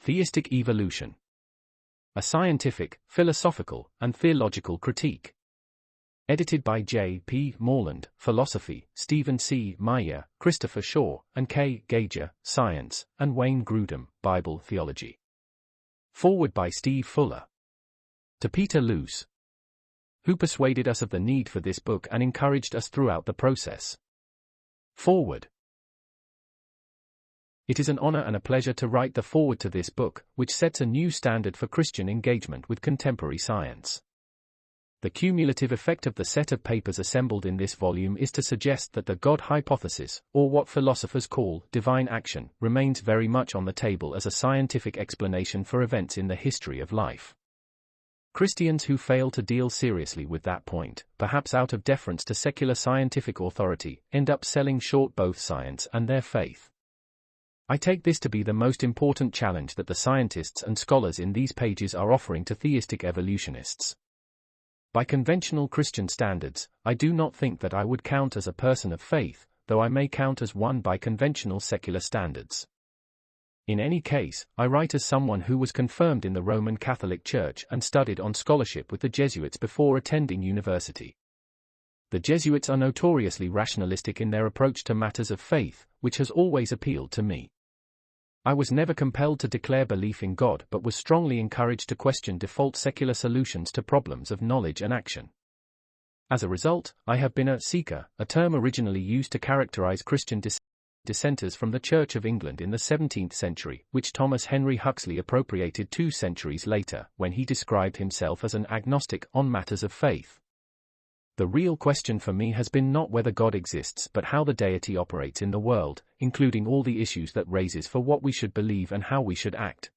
Theistic Evolution. A Scientific, Philosophical, and Theological Critique. Edited by J. P. Moreland, Philosophy, Stephen C. Meyer, Christopher Shaw, and K. Gager, Science, and Wayne Grudem, Bible Theology. Foreword by Steve Fuller. To Peter Luce, who persuaded us of the need for this book and encouraged us throughout the process. Foreword. It is an honor and a pleasure to write the foreword to this book, which sets a new standard for Christian engagement with contemporary science. The cumulative effect of the set of papers assembled in this volume is to suggest that the God hypothesis, or what philosophers call divine action, remains very much on the table as a scientific explanation for events in the history of life. Christians who fail to deal seriously with that point, perhaps out of deference to secular scientific authority, end up selling short both science and their faith. I take this to be the most important challenge that the scientists and scholars in these pages are offering to theistic evolutionists. By conventional Christian standards, I do not think that I would count as a person of faith, though I may count as one by conventional secular standards. In any case, I write as someone who was confirmed in the Roman Catholic Church and studied on scholarship with the Jesuits before attending university. The Jesuits are notoriously rationalistic in their approach to matters of faith, which has always appealed to me. I was never compelled to declare belief in God but was strongly encouraged to question default secular solutions to problems of knowledge and action. As a result, I have been a seeker, a term originally used to characterize Christian dissenters from the Church of England in the 17th century, which Thomas Henry Huxley appropriated 2 centuries later, when he described himself as an agnostic on matters of faith. The real question for me has been not whether God exists but how the deity operates in the world, including all the issues that raises for what we should believe and how we should act.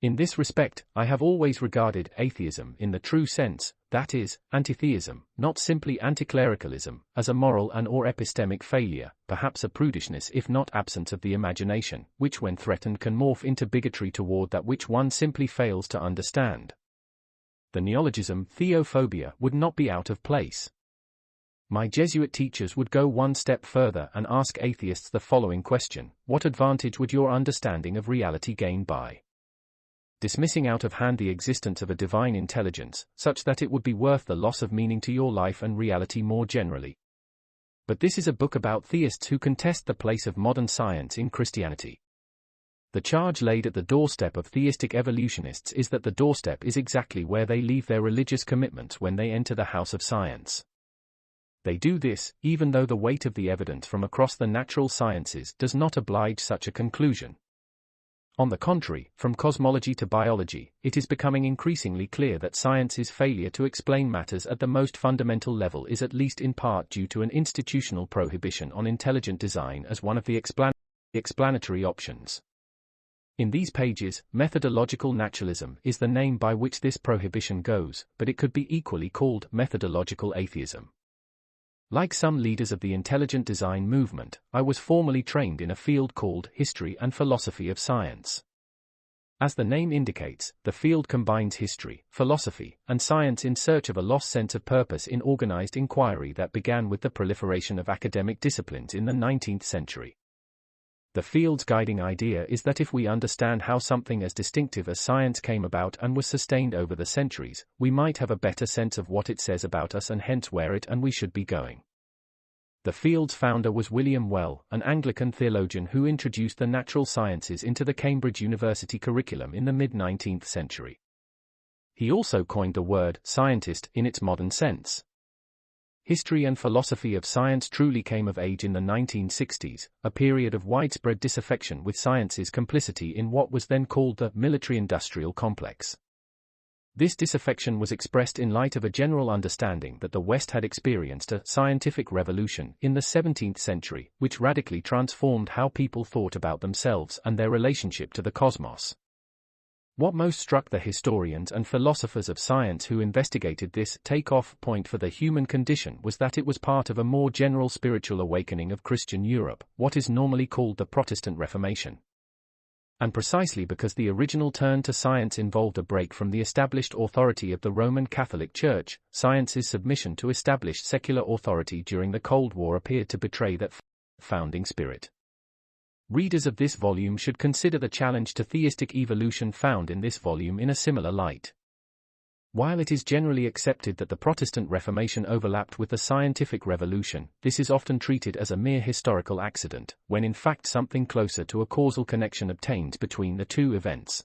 In this respect, I have always regarded atheism in the true sense, that is, antitheism, not simply anticlericalism, as a moral and/or epistemic failure, perhaps a prudishness if not absence of the imagination, which when threatened can morph into bigotry toward that which one simply fails to understand. The neologism theophobia would not be out of place. My Jesuit teachers would go one step further and ask atheists the following question: what advantage would your understanding of reality gain by dismissing out of hand the existence of a divine intelligence, such that it would be worth the loss of meaning to your life and reality more generally? But this is a book about theists who contest the place of modern science in Christianity. The charge laid at the doorstep of theistic evolutionists is that the doorstep is exactly where they leave their religious commitments when they enter the house of science. They do this, even though the weight of the evidence from across the natural sciences does not oblige such a conclusion. On the contrary, from cosmology to biology, it is becoming increasingly clear that science's failure to explain matters at the most fundamental level is at least in part due to an institutional prohibition on intelligent design as one of the explanatory options. In these pages, methodological naturalism is the name by which this prohibition goes, but it could be equally called methodological atheism. Like some leaders of the intelligent design movement, I was formally trained in a field called history and philosophy of science. As the name indicates, the field combines history, philosophy, and science in search of a lost sense of purpose in organized inquiry that began with the proliferation of academic disciplines in the 19th century. The field's guiding idea is that if we understand how something as distinctive as science came about and was sustained over the centuries, we might have a better sense of what it says about us and hence where it and we should be going. The field's founder was William Well, an Anglican theologian who introduced the natural sciences into the Cambridge University curriculum in the mid-19th century. He also coined the word scientist in its modern sense. History and philosophy of science truly came of age in the 1960s, a period of widespread disaffection with science's complicity in what was then called the military-industrial complex. This disaffection was expressed in light of a general understanding that the West had experienced a scientific revolution in the 17th century, which radically transformed how people thought about themselves and their relationship to the cosmos. What most struck the historians and philosophers of science who investigated this take-off point for the human condition was that it was part of a more general spiritual awakening of Christian Europe, what is normally called the Protestant Reformation. And precisely because the original turn to science involved a break from the established authority of the Roman Catholic Church, science's submission to established secular authority during the Cold War appeared to betray that founding spirit. Readers of this volume should consider the challenge to theistic evolution found in this volume in a similar light. While it is generally accepted that the Protestant Reformation overlapped with the scientific revolution, this is often treated as a mere historical accident, when in fact something closer to a causal connection obtained between the two events.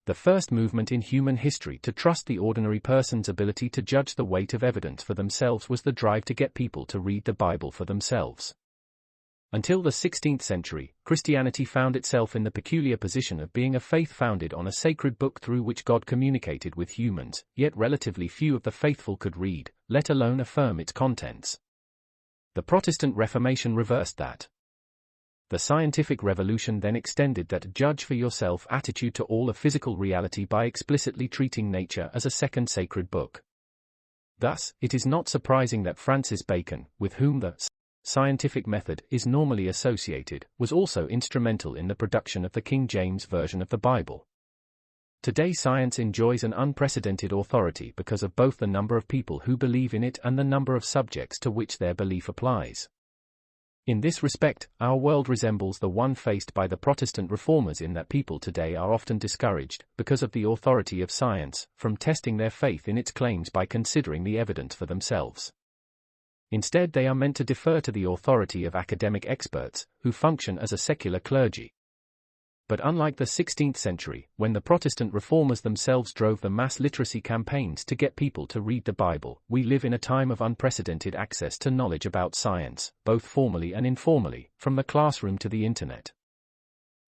The first movement in human history to trust the ordinary person's ability to judge the weight of evidence for themselves was the drive to get people to read the Bible for themselves. Until the 16th century, Christianity found itself in the peculiar position of being a faith founded on a sacred book through which God communicated with humans, yet relatively few of the faithful could read, let alone affirm its contents. The Protestant Reformation reversed that. The scientific revolution then extended that judge-for-yourself attitude to all of physical reality by explicitly treating nature as a second sacred book. Thus, it is not surprising that Francis Bacon, with whom the scientific method is normally associated, was also instrumental in the production of the King James Version of the Bible. Today science enjoys an unprecedented authority because of both the number of people who believe in it and the number of subjects to which their belief applies. In this respect, our world resembles the one faced by the Protestant reformers in that people today are often discouraged, because of the authority of science, from testing their faith in its claims by considering the evidence for themselves. Instead, they are meant to defer to the authority of academic experts, who function as a secular clergy. But unlike the 16th century, when the Protestant reformers themselves drove the mass literacy campaigns to get people to read the Bible, we live in a time of unprecedented access to knowledge about science, both formally and informally, from the classroom to the internet.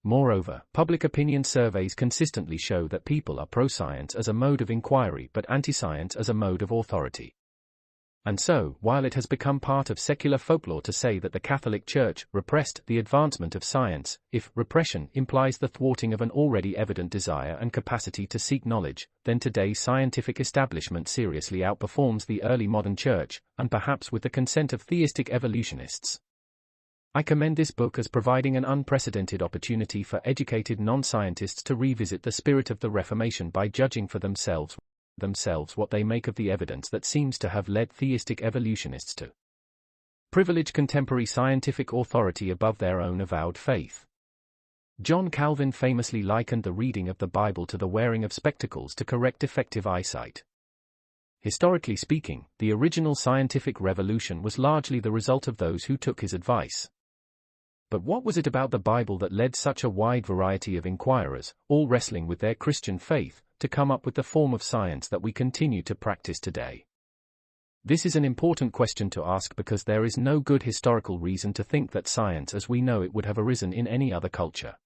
Moreover, public opinion surveys consistently show that people are pro-science as a mode of inquiry but anti-science as a mode of authority. And so, while it has become part of secular folklore to say that the Catholic Church repressed the advancement of science, if repression implies the thwarting of an already evident desire and capacity to seek knowledge, then today's scientific establishment seriously outperforms the early modern Church, and perhaps with the consent of theistic evolutionists. I commend this book as providing an unprecedented opportunity for educated non-scientists to revisit the spirit of the Reformation by judging for themselves what they make of the evidence that seems to have led theistic evolutionists to privilege contemporary scientific authority above their own avowed faith. John Calvin famously likened the reading of the Bible to the wearing of spectacles to correct defective eyesight. Historically speaking, the original scientific revolution was largely the result of those who took his advice. But what was it about the Bible that led such a wide variety of inquirers, all wrestling with their Christian faith, to come up with the form of science that we continue to practice today? This is an important question to ask because there is no good historical reason to think that science as we know it would have arisen in any other culture,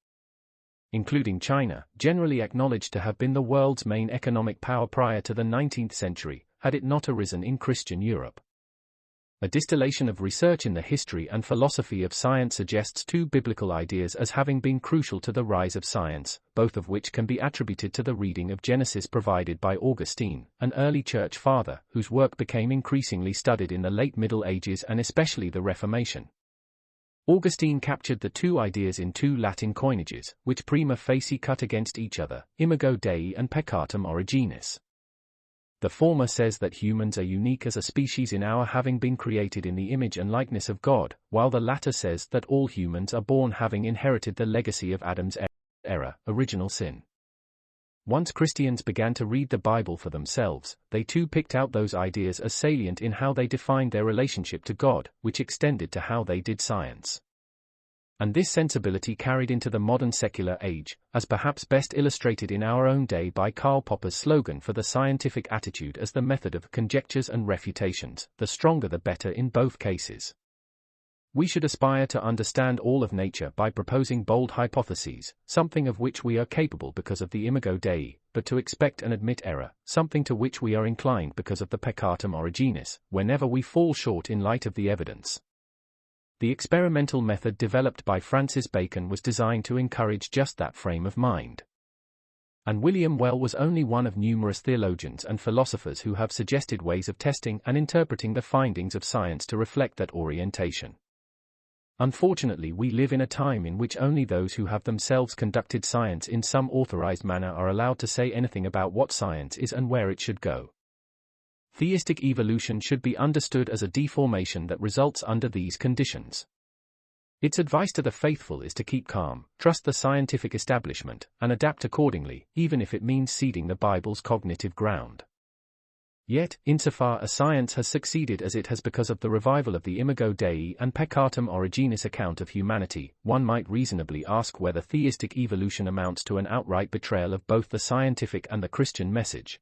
including China, generally acknowledged to have been the world's main economic power prior to the 19th century, had it not arisen in Christian Europe. A distillation of research in the history and philosophy of science suggests two biblical ideas as having been crucial to the rise of science, both of which can be attributed to the reading of Genesis provided by Augustine, an early church father, whose work became increasingly studied in the late Middle Ages and especially the Reformation. Augustine captured the two ideas in two Latin coinages, which prima facie cut against each other, imago Dei and peccatum originis. The former says that humans are unique as a species in our having been created in the image and likeness of God, while the latter says that all humans are born having inherited the legacy of Adam's error, original sin. Once Christians began to read the Bible for themselves, they too picked out those ideas as salient in how they defined their relationship to God, which extended to how they did science. And this sensibility carried into the modern secular age, as perhaps best illustrated in our own day by Karl Popper's slogan for the scientific attitude as the method of conjectures and refutations, the stronger the better in both cases. We should aspire to understand all of nature by proposing bold hypotheses, something of which we are capable because of the imago Dei, but to expect and admit error, something to which we are inclined because of the peccatum originis, whenever we fall short in light of the evidence. The experimental method developed by Francis Bacon was designed to encourage just that frame of mind. And William Well was only one of numerous theologians and philosophers who have suggested ways of testing and interpreting the findings of science to reflect that orientation. Unfortunately, we live in a time in which only those who have themselves conducted science in some authorized manner are allowed to say anything about what science is and where it should go. Theistic evolution should be understood as a deformation that results under these conditions. Its advice to the faithful is to keep calm, trust the scientific establishment, and adapt accordingly, even if it means ceding the Bible's cognitive ground. Yet, insofar as science has succeeded as it has because of the revival of the Imago Dei and Peccatum Originis account of humanity, one might reasonably ask whether theistic evolution amounts to an outright betrayal of both the scientific and the Christian message.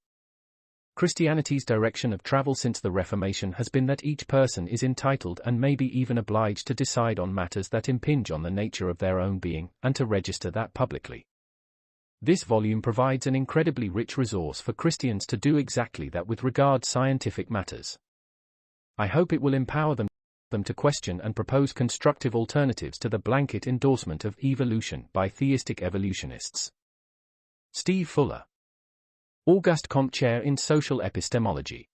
Christianity's direction of travel since the Reformation has been that each person is entitled and maybe even obliged to decide on matters that impinge on the nature of their own being, and to register that publicly. This volume provides an incredibly rich resource for Christians to do exactly that with regard to scientific matters. I hope it will empower them to question and propose constructive alternatives to the blanket endorsement of evolution by theistic evolutionists. Steve Fuller, Auguste Comte Chair in Social Epistemology,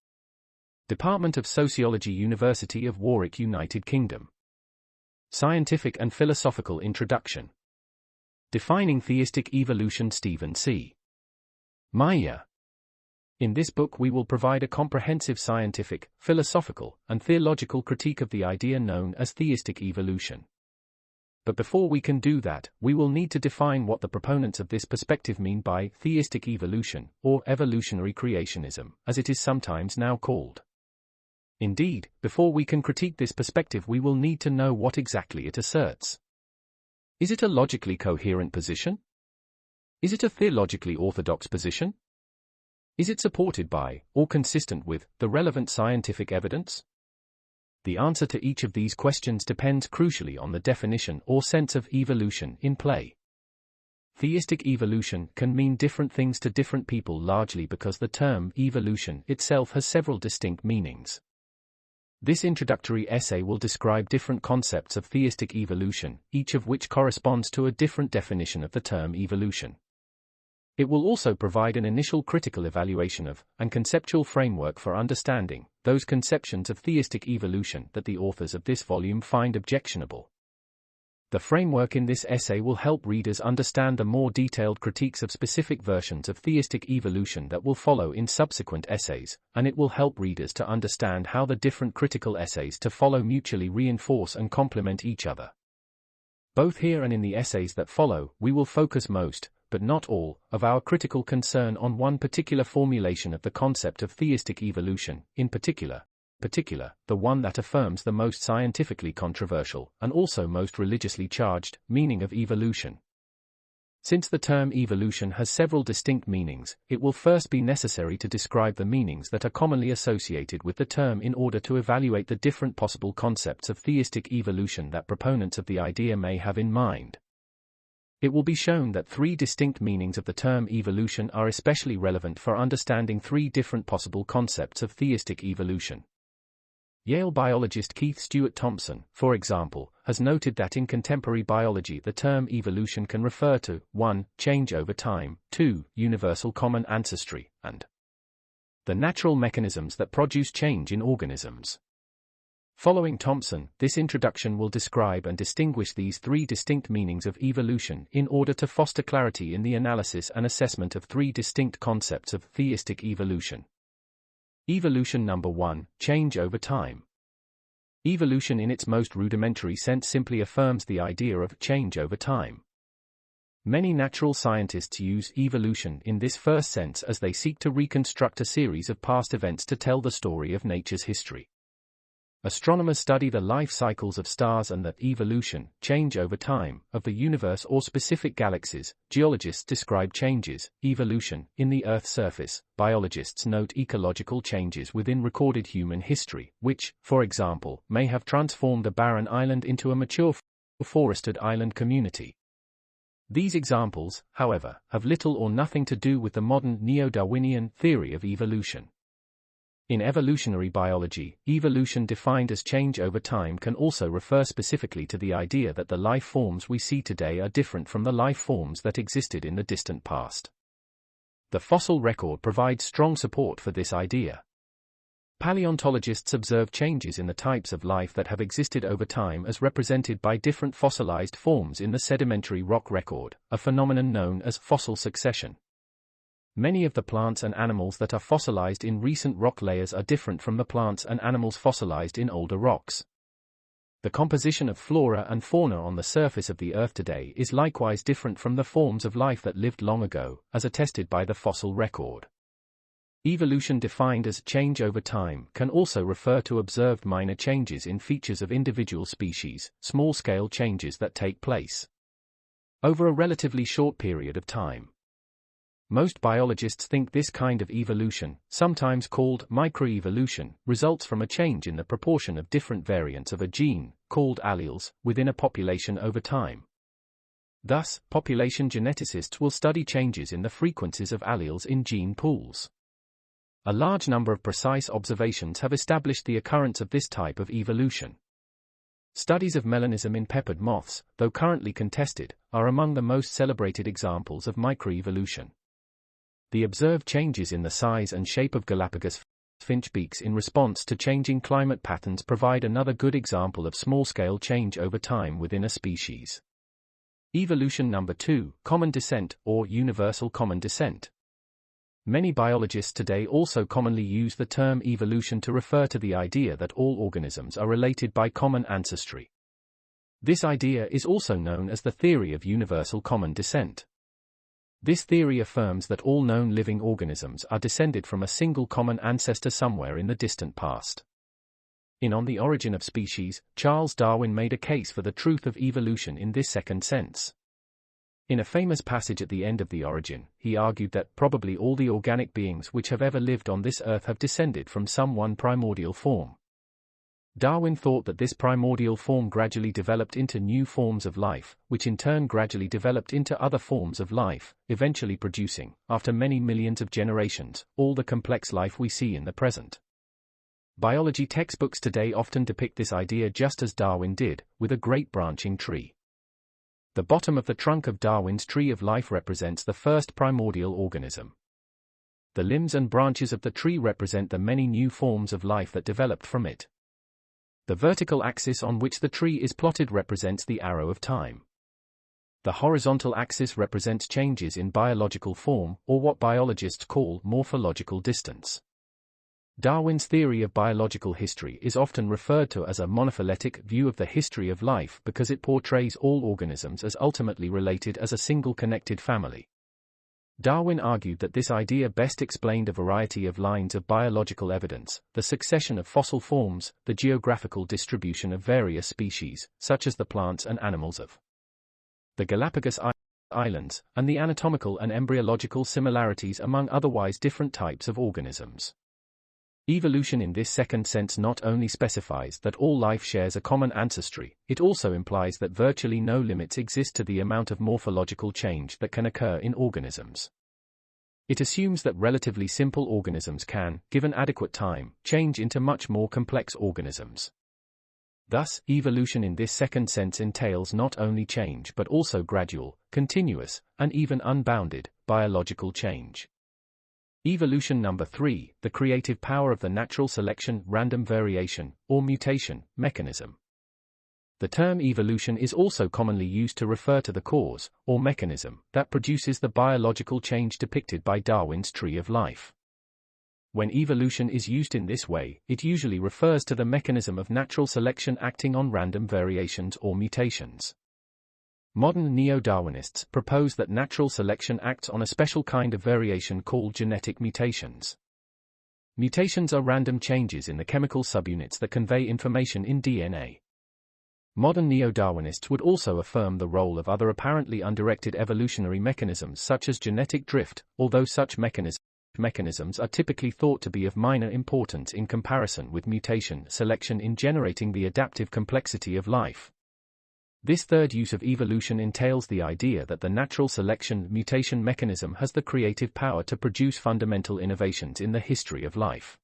Department of Sociology, University of Warwick, United Kingdom. Scientific and Philosophical Introduction. Defining Theistic Evolution, Stephen C. Meyer. In this book we will provide a comprehensive scientific, philosophical, and theological critique of the idea known as theistic evolution. But before we can do that, we will need to define what the proponents of this perspective mean by theistic evolution, or evolutionary creationism, as it is sometimes now called. Indeed, before we can critique this perspective we will need to know what exactly it asserts. Is it a logically coherent position? Is it a theologically orthodox position? Is it supported by, or consistent with, the relevant scientific evidence? The answer to each of these questions depends crucially on the definition or sense of evolution in play. Theistic evolution can mean different things to different people largely because the term evolution itself has several distinct meanings. This introductory essay will describe different concepts of theistic evolution, each of which corresponds to a different definition of the term evolution. It will also provide an initial critical evaluation of, and conceptual framework for understanding, those conceptions of theistic evolution that the authors of this volume find objectionable. The framework in this essay will help readers understand the more detailed critiques of specific versions of theistic evolution that will follow in subsequent essays, and it will help readers to understand how the different critical essays to follow mutually reinforce and complement each other. Both here and in the essays that follow, we will focus most, but not all, of our critical concern on one particular formulation of the concept of theistic evolution, in particular, the one that affirms the most scientifically controversial, and also most religiously charged, meaning of evolution. Since the term evolution has several distinct meanings, it will first be necessary to describe the meanings that are commonly associated with the term in order to evaluate the different possible concepts of theistic evolution that proponents of the idea may have in mind. It will be shown that three distinct meanings of the term evolution are especially relevant for understanding three different possible concepts of theistic evolution. Yale biologist Keith Stewart Thompson, for example, has noted that in contemporary biology the term evolution can refer to 1. Change over time, 2. Universal common ancestry, and the natural mechanisms that produce change in organisms. Following Thompson, this introduction will describe and distinguish these three distinct meanings of evolution in order to foster clarity in the analysis and assessment of three distinct concepts of theistic evolution. Evolution number 1, change over time. Evolution in its most rudimentary sense simply affirms the idea of change over time. Many natural scientists use evolution in this first sense as they seek to reconstruct a series of past events to tell the story of nature's history. Astronomers study the life cycles of stars and the evolution, change over time, of the universe or specific galaxies. Geologists describe changes, evolution, in the Earth's surface. Biologists note ecological changes within recorded human history, which, for example, may have transformed a barren island into a mature, forested island community. These examples, however, have little or nothing to do with the modern neo-Darwinian theory of evolution. In evolutionary biology, evolution defined as change over time can also refer specifically to the idea that the life forms we see today are different from the life forms that existed in the distant past. The fossil record provides strong support for this idea. Paleontologists observe changes in the types of life that have existed over time as represented by different fossilized forms in the sedimentary rock record, a phenomenon known as fossil succession. Many of the plants and animals that are fossilized in recent rock layers are different from the plants and animals fossilized in older rocks. The composition of flora and fauna on the surface of the Earth today is likewise different from the forms of life that lived long ago, as attested by the fossil record. Evolution, defined as change over time, can also refer to observed minor changes in features of individual species, small-scale changes that take place over a relatively short period of time. Most biologists think this kind of evolution, sometimes called microevolution, results from a change in the proportion of different variants of a gene, called alleles, within a population over time. Thus, population geneticists will study changes in the frequencies of alleles in gene pools. A large number of precise observations have established the occurrence of this type of evolution. Studies of melanism in peppered moths, though currently contested, are among the most celebrated examples of microevolution. The observed changes in the size and shape of Galapagos finch beaks in response to changing climate patterns provide another good example of small-scale change over time within a species. Evolution number 2, common descent, or universal common descent. Many biologists today also commonly use the term evolution to refer to the idea that all organisms are related by common ancestry. This idea is also known as the theory of universal common descent. This theory affirms that all known living organisms are descended from a single common ancestor somewhere in the distant past. In On the Origin of Species, Charles Darwin made a case for the truth of evolution in this second sense. In a famous passage at the end of The Origin, he argued that probably all the organic beings which have ever lived on this earth have descended from some one primordial form. Darwin thought that this primordial form gradually developed into new forms of life, which in turn gradually developed into other forms of life, eventually producing, after many millions of generations, all the complex life we see in the present. Biology textbooks today often depict this idea just as Darwin did, with a great branching tree. The bottom of the trunk of Darwin's tree of life represents the first primordial organism. The limbs and branches of the tree represent the many new forms of life that developed from it. The vertical axis on which the tree is plotted represents the arrow of time. The horizontal axis represents changes in biological form, or what biologists call morphological distance. Darwin's theory of biological history is often referred to as a monophyletic view of the history of life because it portrays all organisms as ultimately related as a single connected family. Darwin argued that this idea best explained a variety of lines of biological evidence, the succession of fossil forms, the geographical distribution of various species, such as the plants and animals of the Galapagos Islands, and the anatomical and embryological similarities among otherwise different types of organisms. Evolution in this second sense not only specifies that all life shares a common ancestry, it also implies that virtually no limits exist to the amount of morphological change that can occur in organisms. It assumes that relatively simple organisms can, given adequate time, change into much more complex organisms. Thus, evolution in this second sense entails not only change but also gradual, continuous, and even unbounded, biological change. Evolution number 3, the creative power of the natural selection, random variation, or mutation, mechanism. The term evolution is also commonly used to refer to the cause, or mechanism, that produces the biological change depicted by Darwin's tree of life. When evolution is used in this way, it usually refers to the mechanism of natural selection acting on random variations or mutations. Modern neo-Darwinists propose that natural selection acts on a special kind of variation called genetic mutations. Mutations are random changes in the chemical subunits that convey information in DNA. Modern neo-Darwinists would also affirm the role of other apparently undirected evolutionary mechanisms such as genetic drift, although such mechanisms are typically thought to be of minor importance in comparison with mutation selection in generating the adaptive complexity of life. This third use of evolution entails the idea that the natural selection mutation mechanism has the creative power to produce fundamental innovations in the history of life.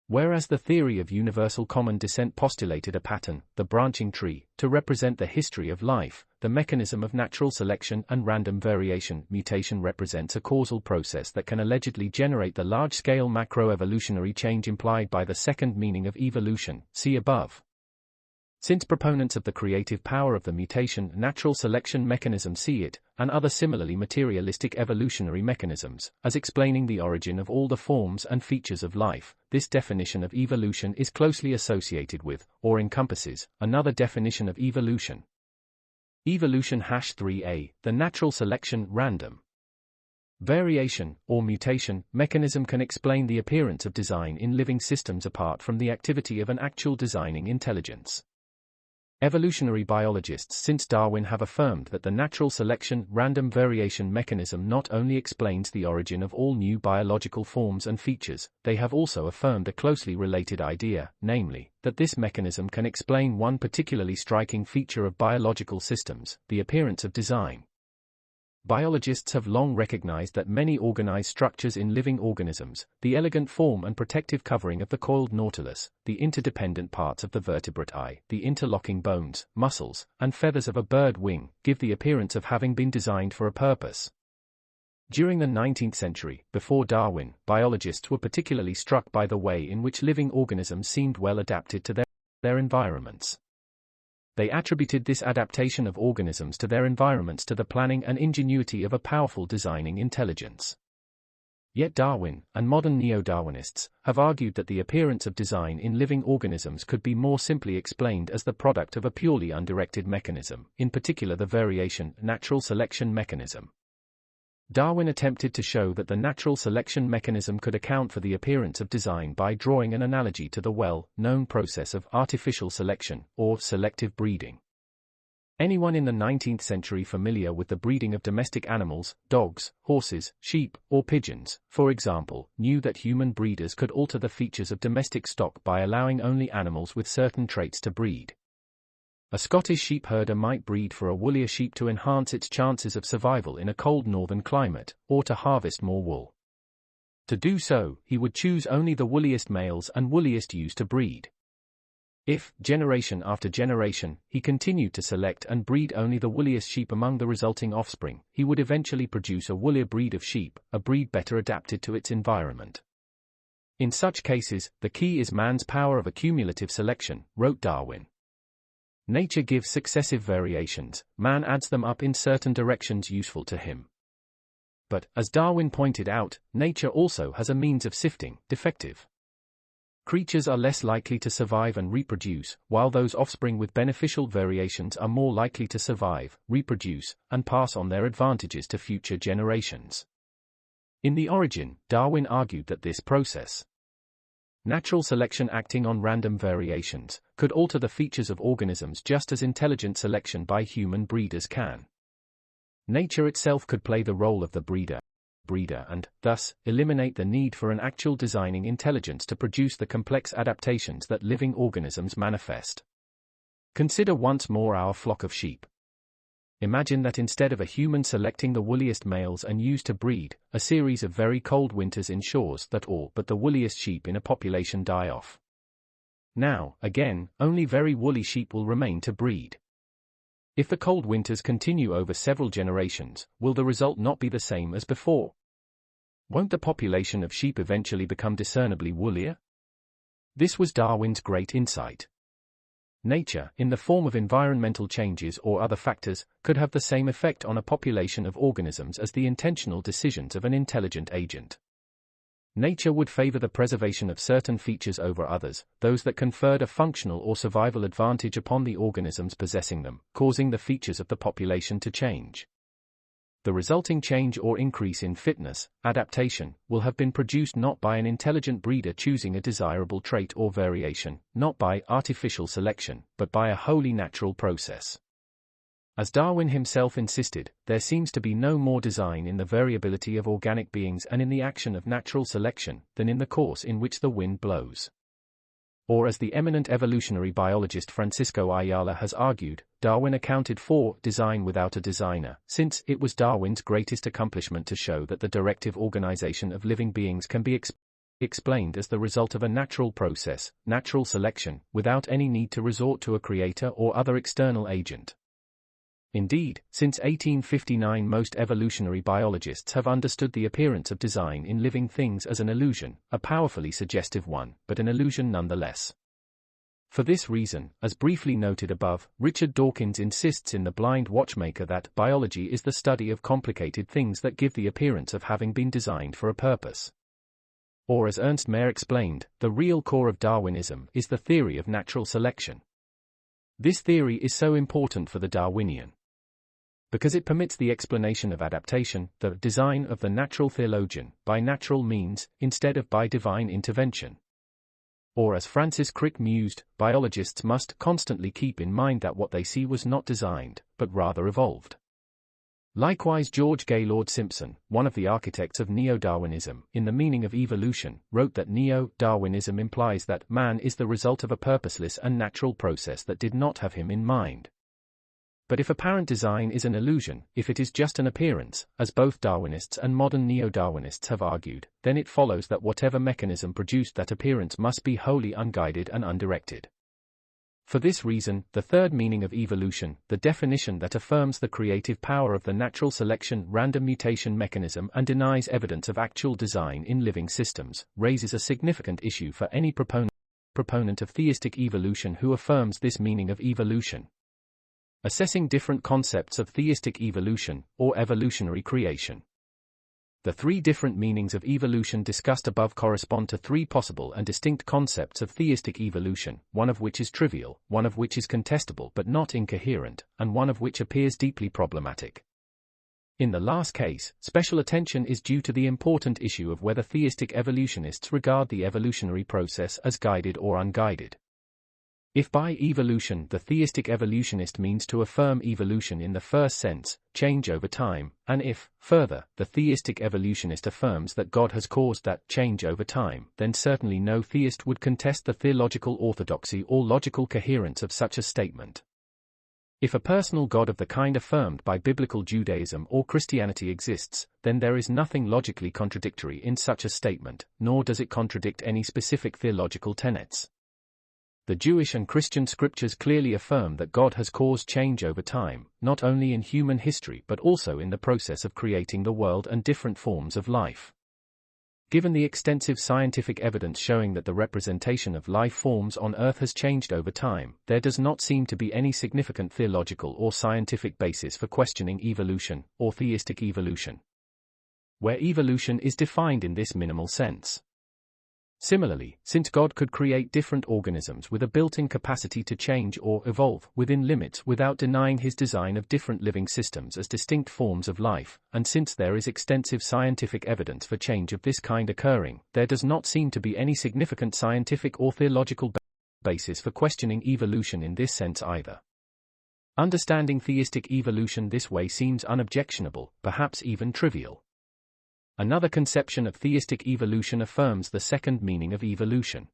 Whereas the theory of universal common descent postulated a pattern, the branching tree, to represent the history of life, the mechanism of natural selection and random variation mutation represents a causal process that can allegedly generate the large-scale macroevolutionary change implied by the second meaning of evolution, see above. Since proponents of the creative power of the mutation natural selection mechanism see it, and other similarly materialistic evolutionary mechanisms, as explaining the origin of all the forms and features of life, this definition of evolution is closely associated with, or encompasses, another definition of evolution. Evolution #3a, the natural selection random variation, or mutation, mechanism can explain the appearance of design in living systems apart from the activity of an actual designing intelligence. Evolutionary biologists since Darwin have affirmed that the natural selection random variation mechanism not only explains the origin of all new biological forms and features, they have also affirmed a closely related idea, namely, that this mechanism can explain one particularly striking feature of biological systems, the appearance of design. Biologists have long recognized that many organized structures in living organisms, the elegant form and protective covering of the coiled nautilus, the interdependent parts of the vertebrate eye, the interlocking bones, muscles, and feathers of a bird wing, give the appearance of having been designed for a purpose. During the 19th century, before Darwin, biologists were particularly struck by the way in which living organisms seemed well adapted to their environments. They attributed this adaptation of organisms to their environments to the planning and ingenuity of a powerful designing intelligence. Yet Darwin, and modern neo-Darwinists, have argued that the appearance of design in living organisms could be more simply explained as the product of a purely undirected mechanism, in particular the variation natural selection mechanism. Darwin attempted to show that the natural selection mechanism could account for the appearance of design by drawing an analogy to the well-known process of artificial selection, or selective breeding. Anyone in the 19th century familiar with the breeding of domestic animals, dogs, horses, sheep, or pigeons, for example, knew that human breeders could alter the features of domestic stock by allowing only animals with certain traits to breed. A Scottish sheep herder might breed for a woollier sheep to enhance its chances of survival in a cold northern climate, or to harvest more wool. To do so, he would choose only the woolliest males and woolliest ewes to breed. If, generation after generation, he continued to select and breed only the woolliest sheep among the resulting offspring, he would eventually produce a woollier breed of sheep, a breed better adapted to its environment. In such cases, the key is man's power of accumulative selection, wrote Darwin. Nature gives successive variations, man adds them up in certain directions useful to him. But, as Darwin pointed out, nature also has a means of sifting defective creatures are less likely to survive and reproduce, while those offspring with beneficial variations are more likely to survive, reproduce, and pass on their advantages to future generations. In The Origin, Darwin argued that this process, natural selection acting on random variations, could alter the features of organisms just as intelligent selection by human breeders can. Nature itself could play the role of the breeder and, thus, eliminate the need for an actual designing intelligence to produce the complex adaptations that living organisms manifest. Consider once more our flock of sheep. Imagine that instead of a human selecting the woolliest males and ewes to breed, a series of very cold winters ensures that all but the woolliest sheep in a population die off. Now, again, only very woolly sheep will remain to breed. If the cold winters continue over several generations, will the result not be the same as before? Won't the population of sheep eventually become discernibly woollier? This was Darwin's great insight. Nature, in the form of environmental changes or other factors, could have the same effect on a population of organisms as the intentional decisions of an intelligent agent. Nature would favor the preservation of certain features over others, those that conferred a functional or survival advantage upon the organisms possessing them, causing the features of the population to change. The resulting change or increase in fitness, adaptation, will have been produced not by an intelligent breeder choosing a desirable trait or variation, not by artificial selection, but by a wholly natural process. As Darwin himself insisted, there seems to be no more design in the variability of organic beings and in the action of natural selection than in the course in which the wind blows. Or as the eminent evolutionary biologist Francisco Ayala has argued, Darwin accounted for design without a designer, since it was Darwin's greatest accomplishment to show that the directive organization of living beings can be explained as the result of a natural process, natural selection, without any need to resort to a creator or other external agent. Indeed, since 1859 most evolutionary biologists have understood the appearance of design in living things as an illusion, a powerfully suggestive one, but an illusion nonetheless. For this reason, as briefly noted above, Richard Dawkins insists in The Blind Watchmaker that biology is the study of complicated things that give the appearance of having been designed for a purpose. Or as Ernst Mayr explained, the real core of Darwinism is the theory of natural selection. This theory is so important for the Darwinian because it permits the explanation of adaptation, the design of the natural theologian, by natural means, instead of by divine intervention. Or as Francis Crick mused, biologists must constantly keep in mind that what they see was not designed, but rather evolved. Likewise, George Gaylord Simpson, one of the architects of Neo-Darwinism, in The Meaning of Evolution, wrote that Neo-Darwinism implies that man is the result of a purposeless and natural process that did not have him in mind. But if apparent design is an illusion, if it is just an appearance, as both Darwinists and modern Neo-Darwinists have argued, then it follows that whatever mechanism produced that appearance must be wholly unguided and undirected. For this reason, the third meaning of evolution, the definition that affirms the creative power of the natural selection random mutation mechanism and denies evidence of actual design in living systems, raises a significant issue for any proponent of theistic evolution who affirms this meaning of evolution. Assessing different concepts of theistic evolution, or evolutionary creation. The three different meanings of evolution discussed above correspond to three possible and distinct concepts of theistic evolution, one of which is trivial, one of which is contestable but not incoherent, and one of which appears deeply problematic. In the last case, special attention is due to the important issue of whether theistic evolutionists regard the evolutionary process as guided or unguided. If by evolution the theistic evolutionist means to affirm evolution in the first sense, change over time, and if, further, the theistic evolutionist affirms that God has caused that change over time, then certainly no theist would contest the theological orthodoxy or logical coherence of such a statement. If a personal God of the kind affirmed by biblical Judaism or Christianity exists, then there is nothing logically contradictory in such a statement, nor does it contradict any specific theological tenets. The Jewish and Christian scriptures clearly affirm that God has caused change over time, not only in human history but also in the process of creating the world and different forms of life. Given the extensive scientific evidence showing that the representation of life forms on Earth has changed over time, there does not seem to be any significant theological or scientific basis for questioning evolution, or theistic evolution, where evolution is defined in this minimal sense. Similarly, since God could create different organisms with a built-in capacity to change or evolve within limits without denying his design of different living systems as distinct forms of life, and since there is extensive scientific evidence for change of this kind occurring, there does not seem to be any significant scientific or theological basis for questioning evolution in this sense either. Understanding theistic evolution this way seems unobjectionable, perhaps even trivial. Another conception of theistic evolution affirms the second meaning of evolution.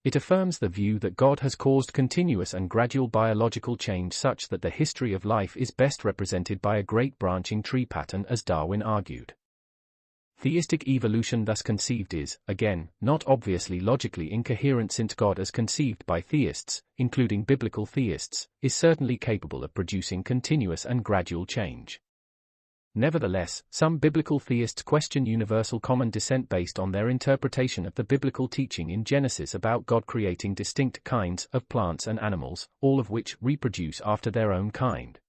It affirms the view that God has caused continuous and gradual biological change such that the history of life is best represented by a great branching tree pattern, as Darwin argued. Theistic evolution thus conceived is, again, not obviously logically incoherent since God as conceived by theists, including biblical theists, is certainly capable of producing continuous and gradual change. Nevertheless, some biblical theists question universal common descent based on their interpretation of the biblical teaching in Genesis about God creating distinct kinds of plants and animals, all of which reproduce after their own kind.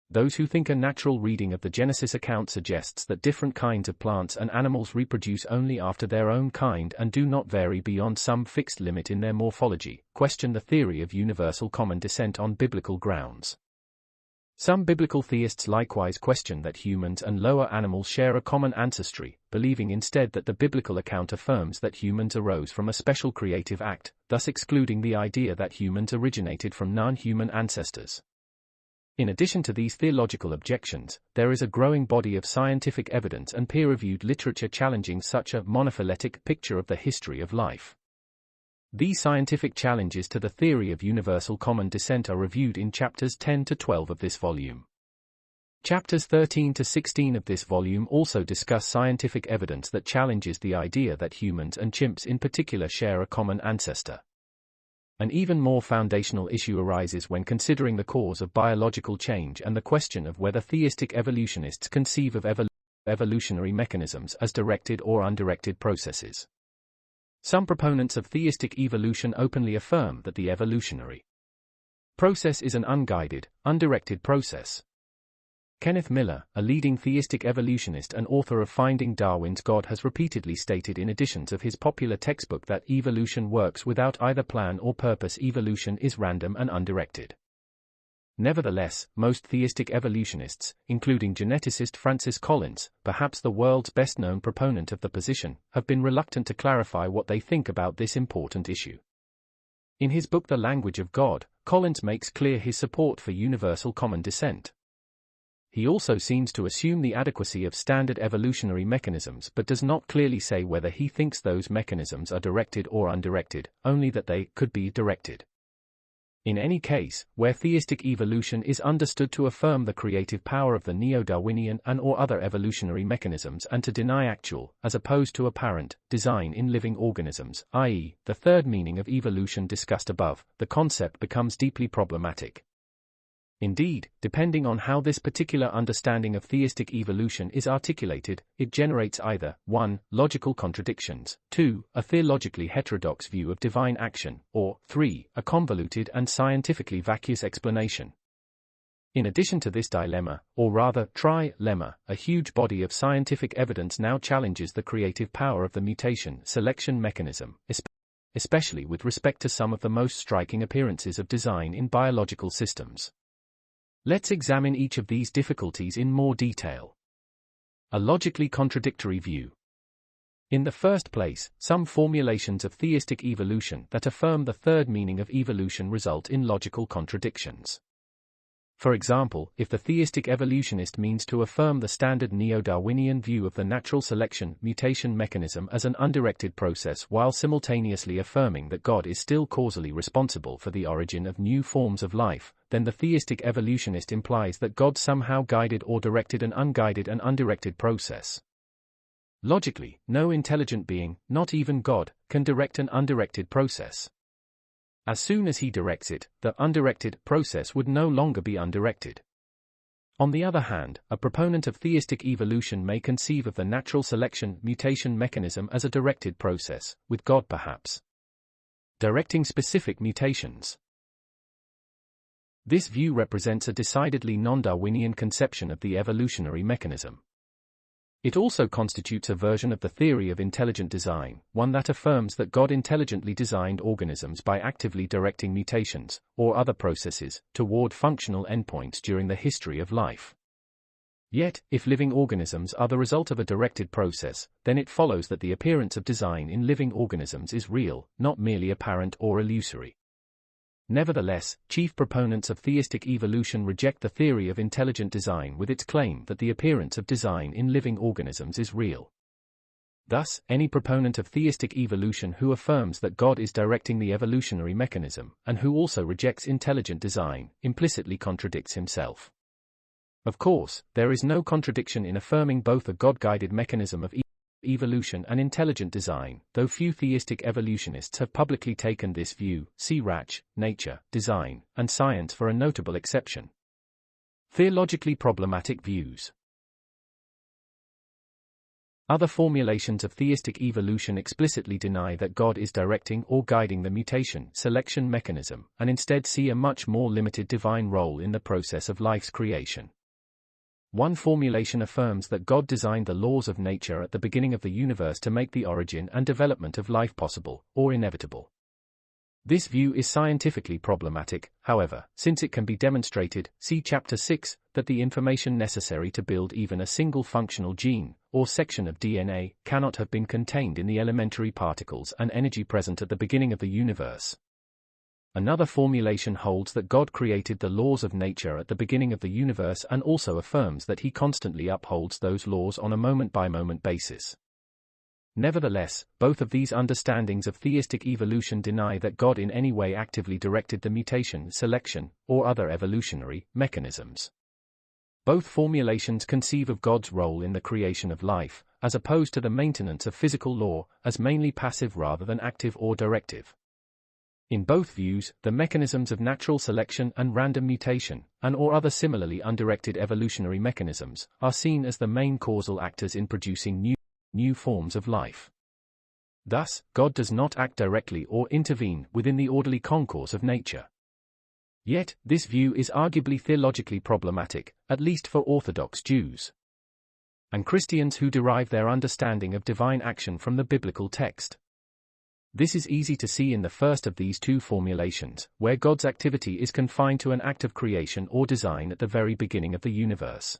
Those who think a natural reading of the Genesis account suggests that different kinds of plants and animals reproduce only after their own kind and do not vary beyond some fixed limit in their morphology, question the theory of universal common descent on biblical grounds. Some biblical theists likewise question that humans and lower animals share a common ancestry, believing instead that the biblical account affirms that humans arose from a special creative act, thus excluding the idea that humans originated from non-human ancestors. In addition to these theological objections, there is a growing body of scientific evidence and peer-reviewed literature challenging such a monophyletic picture of the history of life. These scientific challenges to the theory of universal common descent are reviewed in chapters 10 to 12 of this volume. Chapters 13 to 16 of this volume also discuss scientific evidence that challenges the idea that humans and chimps in particular share a common ancestor. An even more foundational issue arises when considering the cause of biological change and the question of whether theistic evolutionists conceive of evolutionary mechanisms as directed or undirected processes. Some proponents of theistic evolution openly affirm that the evolutionary process is an unguided, undirected process. Kenneth Miller, a leading theistic evolutionist and author of Finding Darwin's God, has repeatedly stated in editions of his popular textbook that evolution works without either plan or purpose. Evolution is random and undirected. Nevertheless, most theistic evolutionists, including geneticist Francis Collins, perhaps the world's best-known proponent of the position, have been reluctant to clarify what they think about this important issue. In his book The Language of God, Collins makes clear his support for universal common descent. He also seems to assume the adequacy of standard evolutionary mechanisms but does not clearly say whether he thinks those mechanisms are directed or undirected, only that they could be directed. In any case, where theistic evolution is understood to affirm the creative power of the neo-Darwinian and/or other evolutionary mechanisms and to deny actual, as opposed to apparent, design in living organisms, i.e., the third meaning of evolution discussed above, the concept becomes deeply problematic. Indeed, depending on how this particular understanding of theistic evolution is articulated, it generates either 1. Logical contradictions, 2. A theologically heterodox view of divine action, or 3. A convoluted and scientifically vacuous explanation. In addition to this dilemma, or rather tri-lemma, a huge body of scientific evidence now challenges the creative power of the mutation-selection mechanism, especially with respect to some of the most striking appearances of design in biological systems. Let's examine each of these difficulties in more detail. A logically contradictory view. In the first place, some formulations of theistic evolution that affirm the third meaning of evolution result in logical contradictions. For example, if the theistic evolutionist means to affirm the standard neo-Darwinian view of the natural selection mutation mechanism as an undirected process while simultaneously affirming that God is still causally responsible for the origin of new forms of life, then the theistic evolutionist implies that God somehow guided or directed an unguided and undirected process. Logically, no intelligent being, not even God, can direct an undirected process. As soon as he directs it, the undirected process would no longer be undirected. On the other hand, a proponent of theistic evolution may conceive of the natural selection mutation mechanism as a directed process, with God perhaps directing specific mutations. This view represents a decidedly non-Darwinian conception of the evolutionary mechanism. It also constitutes a version of the theory of intelligent design, one that affirms that God intelligently designed organisms by actively directing mutations, or other processes, toward functional endpoints during the history of life. Yet, if living organisms are the result of a directed process, then it follows that the appearance of design in living organisms is real, not merely apparent or illusory. Nevertheless, chief proponents of theistic evolution reject the theory of intelligent design with its claim that the appearance of design in living organisms is real. Thus, any proponent of theistic evolution who affirms that God is directing the evolutionary mechanism, and who also rejects intelligent design, implicitly contradicts himself. Of course, there is no contradiction in affirming both a God-guided mechanism of evolution and intelligent design, though few theistic evolutionists have publicly taken this view. See Rach, Nature, Design, and Science for a notable exception. Theologically problematic views. Other formulations of theistic evolution explicitly deny that God is directing or guiding the mutation-selection mechanism, and instead see a much more limited divine role in the process of life's creation. One formulation affirms that God designed the laws of nature at the beginning of the universe to make the origin and development of life possible, or inevitable. This view is scientifically problematic, however, since it can be demonstrated, see Chapter 6, that the information necessary to build even a single functional gene, or section of DNA, cannot have been contained in the elementary particles and energy present at the beginning of the universe. Another formulation holds that God created the laws of nature at the beginning of the universe and also affirms that he constantly upholds those laws on a moment-by-moment basis. Nevertheless, both of these understandings of theistic evolution deny that God in any way actively directed the mutation, selection, or other evolutionary mechanisms. Both formulations conceive of God's role in the creation of life, as opposed to the maintenance of physical law, as mainly passive rather than active or directive. In both views, the mechanisms of natural selection and random mutation, and/or other similarly undirected evolutionary mechanisms, are seen as the main causal actors in producing new forms of life. Thus, God does not act directly or intervene within the orderly concourse of nature. Yet, this view is arguably theologically problematic, at least for Orthodox Jews and Christians who derive their understanding of divine action from the biblical text. This is easy to see in the first of these two formulations, where God's activity is confined to an act of creation or design at the very beginning of the universe.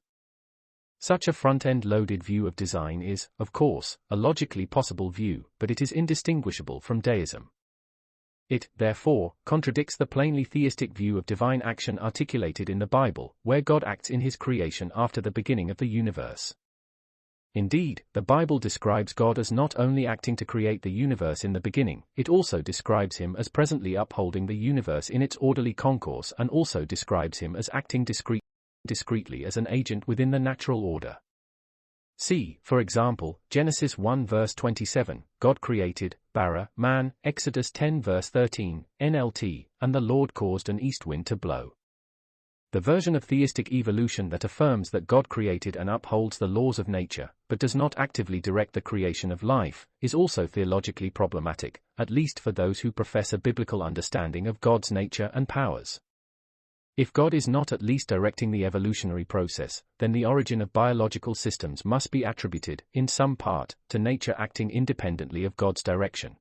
Such a front-end loaded view of design is, of course, a logically possible view, but it is indistinguishable from deism. It, therefore, contradicts the plainly theistic view of divine action articulated in the Bible, where God acts in his creation after the beginning of the universe. Indeed, the Bible describes God as not only acting to create the universe in the beginning, it also describes him as presently upholding the universe in its orderly concourse and also describes him as acting discretely as an agent within the natural order. See, for example, Genesis 1 verse 27, God created, bara, man, Exodus 10 verse 13, NLT, and the Lord caused an east wind to blow. The version of theistic evolution that affirms that God created and upholds the laws of nature, but does not actively direct the creation of life, is also theologically problematic, at least for those who profess a biblical understanding of God's nature and powers. If God is not at least directing the evolutionary process, then the origin of biological systems must be attributed, in some part, to nature acting independently of God's direction.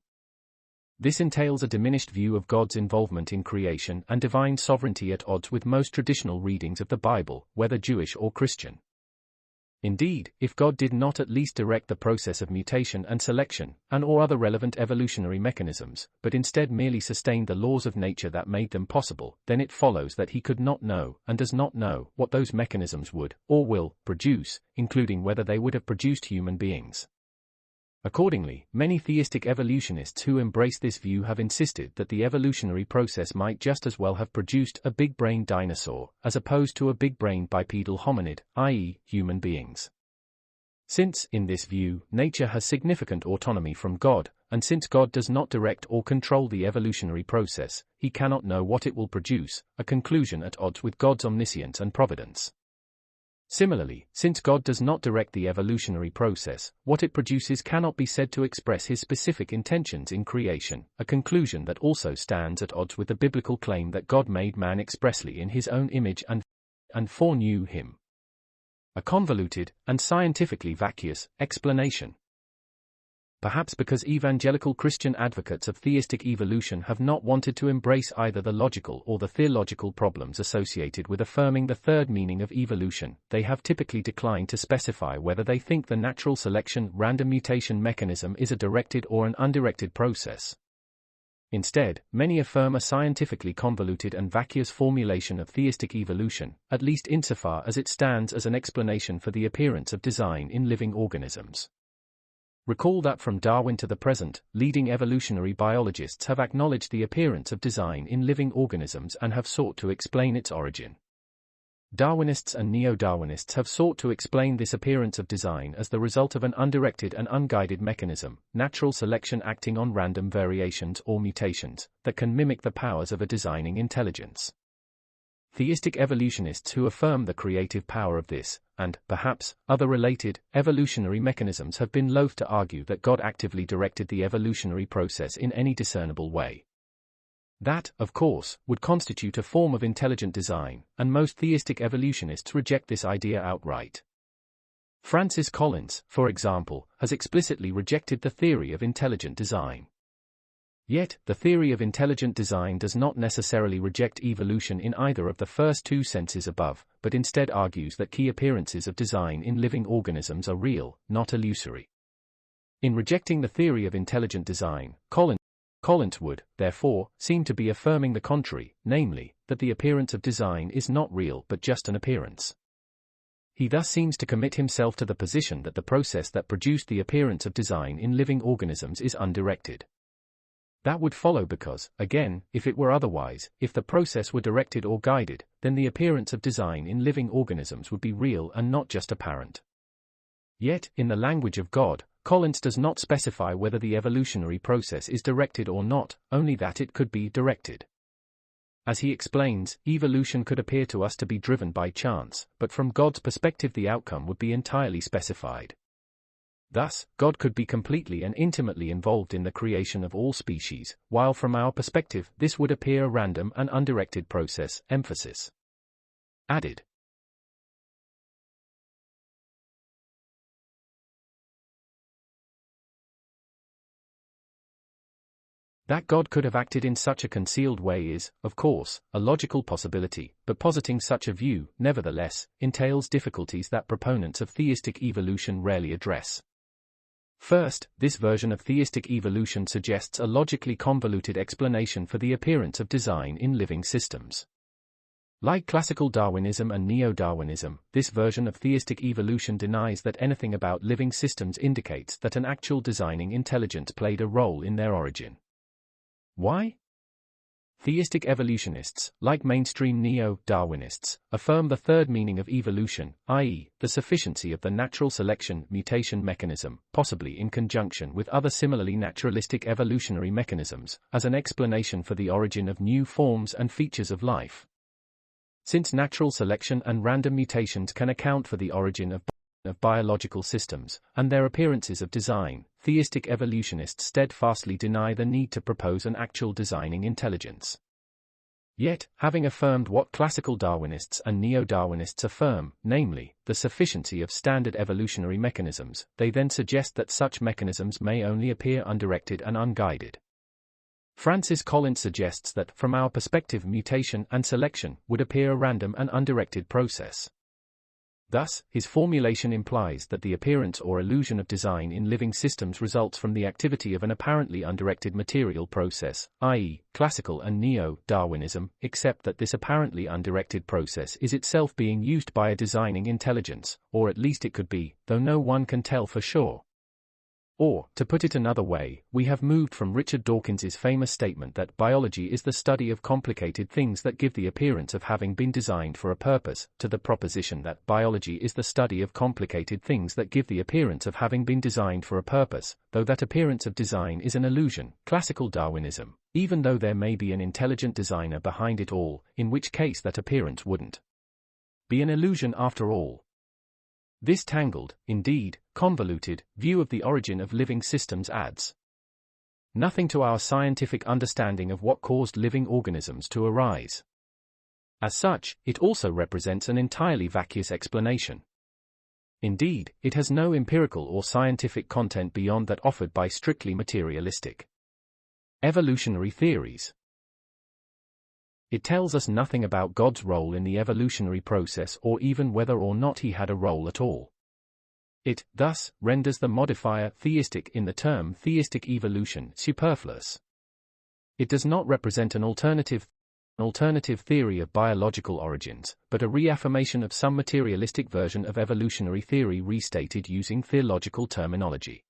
This entails a diminished view of God's involvement in creation and divine sovereignty at odds with most traditional readings of the Bible, whether Jewish or Christian. Indeed, if God did not at least direct the process of mutation and selection, and/or other relevant evolutionary mechanisms, but instead merely sustained the laws of nature that made them possible, then it follows that he could not know, and does not know, what those mechanisms would, or will, produce, including whether they would have produced human beings. Accordingly, many theistic evolutionists who embrace this view have insisted that the evolutionary process might just as well have produced a big-brained dinosaur, as opposed to a big-brained bipedal hominid, i.e., human beings. Since, in this view, nature has significant autonomy from God, and since God does not direct or control the evolutionary process, he cannot know what it will produce, a conclusion at odds with God's omniscience and providence. Similarly, since God does not direct the evolutionary process, what it produces cannot be said to express his specific intentions in creation, a conclusion that also stands at odds with the biblical claim that God made man expressly in his own image and foreknew him. A convoluted, and scientifically vacuous, explanation. Perhaps because evangelical Christian advocates of theistic evolution have not wanted to embrace either the logical or the theological problems associated with affirming the third meaning of evolution, they have typically declined to specify whether they think the natural selection random mutation mechanism is a directed or an undirected process. Instead, many affirm a scientifically convoluted and vacuous formulation of theistic evolution, at least insofar as it stands as an explanation for the appearance of design in living organisms. Recall that from Darwin to the present, leading evolutionary biologists have acknowledged the appearance of design in living organisms and have sought to explain its origin. Darwinists and neo-Darwinists have sought to explain this appearance of design as the result of an undirected and unguided mechanism, natural selection acting on random variations or mutations, that can mimic the powers of a designing intelligence. Theistic evolutionists who affirm the creative power of this, and, perhaps, other related, evolutionary mechanisms have been loath to argue that God actively directed the evolutionary process in any discernible way. That, of course, would constitute a form of intelligent design, and most theistic evolutionists reject this idea outright. Francis Collins, for example, has explicitly rejected the theory of intelligent design. Yet, the theory of intelligent design does not necessarily reject evolution in either of the first two senses above, but instead argues that key appearances of design in living organisms are real, not illusory. In rejecting the theory of intelligent design, Collins would, therefore, seem to be affirming the contrary, namely, that the appearance of design is not real but just an appearance. He thus seems to commit himself to the position that the process that produced the appearance of design in living organisms is undirected. That would follow because, again, if it were otherwise, if the process were directed or guided, then the appearance of design in living organisms would be real and not just apparent. Yet, in the language of God, Collins does not specify whether the evolutionary process is directed or not, only that it could be directed. As he explains, evolution could appear to us to be driven by chance, but from God's perspective the outcome would be entirely specified. Thus, God could be completely and intimately involved in the creation of all species, while from our perspective this would appear a random and undirected process. Emphasis added. That God could have acted in such a concealed way is, of course, a logical possibility, but positing such a view, nevertheless, entails difficulties that proponents of theistic evolution rarely address. First, this version of theistic evolution suggests a logically convoluted explanation for the appearance of design in living systems. Like classical Darwinism and neo-Darwinism, this version of theistic evolution denies that anything about living systems indicates that an actual designing intelligence played a role in their origin. Why? Theistic evolutionists, like mainstream neo-Darwinists, affirm the third meaning of evolution, i.e., the sufficiency of the natural selection mutation mechanism, possibly in conjunction with other similarly naturalistic evolutionary mechanisms, as an explanation for the origin of new forms and features of life. Since natural selection and random mutations can account for the origin of biological systems, and their appearances of design, theistic evolutionists steadfastly deny the need to propose an actual designing intelligence. Yet, having affirmed what classical Darwinists and neo-Darwinists affirm, namely, the sufficiency of standard evolutionary mechanisms, they then suggest that such mechanisms may only appear undirected and unguided. Francis Collins suggests that, from our perspective, mutation and selection would appear a random and undirected process. Thus, his formulation implies that the appearance or illusion of design in living systems results from the activity of an apparently undirected material process, i.e., classical and neo-Darwinism, except that this apparently undirected process is itself being used by a designing intelligence, or at least it could be, though no one can tell for sure. Or, to put it another way, we have moved from Richard Dawkins's famous statement that biology is the study of complicated things that give the appearance of having been designed for a purpose, to the proposition that biology is the study of complicated things that give the appearance of having been designed for a purpose, though that appearance of design is an illusion, classical Darwinism, even though there may be an intelligent designer behind it all, in which case that appearance wouldn't be an illusion after all. This tangled, indeed, convoluted, view of the origin of living systems adds nothing to our scientific understanding of what caused living organisms to arise. As such, it also represents an entirely vacuous explanation. Indeed, it has no empirical or scientific content beyond that offered by strictly materialistic evolutionary theories. It tells us nothing about God's role in the evolutionary process or even whether or not he had a role at all. It, thus, renders the modifier theistic in the term theistic evolution superfluous. It does not represent an alternative theory of biological origins, but a reaffirmation of some materialistic version of evolutionary theory restated using theological terminology.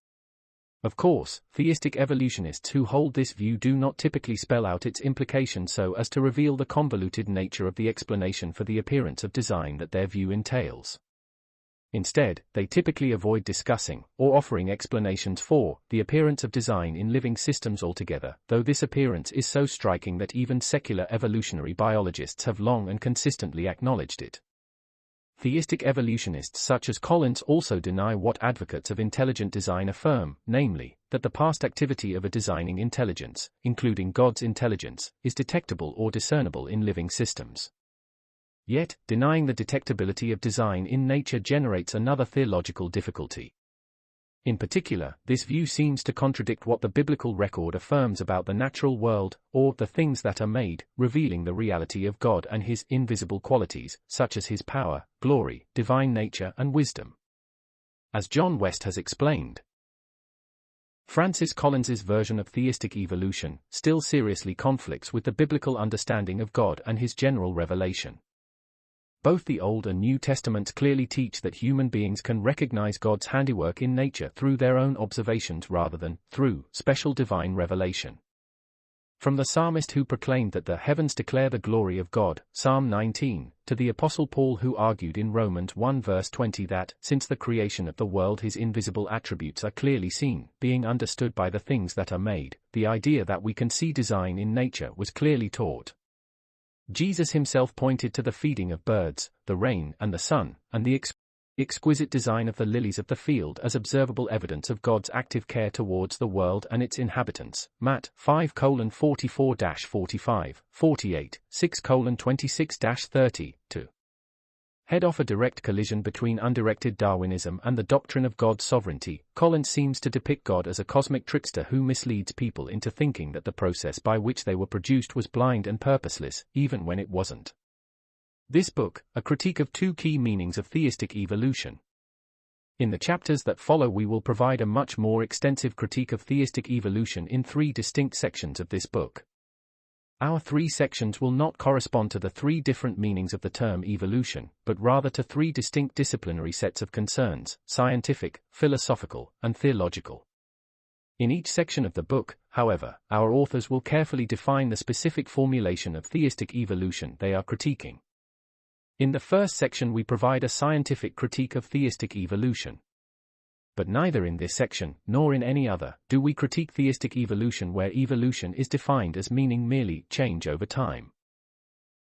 Of course, theistic evolutionists who hold this view do not typically spell out its implication so as to reveal the convoluted nature of the explanation for the appearance of design that their view entails. Instead, they typically avoid discussing, or offering explanations for, the appearance of design in living systems altogether, though this appearance is so striking that even secular evolutionary biologists have long and consistently acknowledged it. Theistic evolutionists such as Collins also deny what advocates of intelligent design affirm, namely, that the past activity of a designing intelligence, including God's intelligence, is detectable or discernible in living systems. Yet, denying the detectability of design in nature generates another theological difficulty. In particular, this view seems to contradict what the biblical record affirms about the natural world, or the things that are made, revealing the reality of God and his invisible qualities, such as his power, glory, divine nature and wisdom. As John West has explained, Francis Collins's version of theistic evolution still seriously conflicts with the biblical understanding of God and his general revelation. Both the Old and New Testaments clearly teach that human beings can recognize God's handiwork in nature through their own observations rather than through special divine revelation. From the psalmist who proclaimed that the heavens declare the glory of God, Psalm 19, to the Apostle Paul who argued in Romans 1 verse 20 that, since the creation of the world his invisible attributes are clearly seen, being understood by the things that are made, the idea that we can see design in nature was clearly taught. Jesus himself pointed to the feeding of birds, the rain and the sun, and the the exquisite design of the lilies of the field as observable evidence of God's active care towards the world and its inhabitants. Matt 5:44-45, 48, 6:26-30, 2. Head off a direct collision between undirected Darwinism and the doctrine of God's sovereignty. Collins seems to depict God as a cosmic trickster who misleads people into thinking that the process by which they were produced was blind and purposeless, even when it wasn't. This book, a critique of two key meanings of theistic evolution. In the chapters that follow we will provide a much more extensive critique of theistic evolution in 3 distinct sections of this book. Our 3 sections will not correspond to the 3 different meanings of the term evolution, but rather to 3 distinct disciplinary sets of concerns: scientific, philosophical, and theological. In each section of the book, however, our authors will carefully define the specific formulation of theistic evolution they are critiquing. In the first section we provide a scientific critique of theistic evolution. But neither in this section, nor in any other, do we critique theistic evolution where evolution is defined as meaning merely change over time.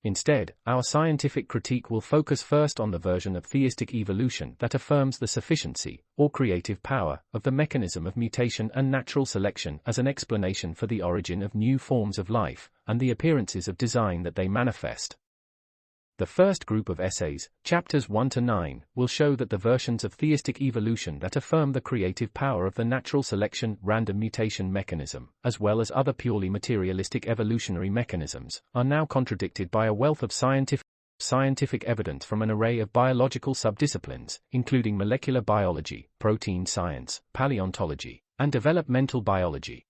Instead, our scientific critique will focus first on the version of theistic evolution that affirms the sufficiency, or creative power, of the mechanism of mutation and natural selection as an explanation for the origin of new forms of life, and the appearances of design that they manifest. The first group of essays, chapters 1-9, will show that the versions of theistic evolution that affirm the creative power of the natural selection random mutation mechanism, as well as other purely materialistic evolutionary mechanisms, are now contradicted by a wealth of scientific evidence from an array of biological subdisciplines, including molecular biology, protein science, paleontology, and developmental biology.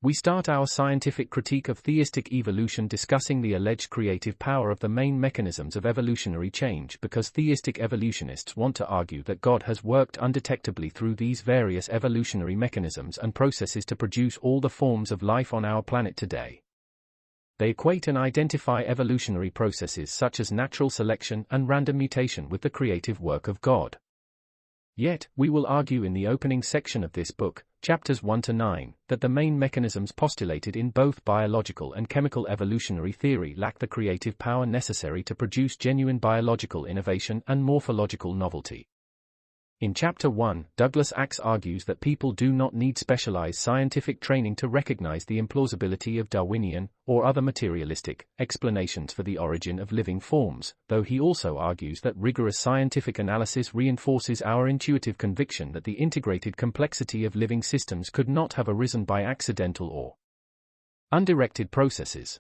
We start our scientific critique of theistic evolution discussing the alleged creative power of the main mechanisms of evolutionary change because theistic evolutionists want to argue that God has worked undetectably through these various evolutionary mechanisms and processes to produce all the forms of life on our planet today. They equate and identify evolutionary processes such as natural selection and random mutation with the creative work of God. Yet, we will argue in the opening section of this book, chapters 1-9, that the main mechanisms postulated in both biological and chemical evolutionary theory lack the creative power necessary to produce genuine biological innovation and morphological novelty. In Chapter 1, Douglas Axe argues that people do not need specialized scientific training to recognize the implausibility of Darwinian, or other materialistic, explanations for the origin of living forms, though he also argues that rigorous scientific analysis reinforces our intuitive conviction that the integrated complexity of living systems could not have arisen by accidental or undirected processes.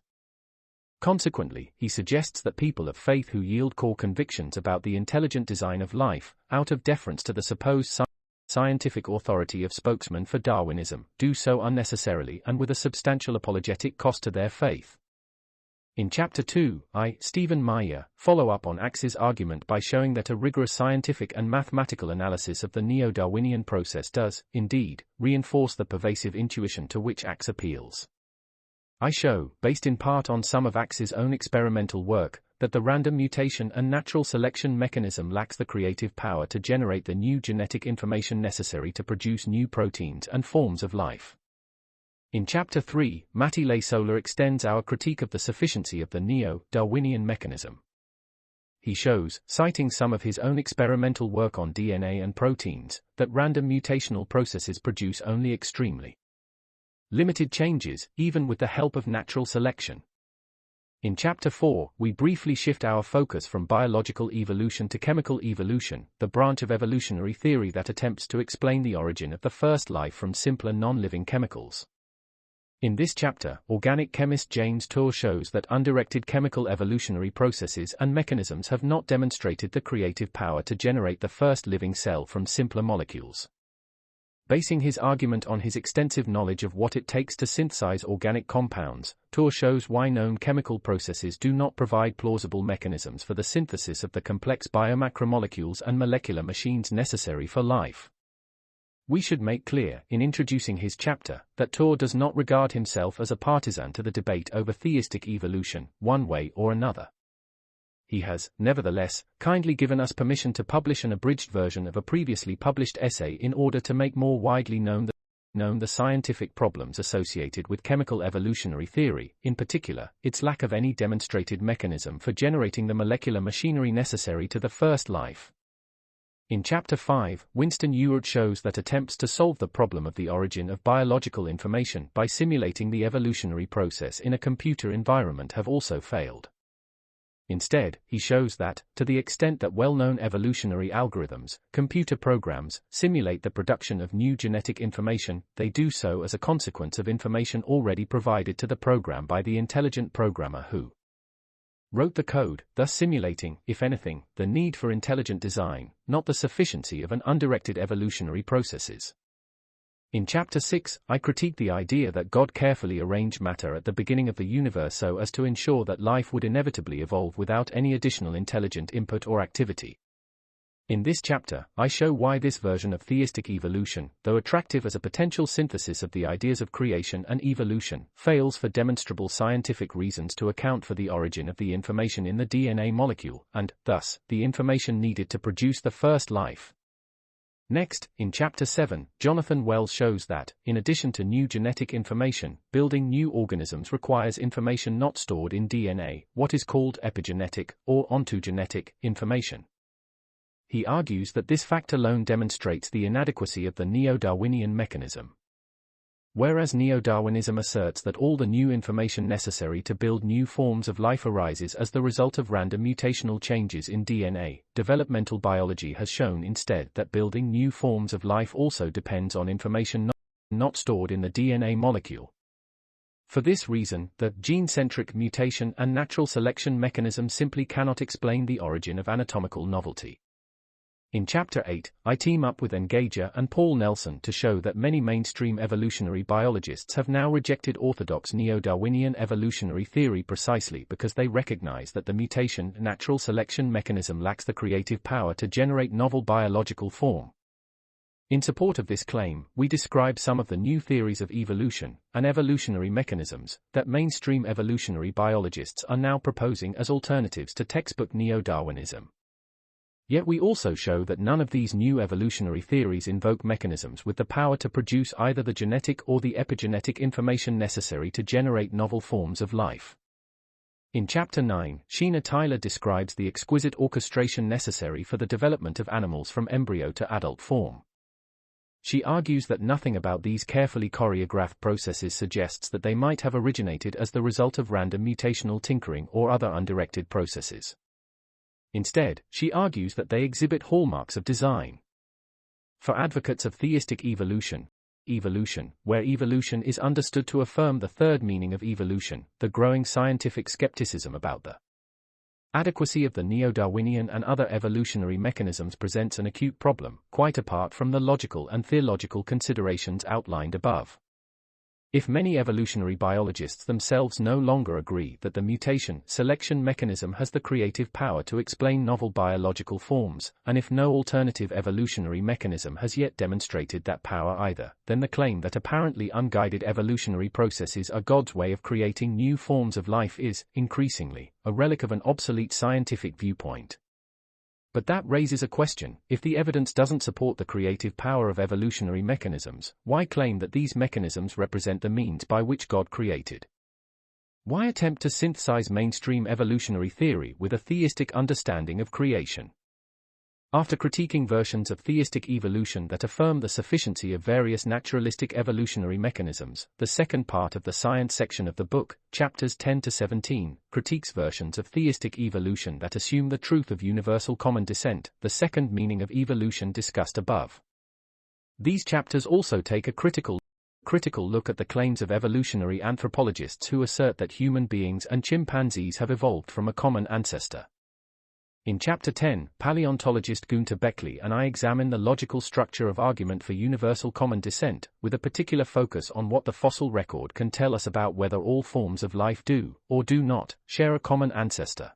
Consequently, he suggests that people of faith who yield core convictions about the intelligent design of life, out of deference to the supposed scientific authority of spokesmen for Darwinism, do so unnecessarily and with a substantial apologetic cost to their faith. In Chapter 2, Stephen Meyer, follow up on Axe's argument by showing that a rigorous scientific and mathematical analysis of the neo-Darwinian process does, indeed, reinforce the pervasive intuition to which Axe appeals. I show, based in part on some of Axe's own experimental work, that the random mutation and natural selection mechanism lacks the creative power to generate the new genetic information necessary to produce new proteins and forms of life. In Chapter 3, Matti Lehsohler extends our critique of the sufficiency of the neo-Darwinian mechanism. He shows, citing some of his own experimental work on DNA and proteins, that random mutational processes produce only extremely limited changes, even with the help of natural selection. In Chapter 4, we briefly shift our focus from biological evolution to chemical evolution, the branch of evolutionary theory that attempts to explain the origin of the first life from simpler non-living chemicals. In this chapter, organic chemist James Tour shows that undirected chemical evolutionary processes and mechanisms have not demonstrated the creative power to generate the first living cell from simpler molecules. Basing his argument on his extensive knowledge of what it takes to synthesize organic compounds, Tour shows why known chemical processes do not provide plausible mechanisms for the synthesis of the complex biomacromolecules and molecular machines necessary for life. We should make clear, in introducing his chapter, that Tour does not regard himself as a partisan to the debate over theistic evolution, one way or another. He has, nevertheless, kindly given us permission to publish an abridged version of a previously published essay in order to make more widely known the scientific problems associated with chemical evolutionary theory, in particular, its lack of any demonstrated mechanism for generating the molecular machinery necessary to the first life. In Chapter 5, Winston Ewart shows that attempts to solve the problem of the origin of biological information by simulating the evolutionary process in a computer environment have also failed. Instead, he shows that, to the extent that well-known evolutionary algorithms, computer programs, simulate the production of new genetic information, they do so as a consequence of information already provided to the program by the intelligent programmer who wrote the code, thus simulating, if anything, the need for intelligent design, not the sufficiency of an undirected evolutionary processes. In Chapter 6, I critique the idea that God carefully arranged matter at the beginning of the universe so as to ensure that life would inevitably evolve without any additional intelligent input or activity. In this chapter, I show why this version of theistic evolution, though attractive as a potential synthesis of the ideas of creation and evolution, fails for demonstrable scientific reasons to account for the origin of the information in the DNA molecule, and, thus, the information needed to produce the first life. Next, in Chapter 7, Jonathan Wells shows that, in addition to new genetic information, building new organisms requires information not stored in DNA, what is called epigenetic, or ontogenetic, information. He argues that this fact alone demonstrates the inadequacy of the neo-Darwinian mechanism. Whereas neo-Darwinism asserts that all the new information necessary to build new forms of life arises as the result of random mutational changes in DNA, developmental biology has shown instead that building new forms of life also depends on information not stored in the DNA molecule. For this reason, the gene-centric mutation and natural selection mechanism simply cannot explain the origin of anatomical novelty. In Chapter 8, I team up with Engager and Paul Nelson to show that many mainstream evolutionary biologists have now rejected orthodox neo-Darwinian evolutionary theory precisely because they recognize that the mutation natural selection mechanism lacks the creative power to generate novel biological form. In support of this claim, we describe some of the new theories of evolution and evolutionary mechanisms that mainstream evolutionary biologists are now proposing as alternatives to textbook neo-Darwinism. Yet we also show that none of these new evolutionary theories invoke mechanisms with the power to produce either the genetic or the epigenetic information necessary to generate novel forms of life. In Chapter 9, Sheena Tyler describes the exquisite orchestration necessary for the development of animals from embryo to adult form. She argues that nothing about these carefully choreographed processes suggests that they might have originated as the result of random mutational tinkering or other undirected processes. Instead, she argues that they exhibit hallmarks of design. For advocates of theistic evolution, where evolution is understood to affirm the third meaning of evolution, the growing scientific skepticism about the adequacy of the neo-Darwinian and other evolutionary mechanisms presents an acute problem, quite apart from the logical and theological considerations outlined above. If many evolutionary biologists themselves no longer agree that the mutation selection mechanism has the creative power to explain novel biological forms, and if no alternative evolutionary mechanism has yet demonstrated that power either, then the claim that apparently unguided evolutionary processes are God's way of creating new forms of life is, increasingly, a relic of an obsolete scientific viewpoint. But that raises a question: if the evidence doesn't support the creative power of evolutionary mechanisms, why claim that these mechanisms represent the means by which God created? Why attempt to synthesize mainstream evolutionary theory with a theistic understanding of creation? After critiquing versions of theistic evolution that affirm the sufficiency of various naturalistic evolutionary mechanisms, the second part of the science section of the book, chapters 10 to 17, critiques versions of theistic evolution that assume the truth of universal common descent, the second meaning of evolution discussed above. These chapters also take a critical look at the claims of evolutionary anthropologists who assert that human beings and chimpanzees have evolved from a common ancestor. In Chapter 10, paleontologist Gunter Beckley and I examine the logical structure of argument for universal common descent, with a particular focus on what the fossil record can tell us about whether all forms of life do, or do not, share a common ancestor.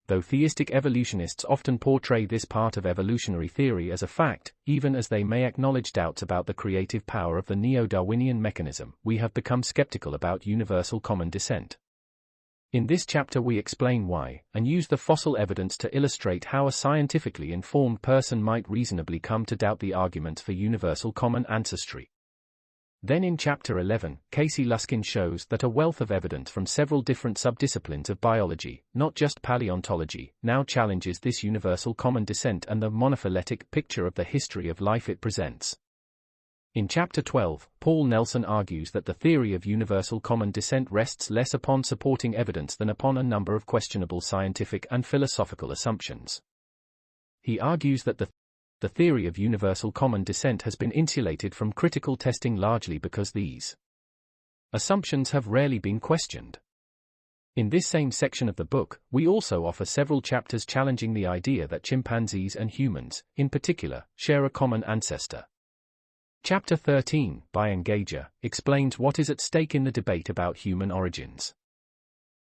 Though theistic evolutionists often portray this part of evolutionary theory as a fact, even as they may acknowledge doubts about the creative power of the neo-Darwinian mechanism, we have become skeptical about universal common descent. In this chapter we explain why, and use the fossil evidence to illustrate how a scientifically informed person might reasonably come to doubt the arguments for universal common ancestry. Then in Chapter 11, Casey Luskin shows that a wealth of evidence from several different subdisciplines of biology, not just paleontology, now challenges this universal common descent and the monophyletic picture of the history of life it presents. In Chapter 12, Paul Nelson argues that the theory of universal common descent rests less upon supporting evidence than upon a number of questionable scientific and philosophical assumptions. He argues that the theory of universal common descent has been insulated from critical testing largely because these assumptions have rarely been questioned. In this same section of the book, we also offer several chapters challenging the idea that chimpanzees and humans, in particular, share a common ancestor. Chapter 13, by Engager, explains what is at stake in the debate about human origins.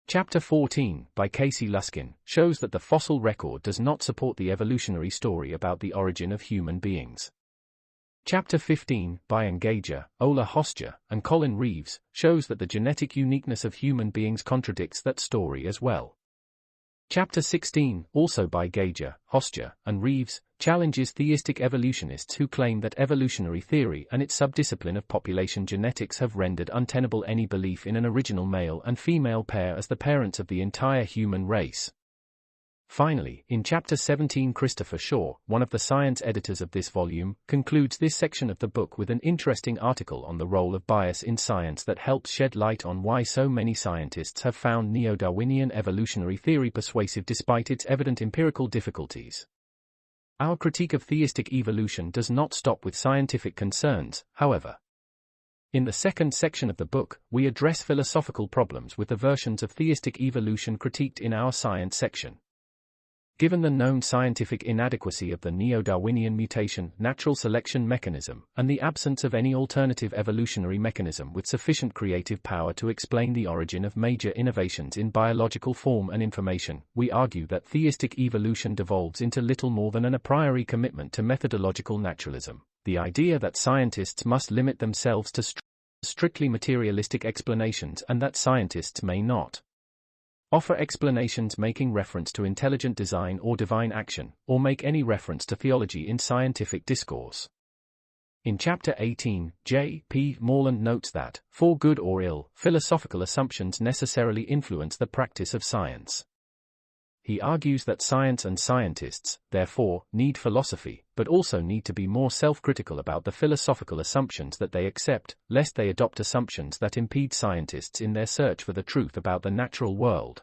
Chapter 14, by Casey Luskin, shows that the fossil record does not support the evolutionary story about the origin of human beings. Chapter 15, by Engager, Ola Hostja, and Colin Reeves, shows that the genetic uniqueness of human beings contradicts that story as well. Chapter 16, also by Geiger, Hostja, and Reeves, challenges theistic evolutionists who claim that evolutionary theory and its subdiscipline of population genetics have rendered untenable any belief in an original male and female pair as the parents of the entire human race. Finally, in Chapter 17, Christopher Shaw, one of the science editors of this volume, concludes this section of the book with an interesting article on the role of bias in science that helps shed light on why so many scientists have found neo-Darwinian evolutionary theory persuasive despite its evident empirical difficulties. Our critique of theistic evolution does not stop with scientific concerns, however. In the second section of the book, we address philosophical problems with the versions of theistic evolution critiqued in our science section. Given the known scientific inadequacy of the neo-Darwinian mutation natural selection mechanism, and the absence of any alternative evolutionary mechanism with sufficient creative power to explain the origin of major innovations in biological form and information, we argue that theistic evolution devolves into little more than an a priori commitment to methodological naturalism, the idea that scientists must limit themselves to strictly materialistic explanations and that scientists may not offer explanations making reference to intelligent design or divine action, or make any reference to theology in scientific discourse. In Chapter 18, J. P. Moreland notes that, for good or ill, philosophical assumptions necessarily influence the practice of science. He argues that science and scientists, therefore, need philosophy, but also need to be more self-critical about the philosophical assumptions that they accept, lest they adopt assumptions that impede scientists in their search for the truth about the natural world.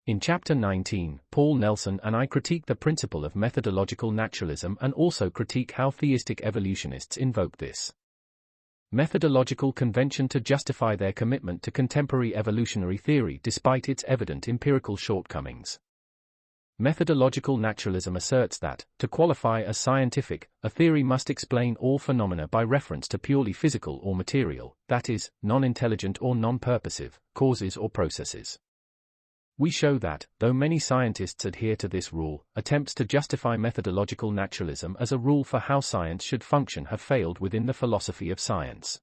In Chapter 19, Paul Nelson and I critique the principle of methodological naturalism and also critique how theistic evolutionists invoke this methodological convention to justify their commitment to contemporary evolutionary theory despite its evident empirical shortcomings. Methodological naturalism asserts that, to qualify as scientific, a theory must explain all phenomena by reference to purely physical or material, that is, non-intelligent or non-purposive, causes or processes. We show that, though many scientists adhere to this rule, attempts to justify methodological naturalism as a rule for how science should function have failed within the philosophy of science.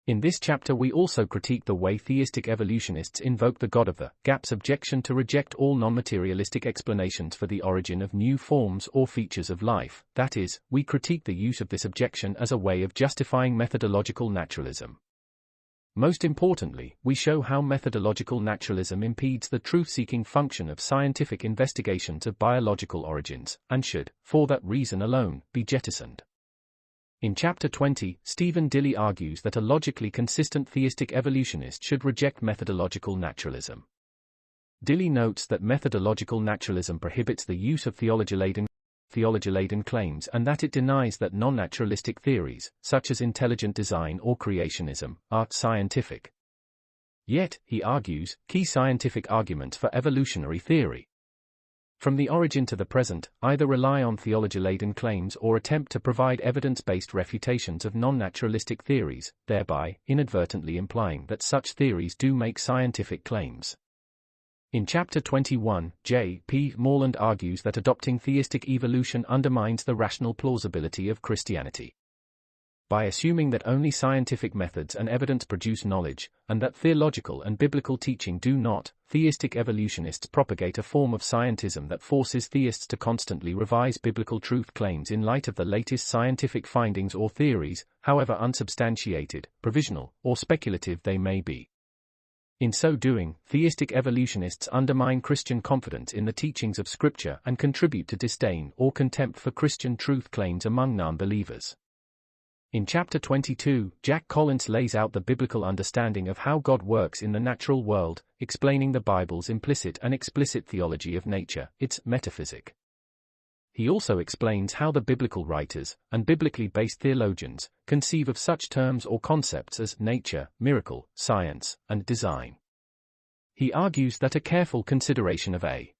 In this chapter we also critique the way theistic evolutionists invoke the God of the gaps objection to reject all non-materialistic explanations for the origin of new forms or features of life, that is, we critique the use of this objection as a way of justifying methodological naturalism. Most importantly, we show how methodological naturalism impedes the truth-seeking function of scientific investigations of biological origins, and should, for that reason alone, be jettisoned. In Chapter 20, Stephen Dilley argues that a logically consistent theistic evolutionist should reject methodological naturalism. Dilley notes that methodological naturalism prohibits the use of theology-laden claims and that it denies that non-naturalistic theories, such as intelligent design or creationism, are scientific. Yet, he argues, key scientific arguments for evolutionary theory from the origin to the present, either rely on theology-laden claims or attempt to provide evidence-based refutations of non-naturalistic theories, thereby inadvertently implying that such theories do make scientific claims. In Chapter 21, J. P. Moreland argues that adopting theistic evolution undermines the rational plausibility of Christianity. By assuming that only scientific methods and evidence produce knowledge, and that theological and biblical teaching do not, theistic evolutionists propagate a form of scientism that forces theists to constantly revise biblical truth claims in light of the latest scientific findings or theories, however unsubstantiated, provisional, or speculative they may be. In so doing, theistic evolutionists undermine Christian confidence in the teachings of Scripture and contribute to disdain or contempt for Christian truth claims among non-believers. In Chapter 22, Jack Collins lays out the biblical understanding of how God works in the natural world, explaining the Bible's implicit and explicit theology of nature, its metaphysic. He also explains how the biblical writers, and biblically based theologians, conceive of such terms or concepts as nature, miracle, science, and design. He argues that a careful consideration of a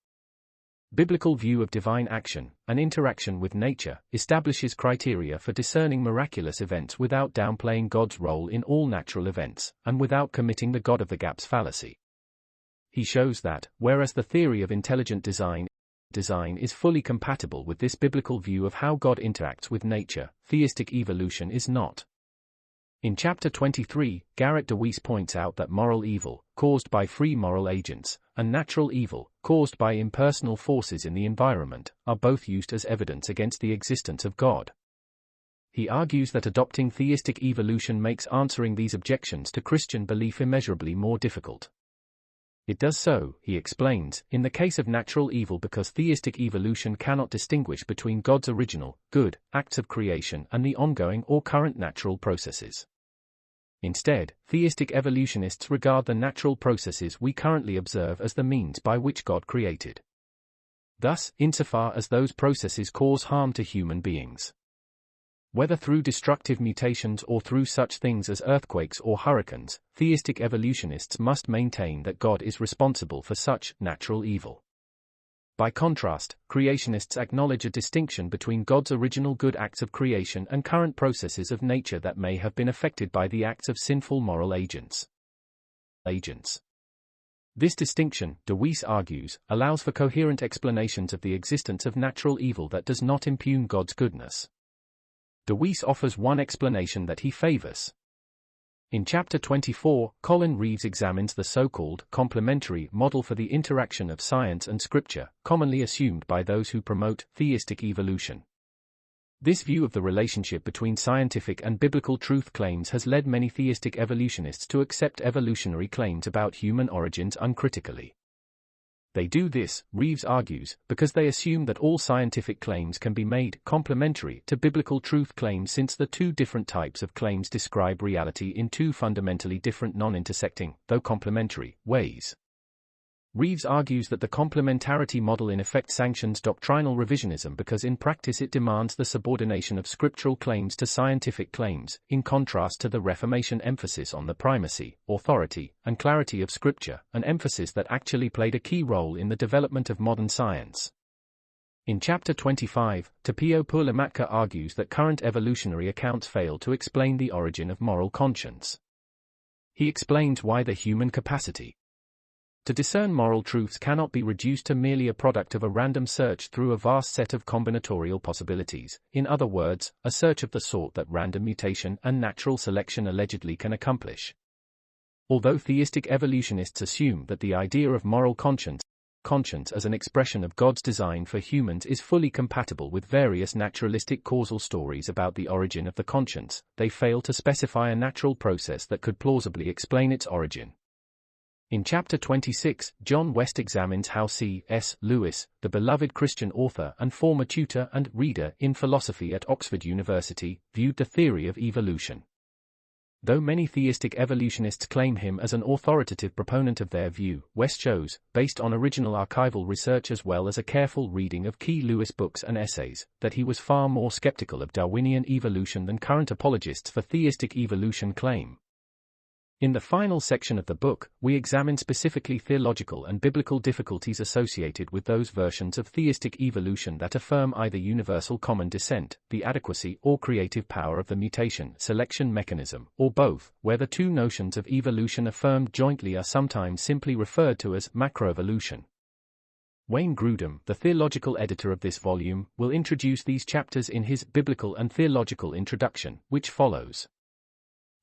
biblical view of divine action and interaction with nature establishes criteria for discerning miraculous events without downplaying God's role in all natural events, and without committing the God of the gaps fallacy. He shows that, whereas the theory of intelligent design is fully compatible with this biblical view of how God interacts with nature, theistic evolution is not. In Chapter 23, Garrett DeWeese points out that moral evil, caused by free moral agents, and natural evil, caused by impersonal forces in the environment, are both used as evidence against the existence of God. He argues that adopting theistic evolution makes answering these objections to Christian belief immeasurably more difficult. It does so, he explains, in the case of natural evil because theistic evolution cannot distinguish between God's original, good, acts of creation and the ongoing or current natural processes. Instead, theistic evolutionists regard the natural processes we currently observe as the means by which God created. Thus, insofar as those processes cause harm to human beings, whether through destructive mutations or through such things as earthquakes or hurricanes, theistic evolutionists must maintain that God is responsible for such natural evil. By contrast, creationists acknowledge a distinction between God's original good acts of creation and current processes of nature that may have been affected by the acts of sinful moral agents. This distinction, DeWeese argues, allows for coherent explanations of the existence of natural evil that does not impugn God's goodness. DeWeese offers one explanation that he favors. In Chapter 24, Colin Reeves examines the so-called complementary model for the interaction of science and Scripture, commonly assumed by those who promote theistic evolution. This view of the relationship between scientific and biblical truth claims has led many theistic evolutionists to accept evolutionary claims about human origins uncritically. They do this, Reeves argues, because they assume that all scientific claims can be made complementary to biblical truth claims since the two different types of claims describe reality in two fundamentally different non-intersecting, though complementary, ways. Reeves argues that the complementarity model in effect sanctions doctrinal revisionism because in practice it demands the subordination of scriptural claims to scientific claims, in contrast to the Reformation emphasis on the primacy, authority, and clarity of Scripture, an emphasis that actually played a key role in the development of modern science. In Chapter 25, Tapio Purlamatka argues that current evolutionary accounts fail to explain the origin of moral conscience. He explains why the human capacity to discern moral truths cannot be reduced to merely a product of a random search through a vast set of combinatorial possibilities, in other words, a search of the sort that random mutation and natural selection allegedly can accomplish. Although theistic evolutionists assume that the idea of moral conscience as an expression of God's design for humans is fully compatible with various naturalistic causal stories about the origin of the conscience, they fail to specify a natural process that could plausibly explain its origin. In Chapter 26, John West examines how C.S. Lewis, the beloved Christian author and former tutor and reader in philosophy at Oxford University, viewed the theory of evolution. Though many theistic evolutionists claim him as an authoritative proponent of their view, West shows, based on original archival research as well as a careful reading of key Lewis books and essays, that he was far more skeptical of Darwinian evolution than current apologists for theistic evolution claim. In the final section of the book, we examine specifically theological and biblical difficulties associated with those versions of theistic evolution that affirm either universal common descent, the adequacy or creative power of the mutation-selection mechanism, or both, where the two notions of evolution affirmed jointly are sometimes simply referred to as macroevolution. Wayne Grudem, the theological editor of this volume, will introduce these chapters in his Biblical and Theological Introduction, which follows.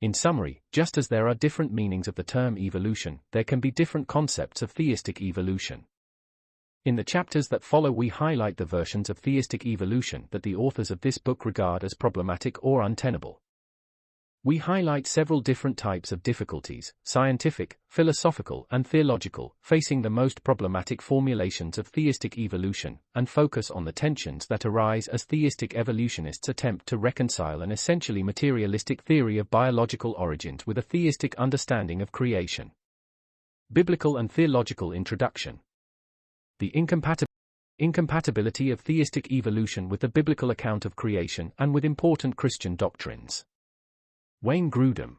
In summary, just as there are different meanings of the term evolution, there can be different concepts of theistic evolution. In the chapters that follow, we highlight the versions of theistic evolution that the authors of this book regard as problematic or untenable. We highlight several different types of difficulties, scientific, philosophical, and theological, facing the most problematic formulations of theistic evolution, and focus on the tensions that arise as theistic evolutionists attempt to reconcile an essentially materialistic theory of biological origins with a theistic understanding of creation. Biblical and Theological Introduction. The incompatibility of theistic evolution with the biblical account of creation and with important Christian doctrines. Wayne Grudem.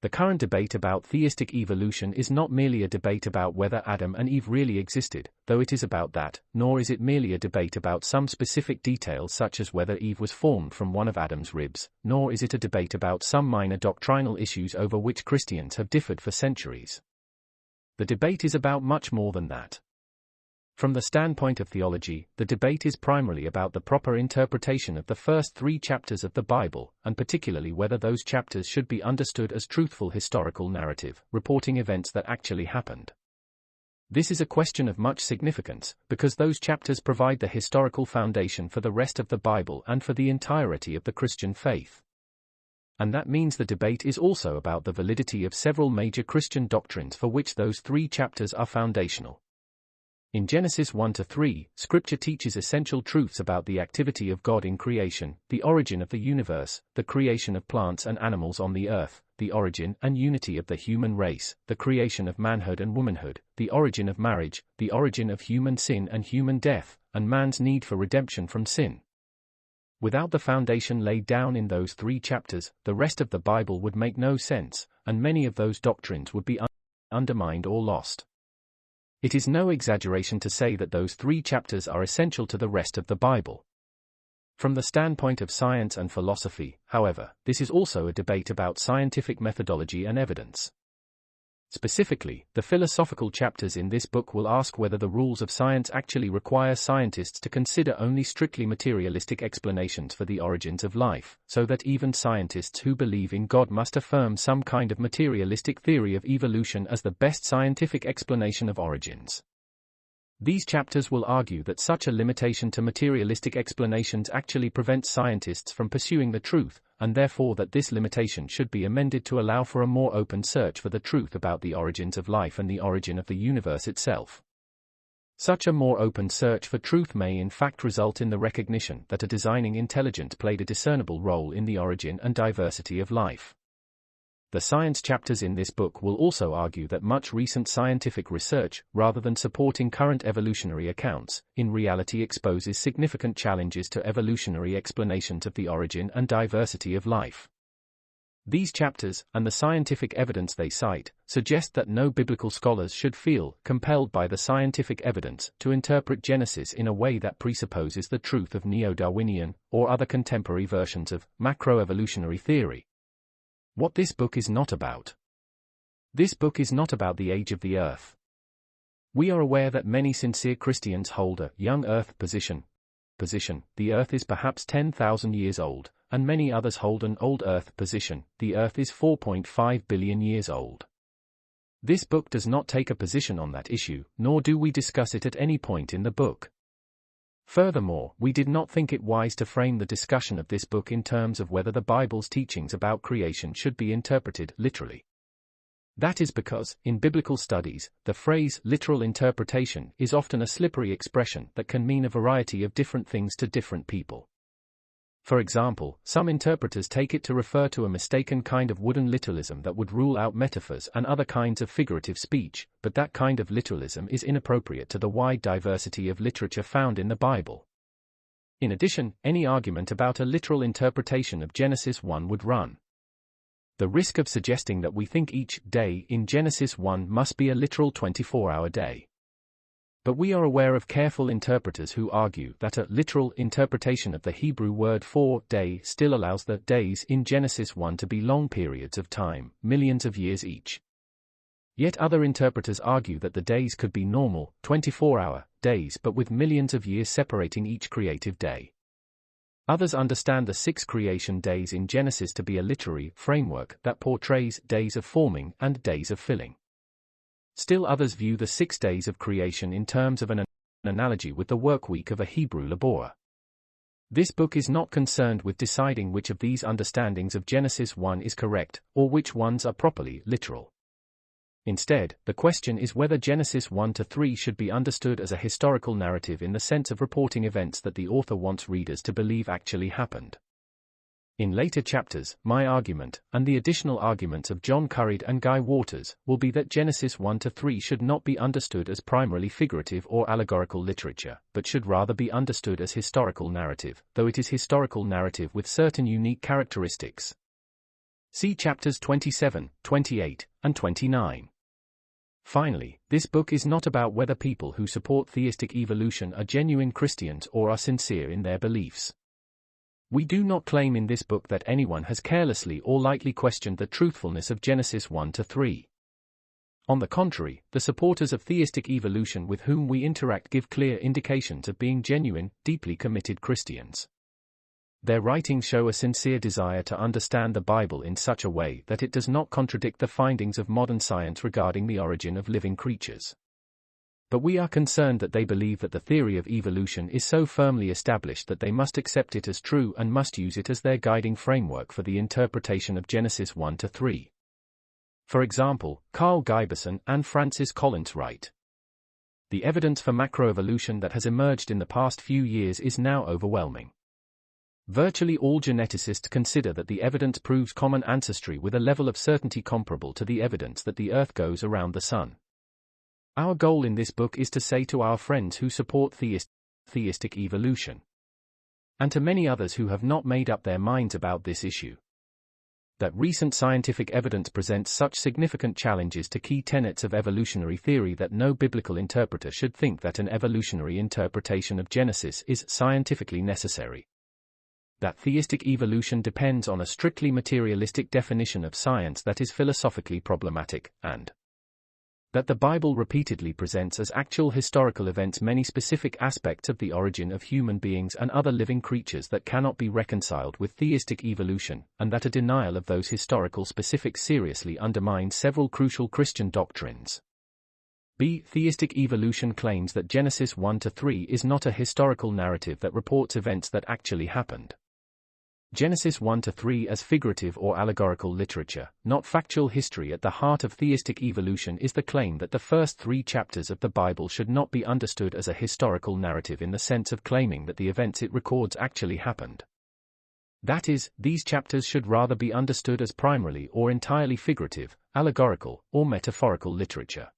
The current debate about theistic evolution is not merely a debate about whether Adam and Eve really existed, though it is about that, nor is it merely a debate about some specific details such as whether Eve was formed from one of Adam's ribs, nor is it a debate about some minor doctrinal issues over which Christians have differed for centuries. The debate is about much more than that. From the standpoint of theology, the debate is primarily about the proper interpretation of the first 3 chapters of the Bible, and particularly whether those chapters should be understood as truthful historical narrative, reporting events that actually happened. This is a question of much significance, because those chapters provide the historical foundation for the rest of the Bible and for the entirety of the Christian faith. And that means the debate is also about the validity of several major Christian doctrines for which those 3 chapters are foundational. In Genesis 1-3, Scripture teaches essential truths about the activity of God in creation, the origin of the universe, the creation of plants and animals on the earth, the origin and unity of the human race, the creation of manhood and womanhood, the origin of marriage, the origin of human sin and human death, and man's need for redemption from sin. Without the foundation laid down in those 3 chapters, the rest of the Bible would make no sense, and many of those doctrines would be undermined or lost. It is no exaggeration to say that those 3 chapters are essential to the rest of the Bible. From the standpoint of science and philosophy, however, this is also a debate about scientific methodology and evidence. Specifically, the philosophical chapters in this book will ask whether the rules of science actually require scientists to consider only strictly materialistic explanations for the origins of life, so that even scientists who believe in God must affirm some kind of materialistic theory of evolution as the best scientific explanation of origins. These chapters will argue that such a limitation to materialistic explanations actually prevents scientists from pursuing the truth, and therefore that this limitation should be amended to allow for a more open search for the truth about the origins of life and the origin of the universe itself. Such a more open search for truth may in fact result in the recognition that a designing intelligence played a discernible role in the origin and diversity of life. The science chapters in this book will also argue that much recent scientific research, rather than supporting current evolutionary accounts, in reality exposes significant challenges to evolutionary explanations of the origin and diversity of life. These chapters, and the scientific evidence they cite, suggest that no biblical scholars should feel compelled by the scientific evidence to interpret Genesis in a way that presupposes the truth of neo-Darwinian, or other contemporary versions of macroevolutionary theory. What this book is not about. This book is not about the age of the earth. We are aware that many sincere Christians hold a young earth position. The earth is perhaps 10,000 years old, and many others hold an old earth position. The earth is 4.5 billion years old. This book does not take a position on that issue, nor do we discuss it at any point in the book. Furthermore, we did not think it wise to frame the discussion of this book in terms of whether the Bible's teachings about creation should be interpreted literally. That is because, in biblical studies, the phrase literal interpretation is often a slippery expression that can mean a variety of different things to different people. For example, some interpreters take it to refer to a mistaken kind of wooden literalism that would rule out metaphors and other kinds of figurative speech, but that kind of literalism is inappropriate to the wide diversity of literature found in the Bible. In addition, any argument about a literal interpretation of Genesis 1 would run the risk of suggesting that we think each day in Genesis 1 must be a literal 24-hour day. But we are aware of careful interpreters who argue that a literal interpretation of the Hebrew word for day still allows the days in Genesis 1 to be long periods of time, millions of years each. Yet other interpreters argue that the days could be normal, 24-hour days but with millions of years separating each creative day. Others understand the 6 creation days in Genesis to be a literary framework that portrays days of forming and days of filling. Still others view the 6 days of creation in terms of an analogy with the work week of a Hebrew laborer. This book is not concerned with deciding which of these understandings of Genesis 1 is correct, or which ones are properly literal. Instead, the question is whether Genesis 1-3 should be understood as a historical narrative in the sense of reporting events that the author wants readers to believe actually happened. In later chapters, my argument, and the additional arguments of John Currid and Guy Waters, will be that Genesis 1-3 should not be understood as primarily figurative or allegorical literature, but should rather be understood as historical narrative, though it is historical narrative with certain unique characteristics. See chapters 27, 28, and 29. Finally, this book is not about whether people who support theistic evolution are genuine Christians or are sincere in their beliefs. We do not claim in this book that anyone has carelessly or lightly questioned the truthfulness of Genesis 1-3. On the contrary, the supporters of theistic evolution with whom we interact give clear indications of being genuine, deeply committed Christians. Their writings show a sincere desire to understand the Bible in such a way that it does not contradict the findings of modern science regarding the origin of living creatures. But we are concerned that they believe that the theory of evolution is so firmly established that they must accept it as true and must use it as their guiding framework for the interpretation of Genesis 1-3. For example, Carl Giberson and Francis Collins write, "The evidence for macroevolution that has emerged in the past few years is now overwhelming. Virtually all geneticists consider that the evidence proves common ancestry with a level of certainty comparable to the evidence that the Earth goes around the Sun. Our goal in this book is to say to our friends who support theistic evolution, and to many others who have not made up their minds about this issue, that recent scientific evidence presents such significant challenges to key tenets of evolutionary theory that no biblical interpreter should think that an evolutionary interpretation of Genesis is scientifically necessary. That theistic evolution depends on a strictly materialistic definition of science that is philosophically problematic, and that the Bible repeatedly presents as actual historical events many specific aspects of the origin of human beings and other living creatures that cannot be reconciled with theistic evolution, and that a denial of those historical specifics seriously undermines several crucial Christian doctrines. B. Theistic evolution claims that Genesis 1-3 is not a historical narrative that reports events that actually happened. Genesis 1-3 as figurative or allegorical literature, not factual history. At the heart of theistic evolution is the claim that the first 3 chapters of the Bible should not be understood as a historical narrative in the sense of claiming that the events it records actually happened. That is, these chapters should rather be understood as primarily or entirely figurative, allegorical, or metaphorical literature.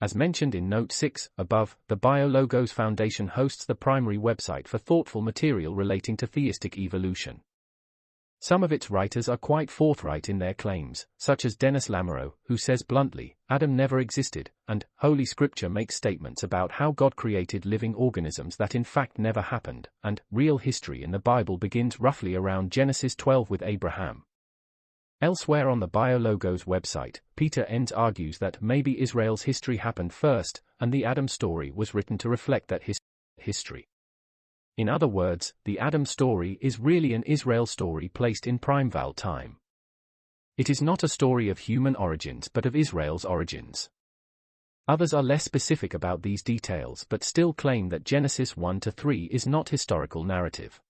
As mentioned in Note 6, above, the BioLogos Foundation hosts the primary website for thoughtful material relating to theistic evolution. Some of its writers are quite forthright in their claims, such as Dennis Lamoureux, who says bluntly, Adam never existed, and Holy Scripture makes statements about how God created living organisms that in fact never happened, and real history in the Bible begins roughly around Genesis 12 with Abraham. Elsewhere on the BioLogos website, Peter Enns argues that maybe Israel's history happened first, and the Adam story was written to reflect that history. In other words, the Adam story is really an Israel story placed in primeval time. It is not a story of human origins but of Israel's origins. Others are less specific about these details but still claim that Genesis 1-3 is not historical narrative.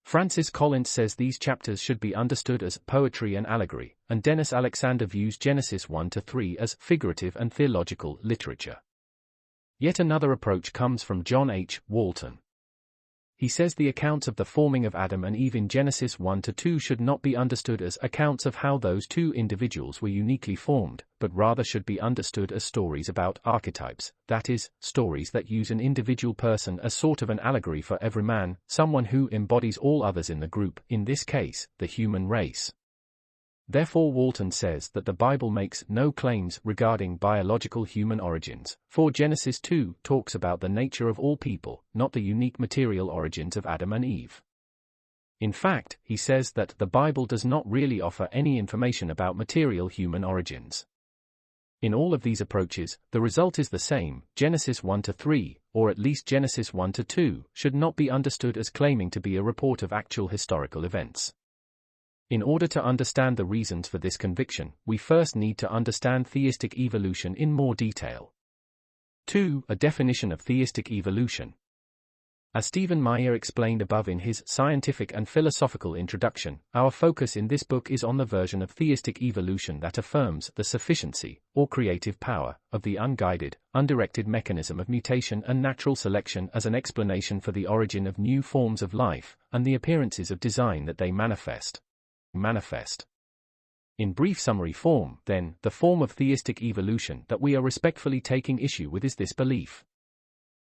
Francis Collins says these chapters should be understood as poetry and allegory, and Dennis Alexander views Genesis 1-3 as figurative and theological literature. Yet another approach comes from John H. Walton. He says the accounts of the forming of Adam and Eve in Genesis 1-2 should not be understood as accounts of how those two individuals were uniquely formed, but rather should be understood as stories about archetypes, that is, stories that use an individual person as sort of an allegory for every man, someone who embodies all others in the group, in this case, the human race. Therefore Walton says that the Bible makes no claims regarding biological human origins, for Genesis 2 talks about the nature of all people, not the unique material origins of Adam and Eve. In fact, he says that the Bible does not really offer any information about material human origins. In all of these approaches, the result is the same. Genesis 1-3, or at least Genesis 1-2, should not be understood as claiming to be a report of actual historical events. In order to understand the reasons for this conviction, we first need to understand theistic evolution in more detail. 2. A definition of theistic evolution. As Stephen Meyer explained above in his Scientific and Philosophical Introduction, our focus in this book is on the version of theistic evolution that affirms the sufficiency, or creative power, of the unguided, undirected mechanism of mutation and natural selection as an explanation for the origin of new forms of life, and the appearances of design that they manifest. In brief summary form, then, the form of theistic evolution that we are respectfully taking issue with is this belief.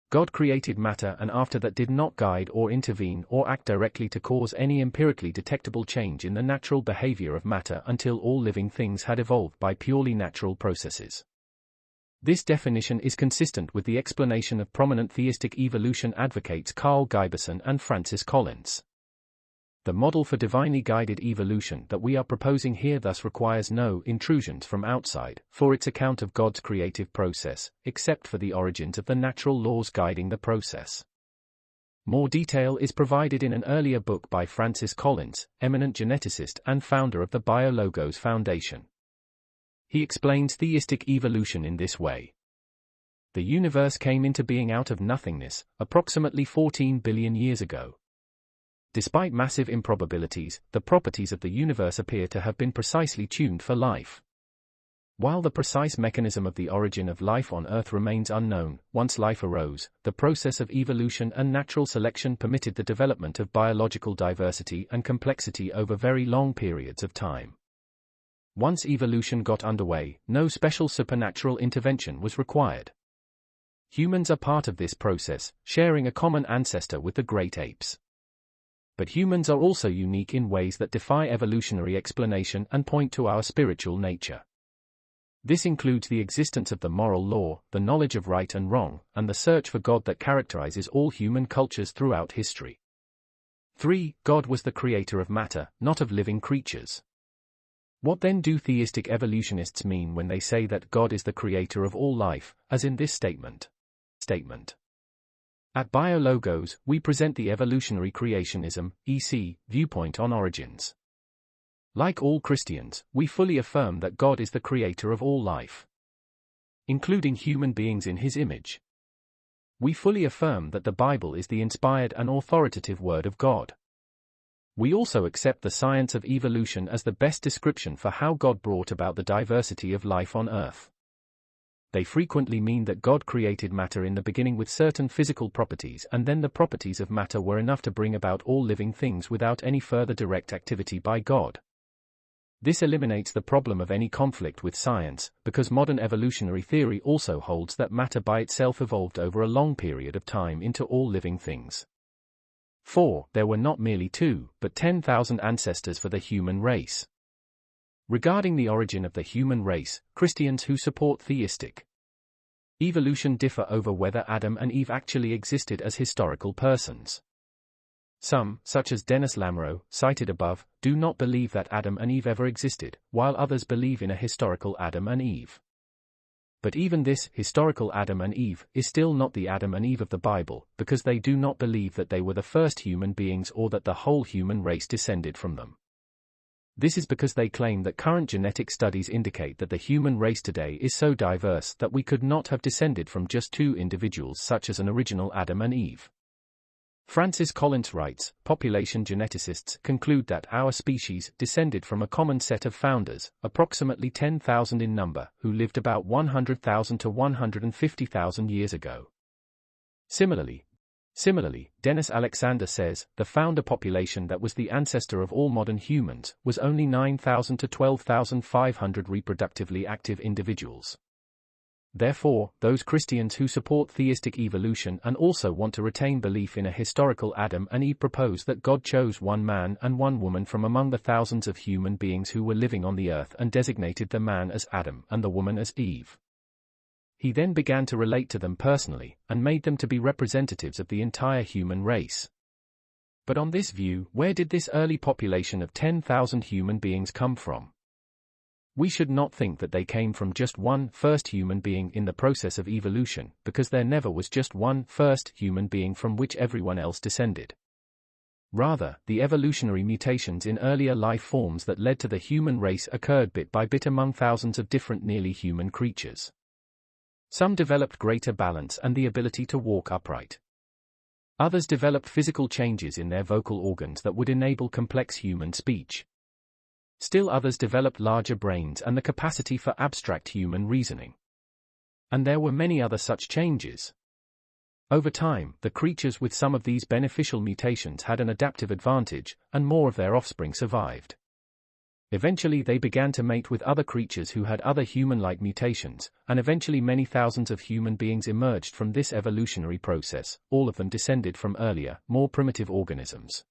God created matter and after that did not guide or intervene or act directly to cause any empirically detectable change in the natural behavior of matter until all living things had evolved by purely natural processes. This definition is consistent with the explanation of prominent theistic evolution advocates Carl Giberson and Francis Collins. The model for divinely guided evolution that we are proposing here thus requires no intrusions from outside for its account of God's creative process, except for the origins of the natural laws guiding the process. More detail is provided in an earlier book by Francis Collins, eminent geneticist and founder of the BioLogos Foundation. He explains theistic evolution in this way. The universe came into being out of nothingness, approximately 14 billion years ago. Despite massive improbabilities, the properties of the universe appear to have been precisely tuned for life. While the precise mechanism of the origin of life on Earth remains unknown, once life arose, the process of evolution and natural selection permitted the development of biological diversity and complexity over very long periods of time. Once evolution got underway, no special supernatural intervention was required. Humans are part of this process, sharing a common ancestor with the great apes. But humans are also unique in ways that defy evolutionary explanation and point to our spiritual nature. This includes the existence of the moral law, the knowledge of right and wrong, and the search for God that characterizes all human cultures throughout history. 3. God was the creator of matter, not of living creatures. What then do theistic evolutionists mean when they say that God is the creator of all life, as in this statement? At BioLogos, we present the evolutionary creationism, EC, viewpoint on origins. Like all Christians, we fully affirm that God is the creator of all life, including human beings in his image. We fully affirm that the Bible is the inspired and authoritative Word of God. We also accept the science of evolution as the best description for how God brought about the diversity of life on Earth. They frequently mean that God created matter in the beginning with certain physical properties and then the properties of matter were enough to bring about all living things without any further direct activity by God. This eliminates the problem of any conflict with science, because modern evolutionary theory also holds that matter by itself evolved over a long period of time into all living things. 4. There were not merely 2, but 10,000 ancestors for the human race. Regarding the origin of the human race, Christians who support theistic evolution differ over whether Adam and Eve actually existed as historical persons. Some, such as Dennis Lamoureux, cited above, do not believe that Adam and Eve ever existed, while others believe in a historical Adam and Eve. But even this historical Adam and Eve is still not the Adam and Eve of the Bible, because they do not believe that they were the first human beings or that the whole human race descended from them. This is because they claim that current genetic studies indicate that the human race today is so diverse that we could not have descended from just 2 individuals such as an original Adam and Eve. Francis Collins writes, population geneticists conclude that our species descended from a common set of founders, approximately 10,000 in number, who lived about 100,000 to 150,000 years ago. Similarly, Dennis Alexander says, the founder population that was the ancestor of all modern humans was only 9,000 to 12,500 reproductively active individuals. Therefore, those Christians who support theistic evolution and also want to retain belief in a historical Adam and Eve propose that God chose one man and one woman from among the thousands of human beings who were living on the earth and designated the man as Adam and the woman as Eve. He then began to relate to them personally, and made them to be representatives of the entire human race. But on this view, where did this early population of 10,000 human beings come from? We should not think that they came from just one first human being in the process of evolution, because there never was just one first human being from which everyone else descended. Rather, the evolutionary mutations in earlier life forms that led to the human race occurred bit by bit among thousands of different nearly human creatures. Some developed greater balance and the ability to walk upright. Others developed physical changes in their vocal organs that would enable complex human speech. Still others developed larger brains and the capacity for abstract human reasoning. And there were many other such changes. Over time, the creatures with some of these beneficial mutations had an adaptive advantage, and more of their offspring survived. Eventually they began to mate with other creatures who had other human-like mutations, and eventually many thousands of human beings emerged from this evolutionary process, all of them descended from earlier, more primitive organisms.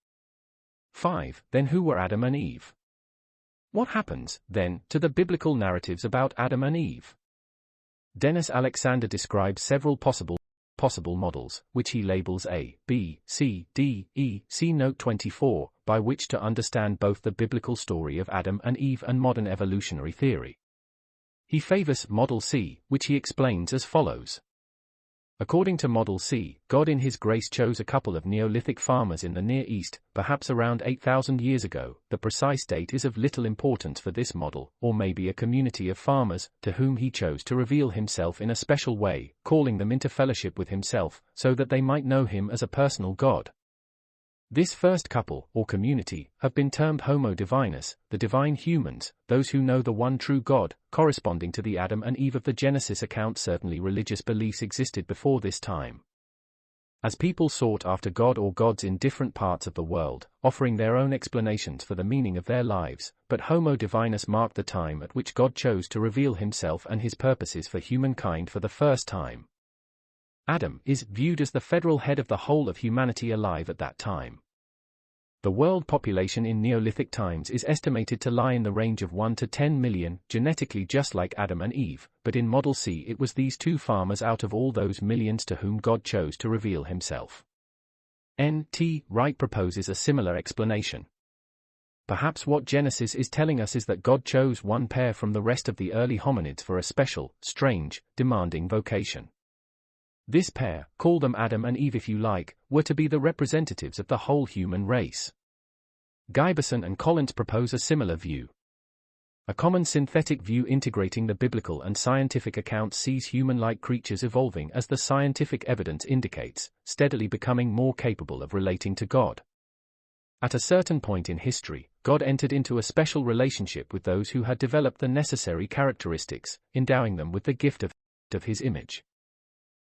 5. Then who were Adam and Eve? What happens, then, to the biblical narratives about Adam and Eve? Dennis Alexander describes several possible models, which he labels A, B, C, D, E, see Note 24, by which to understand both the biblical story of Adam and Eve and modern evolutionary theory. He favors Model C, which he explains as follows. According to Model C, God in His grace chose a couple of Neolithic farmers in the Near East, perhaps around 8,000 years ago. The precise date is of little importance for this model, or maybe a community of farmers, to whom He chose to reveal Himself in a special way, calling them into fellowship with Himself, so that they might know Him as a personal God. This first couple, or community, have been termed Homo Divinus, the divine humans, those who know the one true God, corresponding to the Adam and Eve of the Genesis account. Certainly religious beliefs existed before this time. As people sought after God or gods in different parts of the world, offering their own explanations for the meaning of their lives, but Homo Divinus marked the time at which God chose to reveal Himself and His purposes for humankind for the first time. Adam is viewed as the federal head of the whole of humanity alive at that time. The world population in Neolithic times is estimated to lie in the range of 1 to 10 million, genetically just like Adam and Eve, but in Model C it was these two farmers out of all those millions to whom God chose to reveal Himself. N.T. Wright proposes a similar explanation. Perhaps what Genesis is telling us is that God chose one pair from the rest of the early hominids for a special, strange, demanding vocation. This pair, call them Adam and Eve if you like, were to be the representatives of the whole human race. Giberson and Collins propose a similar view. A common synthetic view integrating the biblical and scientific accounts sees human-like creatures evolving as the scientific evidence indicates, steadily becoming more capable of relating to God. At a certain point in history, God entered into a special relationship with those who had developed the necessary characteristics, endowing them with the gift of His image.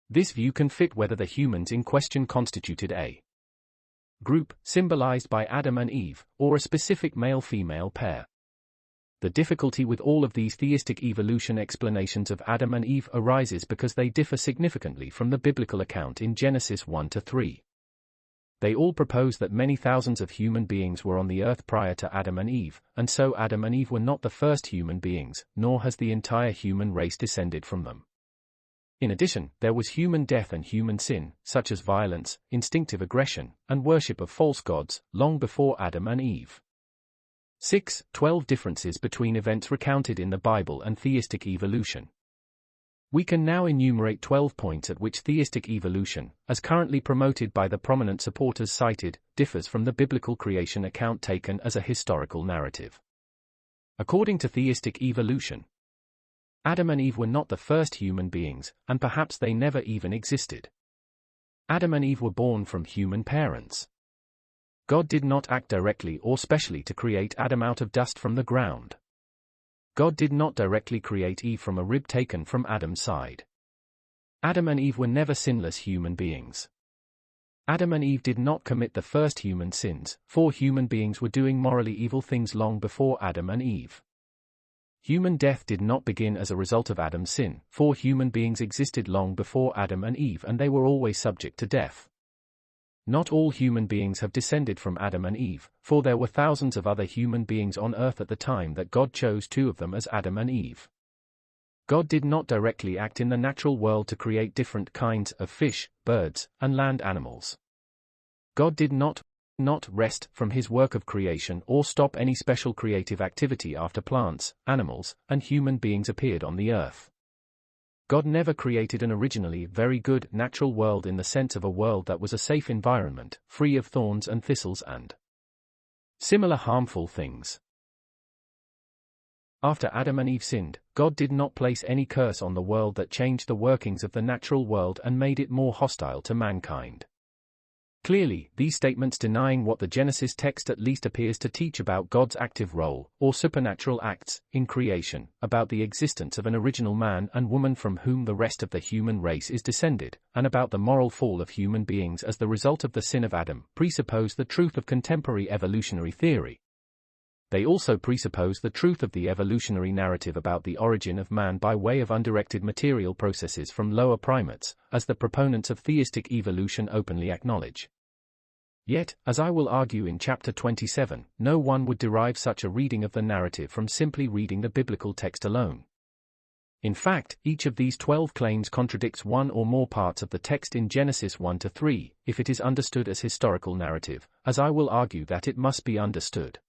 This view can fit whether the humans in question constituted a group, symbolized by Adam and Eve, or a specific male-female pair. The difficulty with all of these theistic evolution explanations of Adam and Eve arises because they differ significantly from the biblical account in Genesis 1 to 3. They all propose that many thousands of human beings were on the earth prior to Adam and Eve, and so Adam and Eve were not the first human beings, nor has the entire human race descended from them. In addition, there was human death and human sin, such as violence, instinctive aggression, and worship of false gods, long before Adam and Eve. 6. 12 differences between events recounted in the Bible and theistic evolution. We can now enumerate 12 points at which theistic evolution, as currently promoted by the prominent supporters cited, differs from the biblical creation account taken as a historical narrative. According to theistic evolution, Adam and Eve were not the first human beings, and perhaps they never even existed. Adam and Eve were born from human parents. God did not act directly or specially to create Adam out of dust from the ground. God did not directly create Eve from a rib taken from Adam's side. Adam and Eve were never sinless human beings. Adam and Eve did not commit the first human sins, for human beings were doing morally evil things long before Adam and Eve. Human death did not begin as a result of Adam's sin, for human beings existed long before Adam and Eve and they were always subject to death. Not all human beings have descended from Adam and Eve, for there were thousands of other human beings on earth at the time that God chose two of them as Adam and Eve. God did not directly act in the natural world to create different kinds of fish, birds, and land animals. God did not not rest from his work of creation or stop any special creative activity after plants, animals, and human beings appeared on the earth. God never created an originally very good natural world in the sense of a world that was a safe environment, free of thorns and thistles and similar harmful things. After Adam and Eve sinned, God did not place any curse on the world that changed the workings of the natural world and made it more hostile to mankind. Clearly, these statements denying what the Genesis text at least appears to teach about God's active role, or supernatural acts, in creation, about the existence of an original man and woman from whom the rest of the human race is descended, and about the moral fall of human beings as the result of the sin of Adam, presuppose the truth of contemporary evolutionary theory. They also presuppose the truth of the evolutionary narrative about the origin of man by way of undirected material processes from lower primates, as the proponents of theistic evolution openly acknowledge. Yet, as I will argue in Chapter 27, no one would derive such a reading of the narrative from simply reading the biblical text alone. In fact, each of these 12 claims contradicts one or more parts of the text in Genesis 1-3, if it is understood as historical narrative, as I will argue that it must be understood.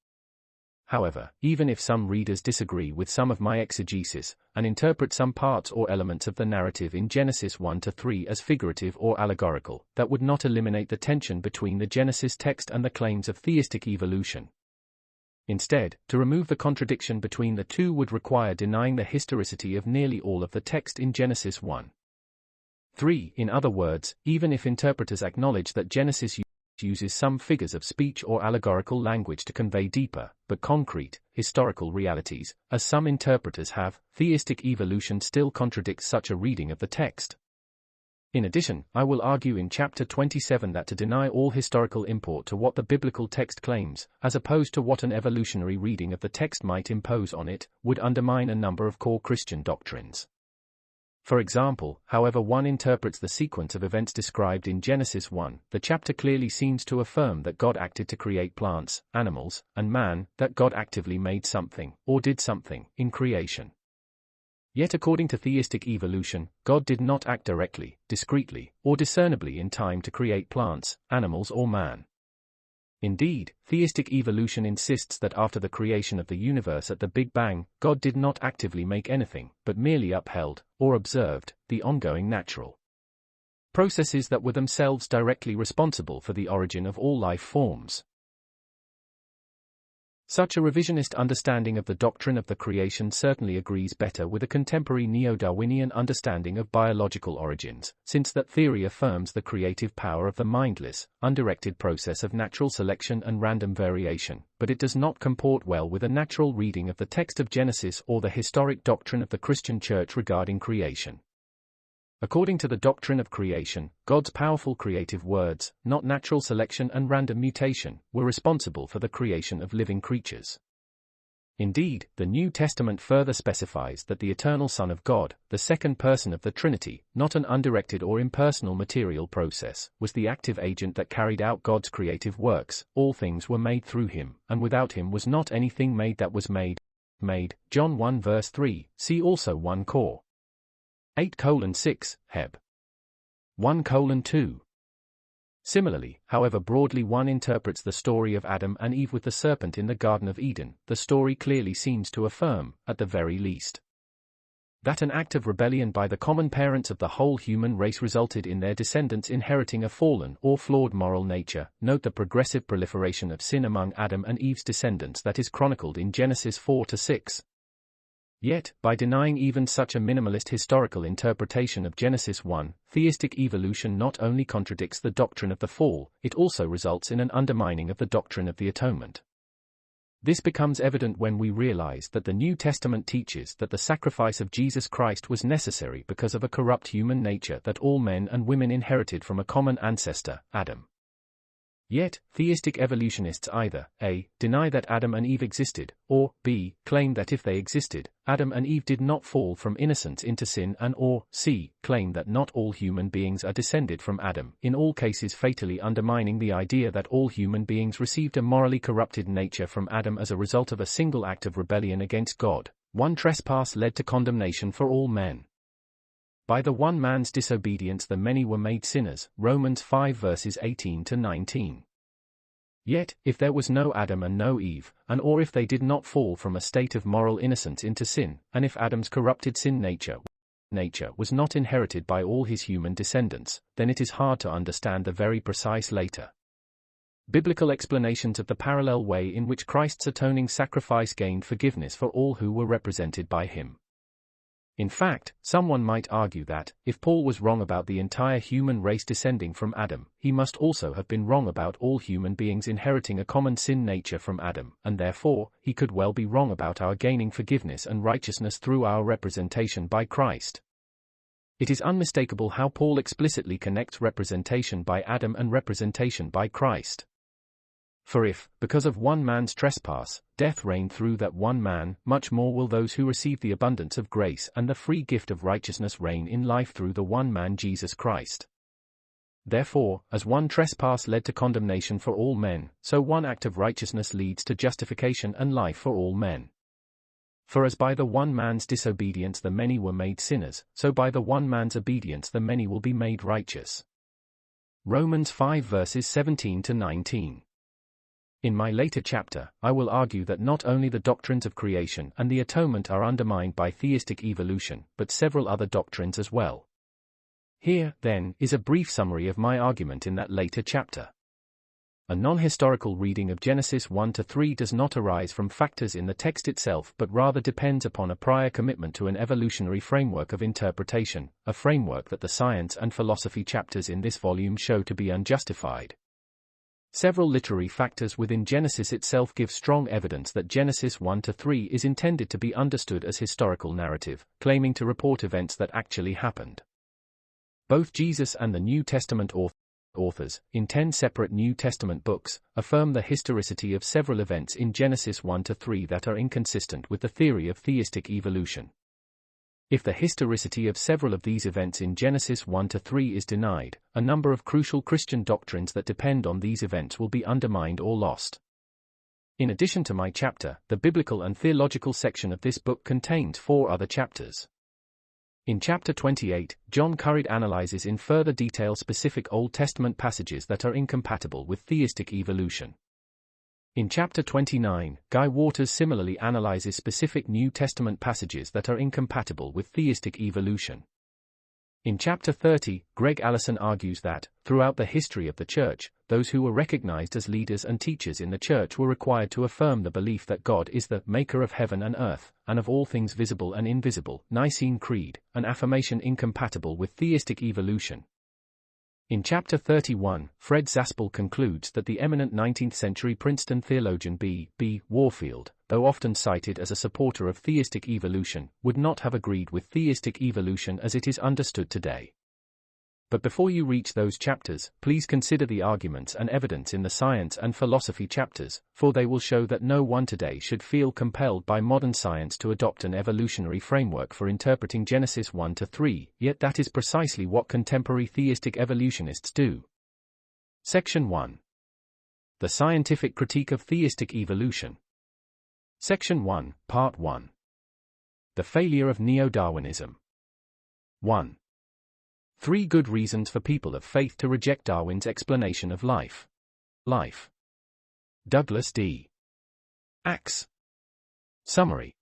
However, even if some readers disagree with some of my exegesis, and interpret some parts or elements of the narrative in Genesis 1-3 as figurative or allegorical, that would not eliminate the tension between the Genesis text and the claims of theistic evolution. Instead, to remove the contradiction between the two would require denying the historicity of nearly all of the text in Genesis 1-3. In other words, even if interpreters acknowledge that Genesis uses some figures of speech or allegorical language to convey deeper, but concrete, historical realities, as some interpreters have, theistic evolution still contradicts such a reading of the text. In addition, I will argue in Chapter 27 that to deny all historical import to what the biblical text claims, as opposed to what an evolutionary reading of the text might impose on it, would undermine a number of core Christian doctrines. For example, however one interprets the sequence of events described in Genesis 1, the chapter clearly seems to affirm that God acted to create plants, animals, and man, that God actively made something, or did something, in creation. Yet according to theistic evolution, God did not act directly, discreetly, or discernibly in time to create plants, animals or man. Indeed, theistic evolution insists that after the creation of the universe at the Big Bang, God did not actively make anything, but merely upheld, or observed, the ongoing natural processes that were themselves directly responsible for the origin of all life forms. Such a revisionist understanding of the doctrine of the creation certainly agrees better with a contemporary neo-Darwinian understanding of biological origins, since that theory affirms the creative power of the mindless, undirected process of natural selection and random variation, but it does not comport well with a natural reading of the text of Genesis or the historic doctrine of the Christian Church regarding creation. According to the doctrine of creation, God's powerful creative words, not natural selection and random mutation, were responsible for the creation of living creatures. Indeed, the New Testament further specifies that the eternal Son of God, the second person of the Trinity, not an undirected or impersonal material process, was the active agent that carried out God's creative works. All things were made through him, and without him was not anything made that was made. John 1 verse 3, see also 1 Cor. 8:6, Heb. 1:2. Similarly, however broadly one interprets the story of Adam and Eve with the serpent in the Garden of Eden, the story clearly seems to affirm, at the very least, that an act of rebellion by the common parents of the whole human race resulted in their descendants inheriting a fallen or flawed moral nature. Note the progressive proliferation of sin among Adam and Eve's descendants that is chronicled in Genesis 4-6. Yet, by denying even such a minimalist historical interpretation of Genesis 1, theistic evolution not only contradicts the doctrine of the fall, it also results in an undermining of the doctrine of the atonement. This becomes evident when we realize that the New Testament teaches that the sacrifice of Jesus Christ was necessary because of a corrupt human nature that all men and women inherited from a common ancestor, Adam. Yet, theistic evolutionists either a. deny that Adam and Eve existed, or b. claim that if they existed, Adam and Eve did not fall from innocence into sin, and or c. claim that not all human beings are descended from Adam, in all cases fatally undermining the idea that all human beings received a morally corrupted nature from Adam as a result of a single act of rebellion against God. One trespass led to condemnation for all men. By the one man's disobedience the many were made sinners, Romans 5 verses 18-19. Yet, if there was no Adam and no Eve, and or if they did not fall from a state of moral innocence into sin, and if Adam's corrupted sin nature was not inherited by all his human descendants, then it is hard to understand the very precise later biblical explanations of the parallel way in which Christ's atoning sacrifice gained forgiveness for all who were represented by him. In fact, someone might argue that, if Paul was wrong about the entire human race descending from Adam, he must also have been wrong about all human beings inheriting a common sin nature from Adam, and therefore, he could well be wrong about our gaining forgiveness and righteousness through our representation by Christ. It is unmistakable how Paul explicitly connects representation by Adam and representation by Christ. For if, because of one man's trespass, death reigned through that one man, much more will those who receive the abundance of grace and the free gift of righteousness reign in life through the one man Jesus Christ. Therefore, as one trespass led to condemnation for all men, so one act of righteousness leads to justification and life for all men. For as by the one man's disobedience the many were made sinners, so by the one man's obedience the many will be made righteous. Romans 5 verses 17 to 19. In my later chapter, I will argue that not only the doctrines of creation and the atonement are undermined by theistic evolution, but several other doctrines as well. Here, then, is a brief summary of my argument in that later chapter. A non-historical reading of Genesis 1-3 does not arise from factors in the text itself but rather depends upon a prior commitment to an evolutionary framework of interpretation, a framework that the science and philosophy chapters in this volume show to be unjustified. Several literary factors within Genesis itself give strong evidence that Genesis 1-3 is intended to be understood as historical narrative, claiming to report events that actually happened. Both Jesus and the New Testament authors, in 10 separate New Testament books, affirm the historicity of several events in Genesis 1-3 that are inconsistent with the theory of theistic evolution. If the historicity of several of these events in Genesis 1-3 is denied, a number of crucial Christian doctrines that depend on these events will be undermined or lost. In addition to my chapter, the biblical and theological section of this book contains 4 other chapters. In chapter 28, John Currid analyzes in further detail specific Old Testament passages that are incompatible with theistic evolution. In chapter 29, Guy Waters similarly analyzes specific New Testament passages that are incompatible with theistic evolution. In chapter 30, Greg Allison argues that, throughout the history of the Church, those who were recognized as leaders and teachers in the Church were required to affirm the belief that God is the maker of heaven and earth, and of all things visible and invisible, Nicene Creed, an affirmation incompatible with theistic evolution. In chapter 31, Fred Zaspel concludes that the eminent 19th-century Princeton theologian B. Warfield, though often cited as a supporter of theistic evolution, would not have agreed with theistic evolution as it is understood today. But before you reach those chapters, please consider the arguments and evidence in the science and philosophy chapters, for they will show that no one today should feel compelled by modern science to adopt an evolutionary framework for interpreting Genesis 1-3, yet that is precisely what contemporary theistic evolutionists do. Section 1. The Scientific Critique of Theistic Evolution. Section 1, Part 1. The Failure of Neo-Darwinism. 1. 3 good reasons for people of faith to reject Darwin's explanation of life. Douglas D. Axe. Summary.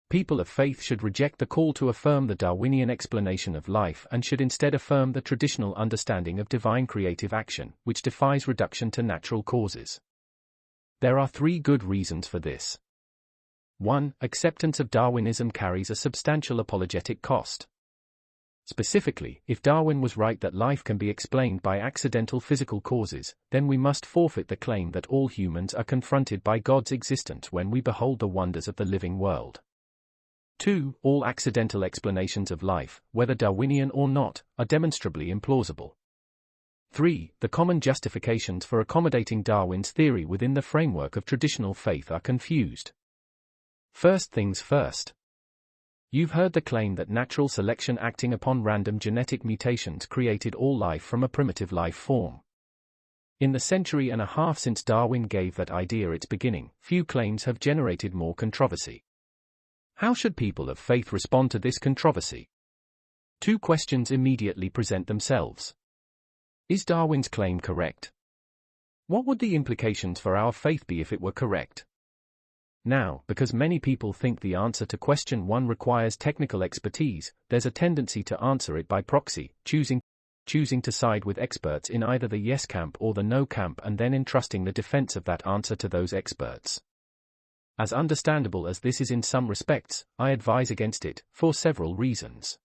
People of faith should reject the call to affirm the Darwinian explanation of life and should instead affirm the traditional understanding of divine creative action, which defies reduction to natural causes. There are 3 good reasons for this. 1. Acceptance of Darwinism carries a substantial apologetic cost. Specifically, if Darwin was right that life can be explained by accidental physical causes, then we must forfeit the claim that all humans are confronted by God's existence when we behold the wonders of the living world. 2. All accidental explanations of life, whether Darwinian or not, are demonstrably implausible. 3. The common justifications for accommodating Darwin's theory within the framework of traditional faith are confused. First things first. You've heard the claim that natural selection acting upon random genetic mutations created all life from a primitive life form. In the century and a half since Darwin gave that idea its beginning, few claims have generated more controversy. How should people of faith respond to this controversy? 2 questions immediately present themselves. Is Darwin's claim correct? What would the implications for our faith be if it were correct? Now, because many people think the answer to question 1 requires technical expertise, there's a tendency to answer it by proxy, choosing to side with experts in either the yes camp or the no camp and then entrusting the defense of that answer to those experts. As understandable as this is in some respects, I advise against it, for several reasons.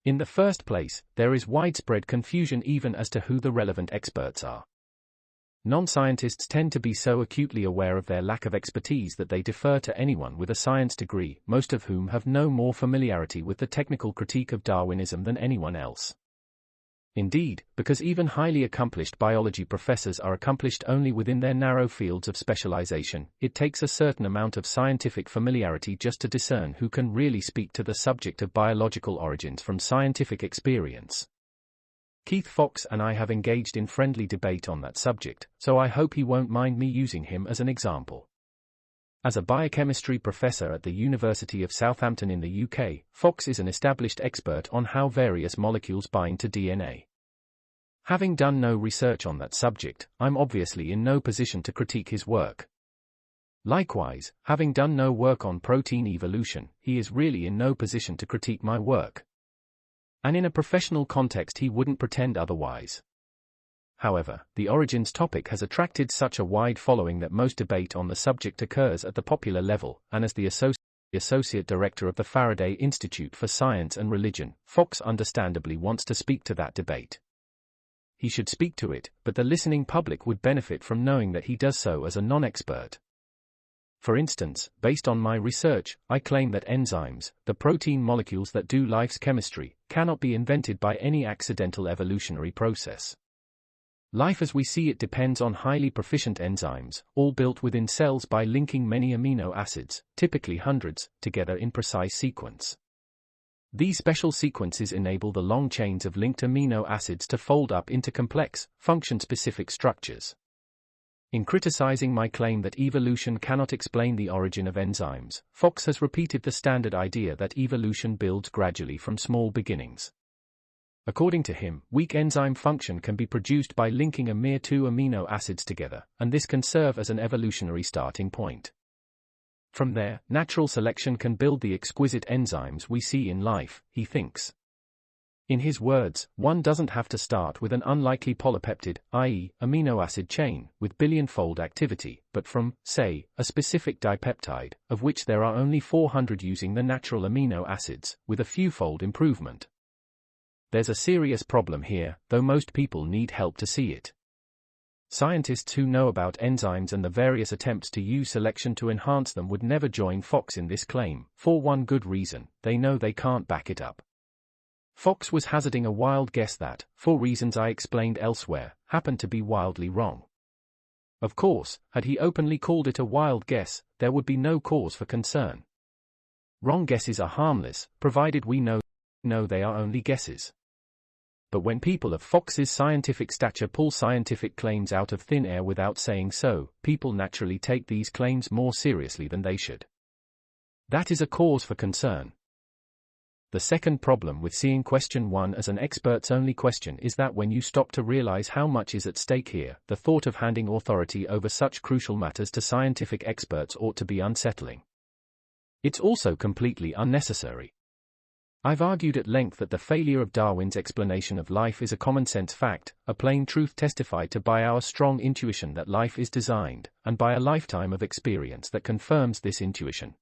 In the first place, there is widespread confusion even as to who the relevant experts are. Non-scientists tend to be so acutely aware of their lack of expertise that they defer to anyone with a science degree, most of whom have no more familiarity with the technical critique of Darwinism than anyone else. Indeed, because even highly accomplished biology professors are accomplished only within their narrow fields of specialization, it takes a certain amount of scientific familiarity just to discern who can really speak to the subject of biological origins from scientific experience. Keith Fox and I have engaged in friendly debate on that subject, so I hope he won't mind me using him as an example. As a biochemistry professor at the University of Southampton in the UK, Fox is an established expert on how various molecules bind to DNA. Having done no research on that subject, I'm obviously in no position to critique his work. Likewise, having done no work on protein evolution, he is really in no position to critique my work. And in a professional context he wouldn't pretend otherwise. However, the origins topic has attracted such a wide following that most debate on the subject occurs at the popular level, and as the Associate Director of the Faraday Institute for Science and Religion, Fox understandably wants to speak to that debate. He should speak to it, but the listening public would benefit from knowing that he does so as a non-expert. For instance, based on my research, I claim that enzymes, the protein molecules that do life's chemistry, cannot be invented by any accidental evolutionary process. Life as we see it depends on highly proficient enzymes, all built within cells by linking many amino acids, typically hundreds, together in precise sequence. These special sequences enable the long chains of linked amino acids to fold up into complex, function-specific structures. In criticizing my claim that evolution cannot explain the origin of enzymes, Fox has repeated the standard idea that evolution builds gradually from small beginnings. According to him, weak enzyme function can be produced by linking a mere 2 amino acids together, and this can serve as an evolutionary starting point. From there, natural selection can build the exquisite enzymes we see in life, he thinks. In his words, one doesn't have to start with an unlikely polypeptide, i.e., amino acid chain, with billion-fold activity, but from, say, a specific dipeptide, of which there are only 400 using the natural amino acids, with a few-fold improvement. There's a serious problem here, though most people need help to see it. Scientists who know about enzymes and the various attempts to use selection to enhance them would never join Fox in this claim, for one good reason: they know they can't back it up. Fox was hazarding a wild guess that, for reasons I explained elsewhere, happened to be wildly wrong. Of course, had he openly called it a wild guess, there would be no cause for concern. Wrong guesses are harmless, provided we know they are only guesses. But when people of Fox's scientific stature pull scientific claims out of thin air without saying so, people naturally take these claims more seriously than they should. That is a cause for concern. The second problem with seeing question 1 as an experts-only question is that when you stop to realize how much is at stake here, the thought of handing authority over such crucial matters to scientific experts ought to be unsettling. It's also completely unnecessary. I've argued at length that the failure of Darwin's explanation of life is a common-sense fact, a plain truth testified to by our strong intuition that life is designed, and by a lifetime of experience that confirms this intuition.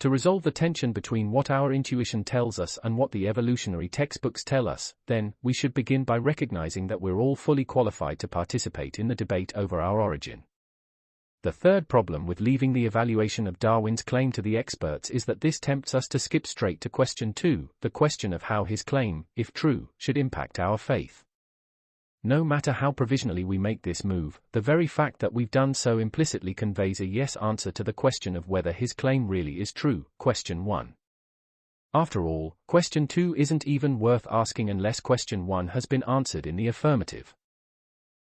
To resolve the tension between what our intuition tells us and what the evolutionary textbooks tell us, then, we should begin by recognizing that we're all fully qualified to participate in the debate over our origin. The third problem with leaving the evaluation of Darwin's claim to the experts is that this tempts us to skip straight to question 2, the question of how his claim, if true, should impact our faith. No matter how provisionally we make this move, the very fact that we've done so implicitly conveys a yes answer to the question of whether his claim really is true, question 1. After all, question 2 isn't even worth asking unless question 1 has been answered in the affirmative.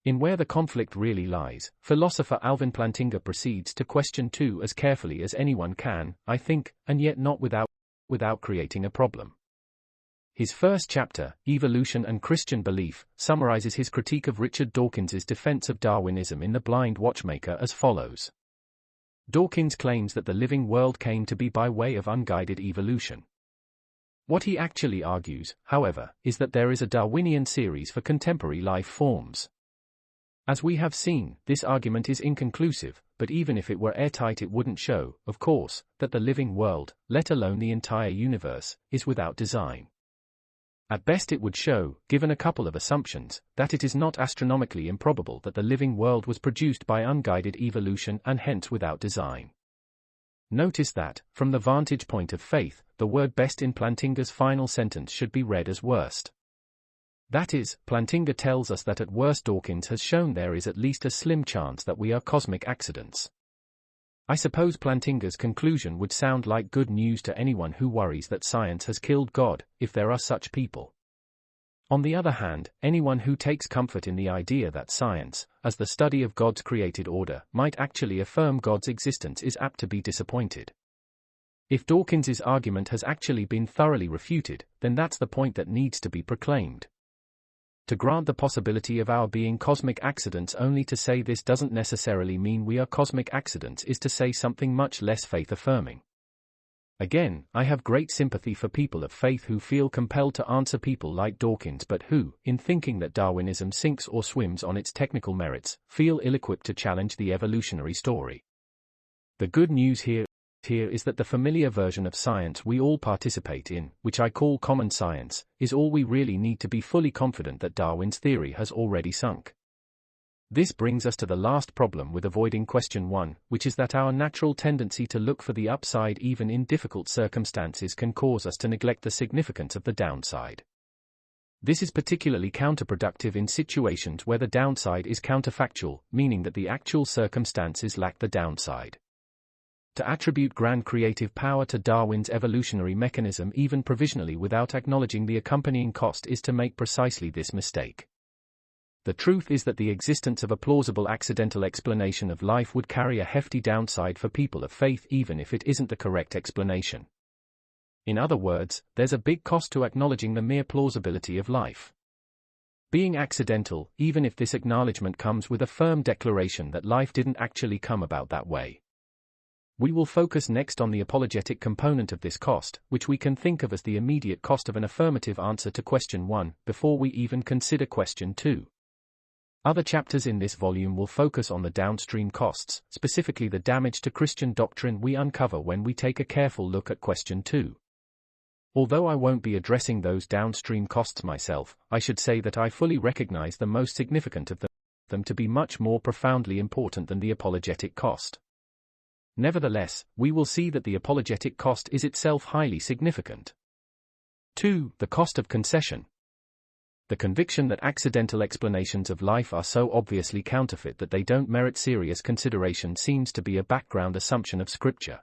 In Where the Conflict Really Lies, philosopher Alvin Plantinga proceeds to question 2 as carefully as anyone can, I think, and yet not without creating a problem. His first chapter, Evolution and Christian Belief, summarizes his critique of Richard Dawkins's defense of Darwinism in The Blind Watchmaker as follows. Dawkins claims that the living world came to be by way of unguided evolution. What he actually argues, however, is that there is a Darwinian series for contemporary life forms. As we have seen, this argument is inconclusive, but even if it were airtight it wouldn't show, of course, that the living world, let alone the entire universe, is without design. At best it would show, given a couple of assumptions, that it is not astronomically improbable that the living world was produced by unguided evolution and hence without design. Notice that, from the vantage point of faith, the word best in Plantinga's final sentence should be read as worst. That is, Plantinga tells us that at worst Dawkins has shown there is at least a slim chance that we are cosmic accidents. I suppose Plantinga's conclusion would sound like good news to anyone who worries that science has killed God, if there are such people. On the other hand, anyone who takes comfort in the idea that science, as the study of God's created order, might actually affirm God's existence is apt to be disappointed. If Dawkins's argument has actually been thoroughly refuted, then that's the point that needs to be proclaimed. To grant the possibility of our being cosmic accidents only to say this doesn't necessarily mean we are cosmic accidents is to say something much less faith-affirming. Again, I have great sympathy for people of faith who feel compelled to answer people like Dawkins but who, in thinking that Darwinism sinks or swims on its technical merits, feel ill-equipped to challenge the evolutionary story. The good news here is that the familiar version of science we all participate in, which I call common science, is all we really need to be fully confident that Darwin's theory has already sunk. This brings us to the last problem with avoiding question 1, which is that our natural tendency to look for the upside even in difficult circumstances can cause us to neglect the significance of the downside. This is particularly counterproductive in situations where the downside is counterfactual, meaning that the actual circumstances lack the downside. To attribute grand creative power to Darwin's evolutionary mechanism even provisionally without acknowledging the accompanying cost is to make precisely this mistake. The truth is that the existence of a plausible accidental explanation of life would carry a hefty downside for people of faith even if it isn't the correct explanation. In other words, there's a big cost to acknowledging the mere plausibility of life. Being accidental, even if this acknowledgement comes with a firm declaration that life didn't actually come about that way. We will focus next on the apologetic component of this cost, which we can think of as the immediate cost of an affirmative answer to question 1, before we even consider question 2. Other chapters in this volume will focus on the downstream costs, specifically the damage to Christian doctrine we uncover when we take a careful look at question 2. Although I won't be addressing those downstream costs myself, I should say that I fully recognize the most significant of them to be much more profoundly important than the apologetic cost. Nevertheless, we will see that the apologetic cost is itself highly significant. 2. The cost of concession. The conviction that accidental explanations of life are so obviously counterfeit that they don't merit serious consideration seems to be a background assumption of Scripture.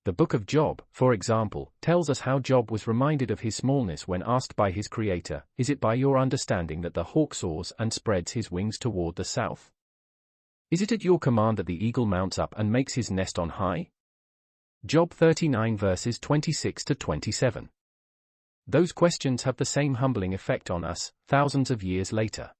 The Book of Job, for example, tells us how Job was reminded of his smallness when asked by his Creator, "Is it by your understanding that the hawk soars and spreads his wings toward the south? Is it at your command that the eagle mounts up and makes his nest on high?" Job 39 verses 26 to 27. Those questions have the same humbling effect on us, thousands of years later.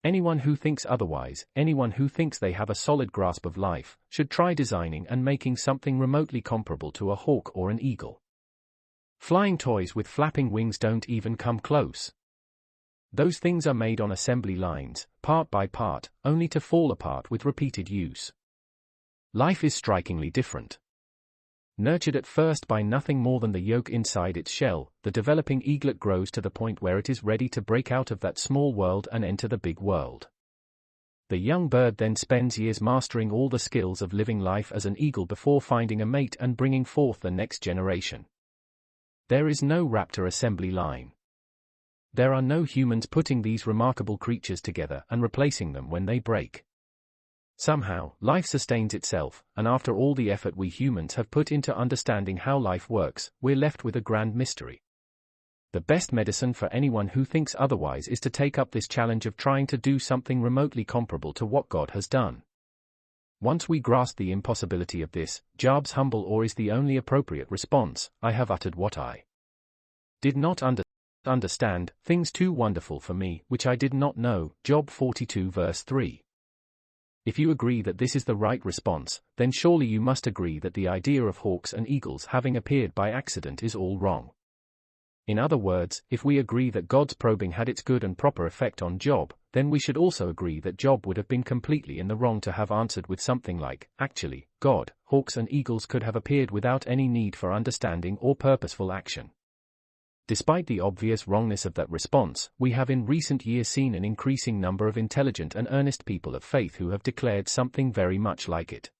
Anyone who thinks otherwise, anyone who thinks they have a solid grasp of life, should try designing and making something remotely comparable to a hawk or an eagle. Flying toys with flapping wings don't even come close. Those things are made on assembly lines, part by part, only to fall apart with repeated use. Life is strikingly different. Nurtured at first by nothing more than the yolk inside its shell, the developing eaglet grows to the point where it is ready to break out of that small world and enter the big world. The young bird then spends years mastering all the skills of living life as an eagle before finding a mate and bringing forth the next generation. There is no raptor assembly line. There are no humans putting these remarkable creatures together and replacing them when they break. Somehow, life sustains itself, and after all the effort we humans have put into understanding how life works, we're left with a grand mystery. The best medicine for anyone who thinks otherwise is to take up this challenge of trying to do something remotely comparable to what God has done. Once we grasp the impossibility of this, Job's humble or is the only appropriate response, "I have uttered what I Did not understand things too wonderful for me, which I did not know. Job 42 verse 3. If you agree that this is the right response, then surely you must agree that the idea of hawks and eagles having appeared by accident is all wrong. In other words, if we agree that God's probing had its good and proper effect on Job, then we should also agree that Job would have been completely in the wrong to have answered with something like, actually, God, hawks and eagles could have appeared without any need for understanding or purposeful action. Despite the obvious wrongness of that response, we have in recent years seen an increasing number of intelligent and earnest people of faith who have declared something very much like it.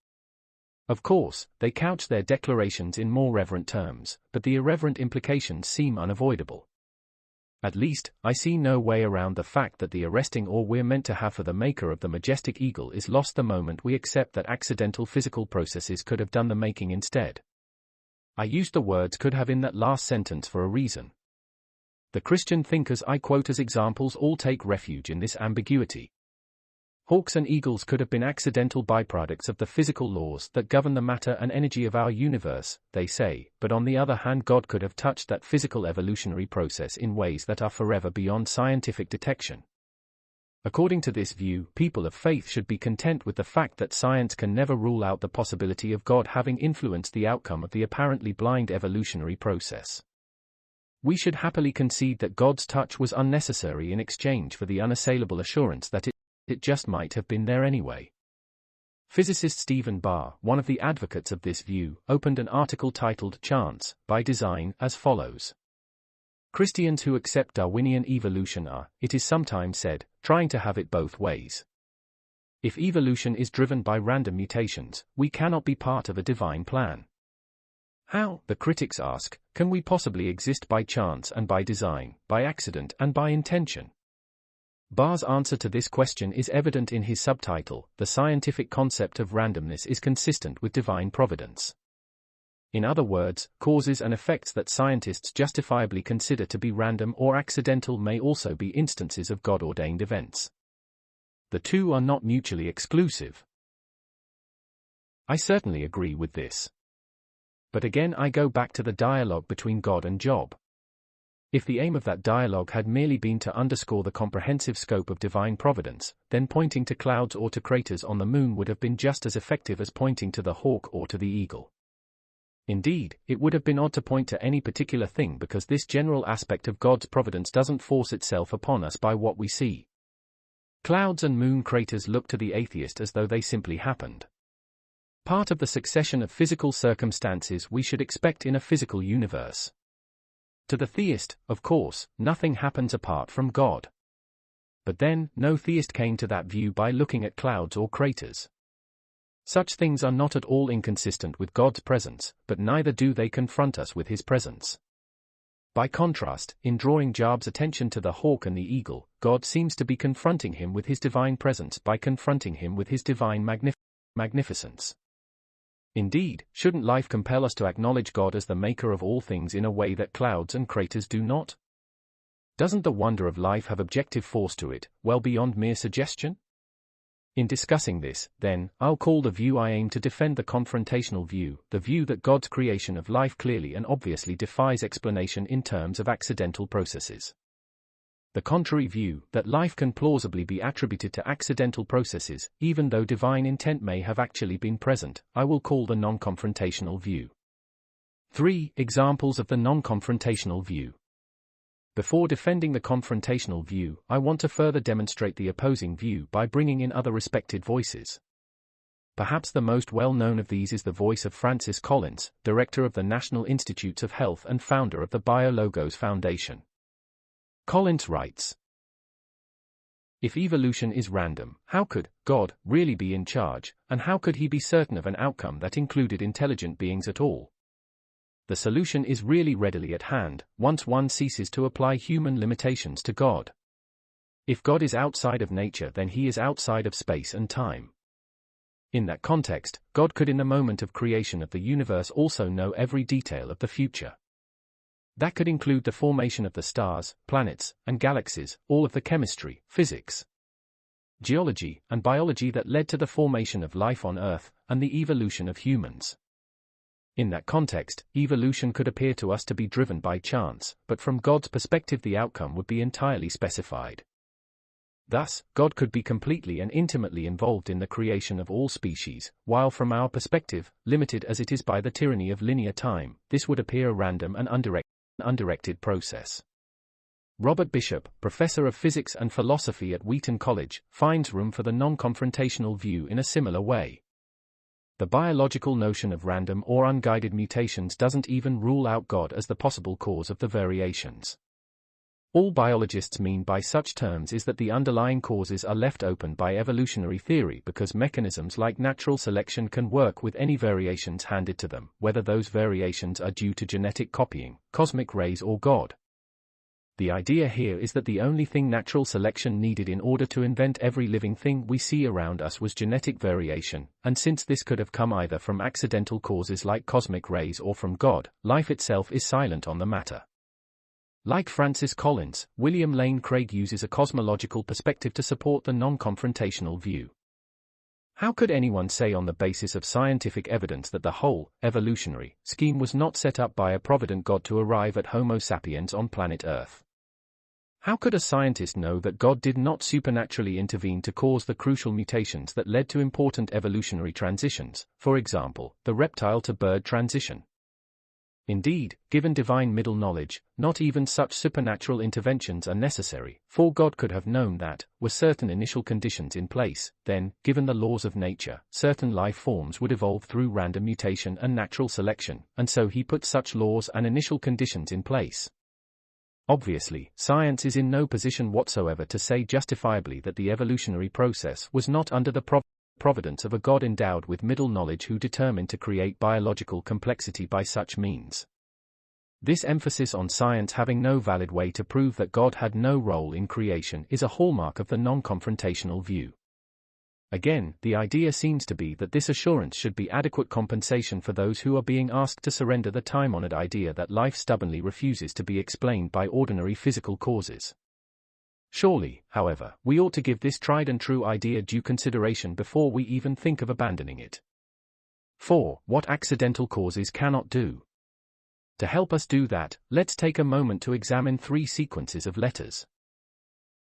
Of course, they couch their declarations in more reverent terms, but the irreverent implications seem unavoidable. At least, I see no way around the fact that the arresting awe we're meant to have for the maker of the majestic eagle is lost the moment we accept that accidental physical processes could have done the making instead. I used the words could have in that last sentence for a reason. The Christian thinkers I quote as examples all take refuge in this ambiguity. Hawks and eagles could have been accidental byproducts of the physical laws that govern the matter and energy of our universe, they say, but on the other hand God could have touched that physical evolutionary process in ways that are forever beyond scientific detection. According to this view, people of faith should be content with the fact that science can never rule out the possibility of God having influenced the outcome of the apparently blind evolutionary process. We should happily concede that God's touch was unnecessary in exchange for the unassailable assurance that it just might have been there anyway. Physicist Stephen Barr, one of the advocates of this view, opened an article titled Chance, by Design, as follows. Christians who accept Darwinian evolution are, it is sometimes said, trying to have it both ways. If evolution is driven by random mutations, we cannot be part of a divine plan. How, the critics ask, can we possibly exist by chance and by design, by accident and by intention? Barr's answer to this question is evident in his subtitle, The Scientific Concept of Randomness is Consistent with Divine Providence. In other words, causes and effects that scientists justifiably consider to be random or accidental may also be instances of God-ordained events. The two are not mutually exclusive. I certainly agree with this. But again I go back to the dialogue between God and Job. If the aim of that dialogue had merely been to underscore the comprehensive scope of divine providence, then pointing to clouds or to craters on the moon would have been just as effective as pointing to the hawk or to the eagle. Indeed, it would have been odd to point to any particular thing because this general aspect of God's providence doesn't force itself upon us by what we see. Clouds and moon craters look to the atheist as though they simply happened. Part of the succession of physical circumstances we should expect in a physical universe. To the theist, of course, nothing happens apart from God. But then, no theist came to that view by looking at clouds or craters. Such things are not at all inconsistent with God's presence, but neither do they confront us with his presence. By contrast, in drawing Job's attention to the hawk and the eagle, God seems to be confronting him with his divine presence by confronting him with his divine magnificence. Indeed, shouldn't life compel us to acknowledge God as the maker of all things in a way that clouds and craters do not? Doesn't the wonder of life have objective force to it, well beyond mere suggestion? In discussing this, then, I'll call the view I aim to defend the confrontational view, the view that God's creation of life clearly and obviously defies explanation in terms of accidental processes. The contrary view, that life can plausibly be attributed to accidental processes, even though divine intent may have actually been present, I will call the non-confrontational view. 3 examples of the non-confrontational view. Before defending the confrontational view, I want to further demonstrate the opposing view by bringing in other respected voices. Perhaps the most well-known of these is the voice of Francis Collins, director of the National Institutes of Health and founder of the BioLogos Foundation. Collins writes, if evolution is random, how could God really be in charge, and how could he be certain of an outcome that included intelligent beings at all? The solution is really readily at hand, once one ceases to apply human limitations to God. If God is outside of nature, then he is outside of space and time. In that context, God could in the moment of creation of the universe also know every detail of the future. That could include the formation of the stars, planets, and galaxies, all of the chemistry, physics, geology, and biology that led to the formation of life on Earth, and the evolution of humans. In that context, evolution could appear to us to be driven by chance, but from God's perspective the outcome would be entirely specified. Thus, God could be completely and intimately involved in the creation of all species, while from our perspective, limited as it is by the tyranny of linear time, this would appear a random and undirected process. Robert Bishop, professor of physics and philosophy at Wheaton College, finds room for the non-confrontational view in a similar way. The biological notion of random or unguided mutations doesn't even rule out God as the possible cause of the variations. All biologists mean by such terms is that the underlying causes are left open by evolutionary theory because mechanisms like natural selection can work with any variations handed to them, whether those variations are due to genetic copying, cosmic rays or God. The idea here is that the only thing natural selection needed in order to invent every living thing we see around us was genetic variation, and since this could have come either from accidental causes like cosmic rays or from God, life itself is silent on the matter. Like Francis Collins, William Lane Craig uses a cosmological perspective to support the non-confrontational view. How could anyone say on the basis of scientific evidence that the whole evolutionary scheme was not set up by a provident God to arrive at Homo sapiens on planet Earth? How could a scientist know that God did not supernaturally intervene to cause the crucial mutations that led to important evolutionary transitions, for example, the reptile-to-bird transition? Indeed, given divine middle knowledge, not even such supernatural interventions are necessary, for God could have known that, were certain initial conditions in place, then, given the laws of nature, certain life forms would evolve through random mutation and natural selection, and so he put such laws and initial conditions in place. Obviously, science is in no position whatsoever to say justifiably that the evolutionary process was not under the providence of a God endowed with middle knowledge who determined to create biological complexity by such means. This emphasis on science having no valid way to prove that God had no role in creation is a hallmark of the non-confrontational view. Again, the idea seems to be that this assurance should be adequate compensation for those who are being asked to surrender the time-honored idea that life stubbornly refuses to be explained by ordinary physical causes. Surely, however, we ought to give this tried-and-true idea due consideration before we even think of abandoning it. 4. What accidental causes cannot do. To help us do that, let's take a moment to examine 3 sequences of letters.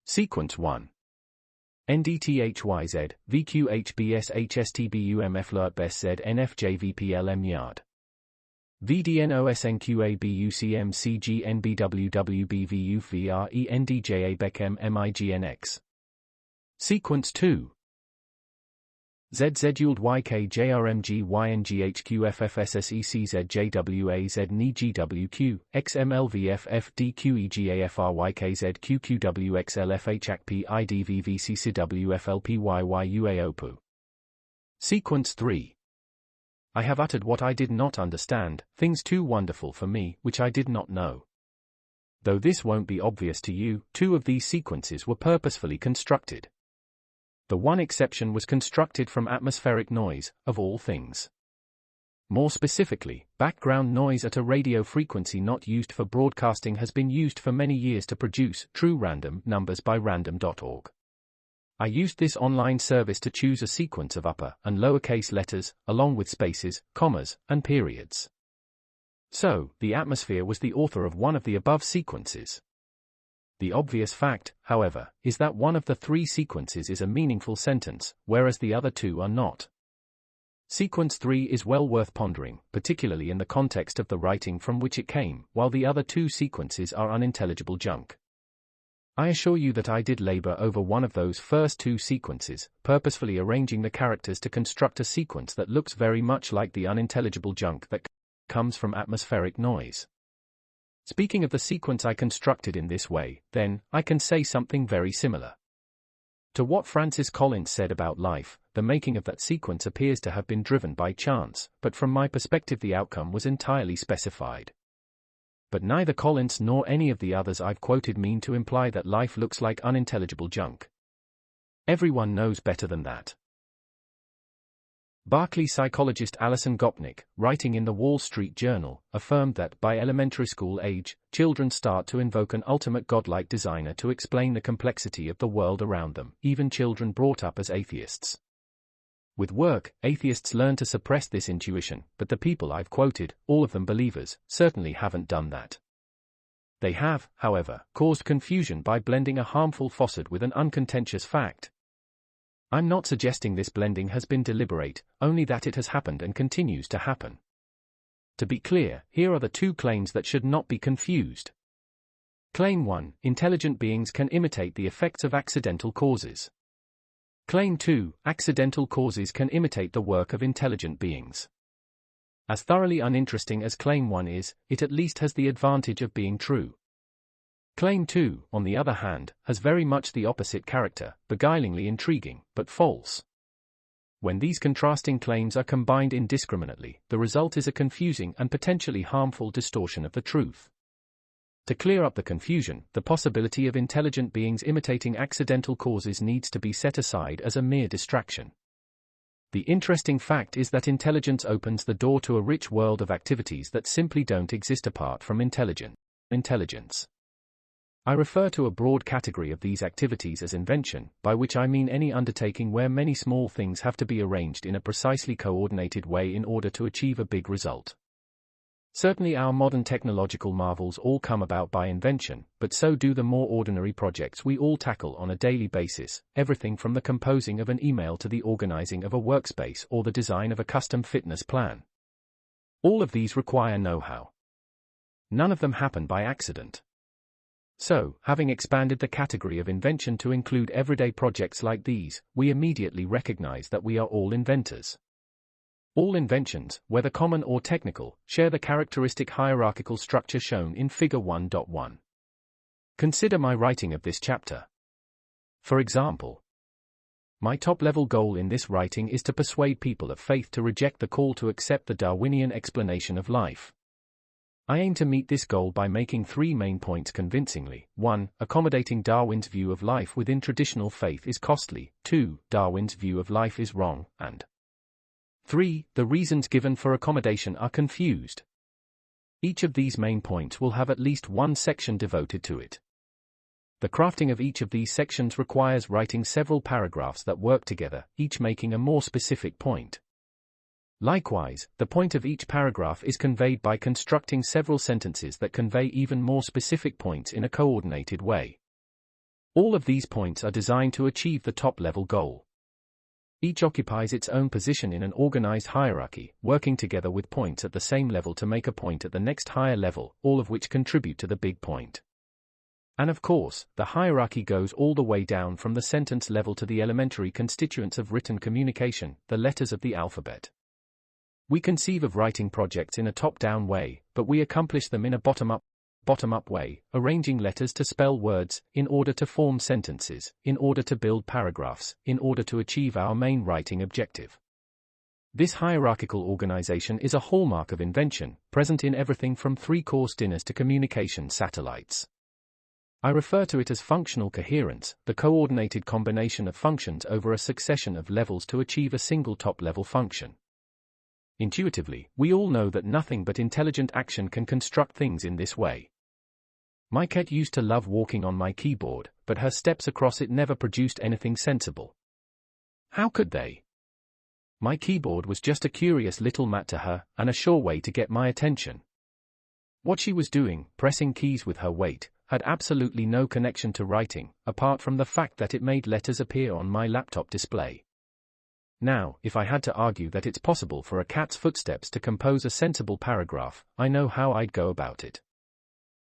Sequence 1. NDTHYZ, VQHBSHSTBUMFLRTBSZ NFJVPLM VDNOSNQABUCMCGNBWBVUFVRENDJA Sequence 2. ZZULDYKJRMGYNGHQFFSSECZJWAZNEGWQ, XMLVFFDQEGAFRYKZQQWXLFHACPIDVVCCWFLPYYUAOPU. Sequence 3. I have uttered what I did not understand, things too wonderful for me, which I did not know. Though this won't be obvious to you, 2 of these sequences were purposefully constructed. The one exception was constructed from atmospheric noise, of all things. More specifically, background noise at a radio frequency not used for broadcasting has been used for many years to produce true random numbers by random.org. I used this online service to choose a sequence of upper and lowercase letters, along with spaces, commas, and periods. So, the atmosphere was the author of one of the above sequences. The obvious fact, however, is that one of the 3 sequences is a meaningful sentence, whereas the other 2 are not. Sequence 3 is well worth pondering, particularly in the context of the writing from which it came, while the other 2 sequences are unintelligible junk. I assure you that I did labor over one of those first 2 sequences, purposefully arranging the characters to construct a sequence that looks very much like the unintelligible junk that comes from atmospheric noise. Speaking of the sequence I constructed in this way, then, I can say something very similar. To what Francis Collins said about life, the making of that sequence appears to have been driven by chance, but from my perspective the outcome was entirely specified. But neither Collins nor any of the others I've quoted mean to imply that life looks like unintelligible junk. Everyone knows better than that. Berkeley psychologist Alison Gopnik, writing in the Wall Street Journal, affirmed that by elementary school age, children start to invoke an ultimate godlike designer to explain the complexity of the world around them, even children brought up as atheists. With work, atheists learn to suppress this intuition, but the people I've quoted, all of them believers, certainly haven't done that. They have, however, caused confusion by blending a harmful falsehood with an uncontentious fact. I'm not suggesting this blending has been deliberate, only that it has happened and continues to happen. To be clear, here are the two claims that should not be confused. Claim 1, intelligent beings can imitate the effects of accidental causes. Claim 2, accidental causes can imitate the work of intelligent beings. As thoroughly uninteresting as Claim 1 is, it at least has the advantage of being true. Claim 2, on the other hand, has very much the opposite character, beguilingly intriguing, but false. When these contrasting claims are combined indiscriminately, the result is a confusing and potentially harmful distortion of the truth. To clear up the confusion, the possibility of intelligent beings imitating accidental causes needs to be set aside as a mere distraction. The interesting fact is that intelligence opens the door to a rich world of activities that simply don't exist apart from intelligence. I refer to a broad category of these activities as invention, by which I mean any undertaking where many small things have to be arranged in a precisely coordinated way in order to achieve a big result. Certainly our modern technological marvels all come about by invention, but so do the more ordinary projects we all tackle on a daily basis, everything from the composing of an email to the organizing of a workspace or the design of a custom fitness plan. All of these require know-how. None of them happen by accident. So, having expanded the category of invention to include everyday projects like these, we immediately recognize that we are all inventors. All inventions, whether common or technical, share the characteristic hierarchical structure shown in Figure 1.1. Consider my writing of this chapter. For example, my top-level goal in this writing is to persuade people of faith to reject the call to accept the Darwinian explanation of life. I aim to meet this goal by making three main points convincingly. 1. Accommodating Darwin's view of life within traditional faith is costly. 2. Darwin's view of life is wrong. And 3. The reasons given for accommodation are confused. Each of these main points will have at least one section devoted to it. The crafting of each of these sections requires writing several paragraphs that work together, each making a more specific point. Likewise, the point of each paragraph is conveyed by constructing several sentences that convey even more specific points in a coordinated way. All of these points are designed to achieve the top-level goal. Each occupies its own position in an organized hierarchy, working together with points at the same level to make a point at the next higher level, all of which contribute to the big point. And of course, the hierarchy goes all the way down from the sentence level to the elementary constituents of written communication, the letters of the alphabet. We conceive of writing projects in a top-down way, but we accomplish them in a bottom-up way, arranging letters to spell words, in order to form sentences, in order to build paragraphs, in order to achieve our main writing objective. This hierarchical organization is a hallmark of invention, present in everything from three-course dinners to communication satellites. I refer to it as functional coherence, the coordinated combination of functions over a succession of levels to achieve a single top-level function. Intuitively, we all know that nothing but intelligent action can construct things in this way. My cat used to love walking on my keyboard, but her steps across it never produced anything sensible. How could they? My keyboard was just a curious little mat to her, and a sure way to get my attention. What she was doing, pressing keys with her weight, had absolutely no connection to writing, apart from the fact that it made letters appear on my laptop display. Now, if I had to argue that it's possible for a cat's footsteps to compose a sensible paragraph, I know how I'd go about it.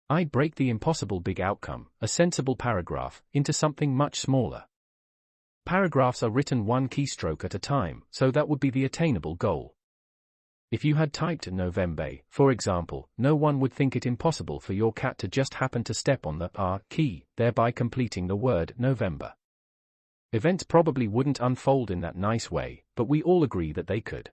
I'd break the impossible big outcome, a sensible paragraph, into something much smaller. Paragraphs are written one keystroke at a time, so that would be the attainable goal. If you had typed November, for example, no one would think it impossible for your cat to just happen to step on the R key, thereby completing the word November. Events probably wouldn't unfold in that nice way, but we all agree that they could.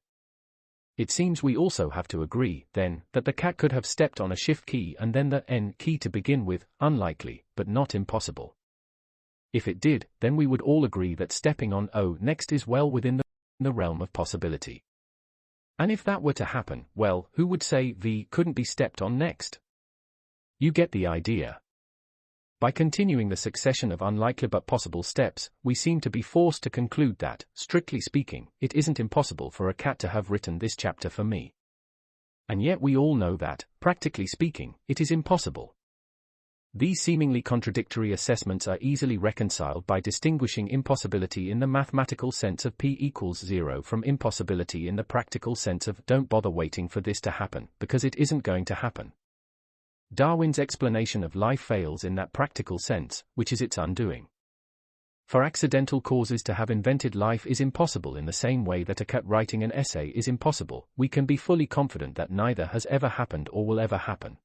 It seems we also have to agree, then, that the cat could have stepped on a shift key and then the N key to begin with, unlikely, but not impossible. If it did, then we would all agree that stepping on O next is well within the realm of possibility. And if that were to happen, well, who would say V couldn't be stepped on next? You get the idea. By continuing the succession of unlikely but possible steps, we seem to be forced to conclude that, strictly speaking, it isn't impossible for a cat to have written this chapter for me. And yet we all know that, practically speaking, it is impossible. These seemingly contradictory assessments are easily reconciled by distinguishing impossibility in the mathematical sense of p=0 from impossibility in the practical sense of don't bother waiting for this to happen, because it isn't going to happen. Darwin's explanation of life fails in that practical sense, which is its undoing. For accidental causes to have invented life is impossible in the same way that a cat writing an essay is impossible. We can be fully confident that neither has ever happened or will ever happen.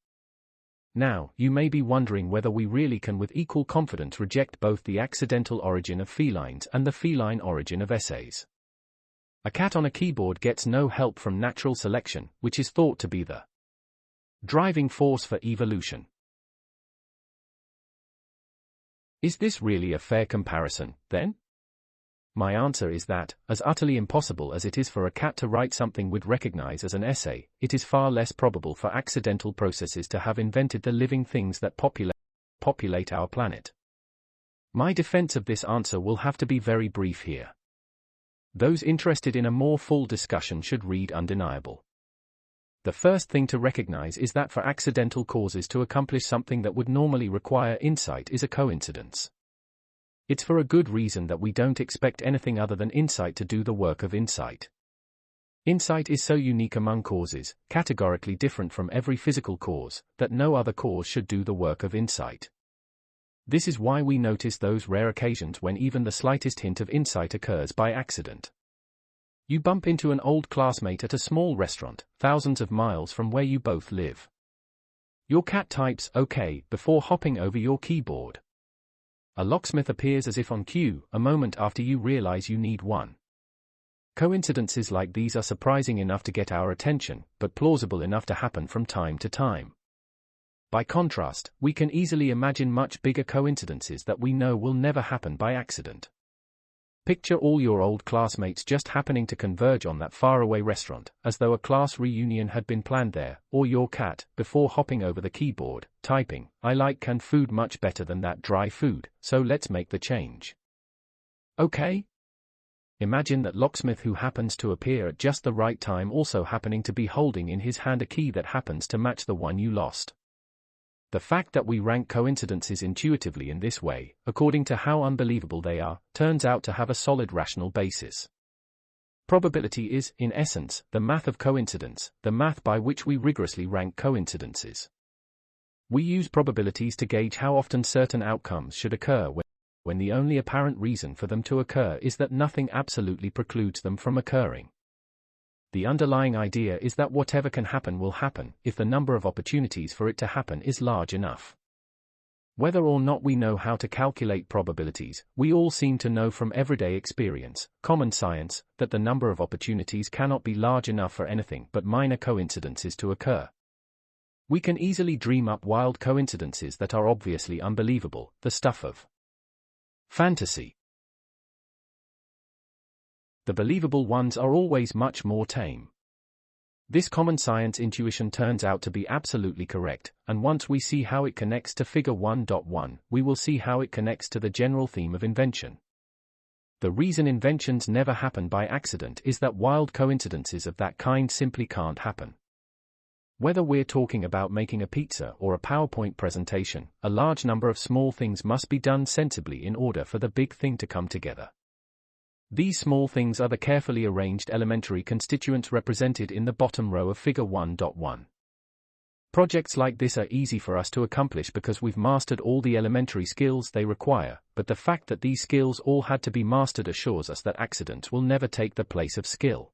Now, you may be wondering whether we really can with equal confidence reject both the accidental origin of felines and the feline origin of essays. A cat on a keyboard gets no help from natural selection, which is thought to be the driving force for evolution. Is this really a fair comparison, then? My answer is that, as utterly impossible as it is for a cat to write something we'd recognize as an essay, it is far less probable for accidental processes to have invented the living things that populate our planet. My defense of this answer will have to be very brief here. Those interested in a more full discussion should read Undeniable. The first thing to recognize is that for accidental causes to accomplish something that would normally require insight is a coincidence. It's for a good reason that we don't expect anything other than insight to do the work of insight. Insight is so unique among causes, categorically different from every physical cause, that no other cause should do the work of insight. This is why we notice those rare occasions when even the slightest hint of insight occurs by accident. You bump into an old classmate at a small restaurant, thousands of miles from where you both live. Your cat types "OK" before hopping over your keyboard. A locksmith appears as if on cue, a moment after you realize you need one. Coincidences like these are surprising enough to get our attention, but plausible enough to happen from time to time. By contrast, we can easily imagine much bigger coincidences that we know will never happen by accident. Picture all your old classmates just happening to converge on that faraway restaurant, as though a class reunion had been planned there, or your cat, before hopping over the keyboard, typing, "I like canned food much better than that dry food, so let's make the change." Okay? Imagine that locksmith who happens to appear at just the right time also happening to be holding in his hand a key that happens to match the one you lost. The fact that we rank coincidences intuitively in this way, according to how unbelievable they are, turns out to have a solid rational basis. Probability is, in essence, the math of coincidence, the math by which we rigorously rank coincidences. We use probabilities to gauge how often certain outcomes should occur when the only apparent reason for them to occur is that nothing absolutely precludes them from occurring. The underlying idea is that whatever can happen will happen, if the number of opportunities for it to happen is large enough. Whether or not we know how to calculate probabilities, we all seem to know from everyday experience, common science, that the number of opportunities cannot be large enough for anything but minor coincidences to occur. We can easily dream up wild coincidences that are obviously unbelievable, the stuff of fantasy. The believable ones are always much more tame. This common science intuition turns out to be absolutely correct, and once we see how it connects to Figure 1.1, we will see how it connects to the general theme of invention. The reason inventions never happen by accident is that wild coincidences of that kind simply can't happen. Whether we're talking about making a pizza or a PowerPoint presentation, a large number of small things must be done sensibly in order for the big thing to come together. These small things are the carefully arranged elementary constituents represented in the bottom row of Figure 1.1. Projects like this are easy for us to accomplish because we've mastered all the elementary skills they require, but the fact that these skills all had to be mastered assures us that accidents will never take the place of skill.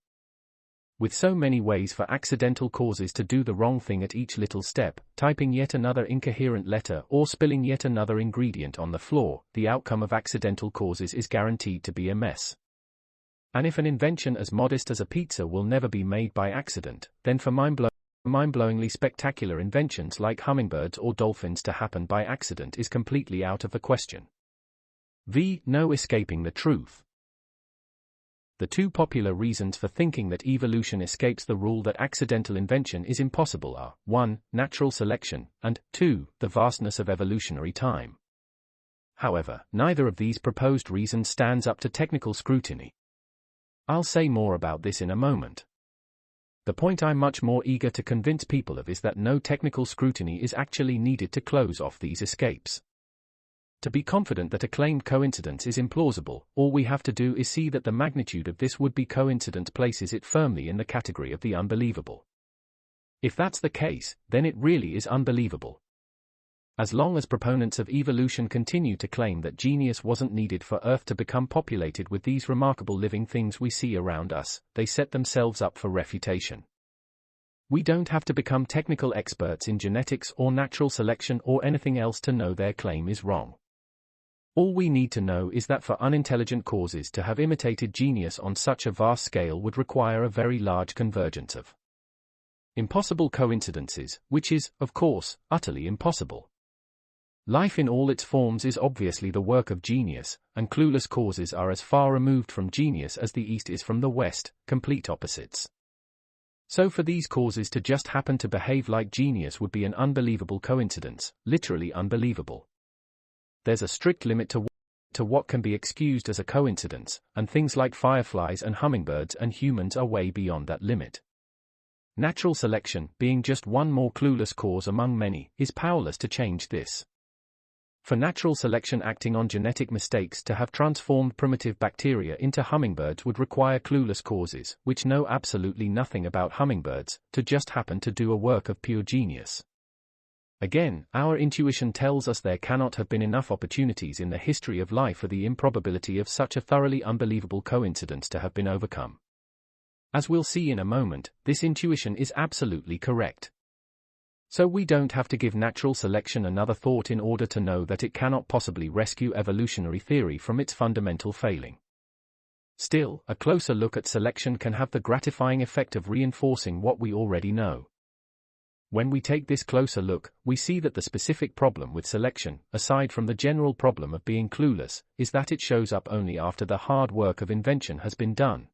With so many ways for accidental causes to do the wrong thing at each little step, typing yet another incoherent letter or spilling yet another ingredient on the floor, the outcome of accidental causes is guaranteed to be a mess. And if an invention as modest as a pizza will never be made by accident, then for mind-blowingly spectacular inventions like hummingbirds or dolphins to happen by accident is completely out of the question. No escaping the truth. The two popular reasons for thinking that evolution escapes the rule that accidental invention is impossible are, 1, natural selection, and 2, the vastness of evolutionary time. However, neither of these proposed reasons stands up to technical scrutiny. I'll say more about this in a moment. The point I'm much more eager to convince people of is that no technical scrutiny is actually needed to close off these escapes. To be confident that a claimed coincidence is implausible, all we have to do is see that the magnitude of this would-be coincidence places it firmly in the category of the unbelievable. If that's the case, then it really is unbelievable. As long as proponents of evolution continue to claim that genius wasn't needed for Earth to become populated with these remarkable living things we see around us, they set themselves up for refutation. We don't have to become technical experts in genetics or natural selection or anything else to know their claim is wrong. All we need to know is that for unintelligent causes to have imitated genius on such a vast scale would require a very large convergence of impossible coincidences, which is, of course, utterly impossible. Life in all its forms is obviously the work of genius, and clueless causes are as far removed from genius as the East is from the West, complete opposites. So for these causes to just happen to behave like genius would be an unbelievable coincidence, literally unbelievable. There's a strict limit to what can be excused as a coincidence, and things like fireflies and hummingbirds and humans are way beyond that limit. Natural selection, being just one more clueless cause among many, is powerless to change this. For natural selection acting on genetic mistakes to have transformed primitive bacteria into hummingbirds would require clueless causes, which know absolutely nothing about hummingbirds, to just happen to do a work of pure genius. Again, our intuition tells us there cannot have been enough opportunities in the history of life for the improbability of such a thoroughly unbelievable coincidence to have been overcome. As we'll see in a moment, this intuition is absolutely correct. So we don't have to give natural selection another thought in order to know that it cannot possibly rescue evolutionary theory from its fundamental failing. Still, a closer look at selection can have the gratifying effect of reinforcing what we already know. When we take this closer look, we see that the specific problem with selection, aside from the general problem of being clueless, is that it shows up only after the hard work of invention has been done.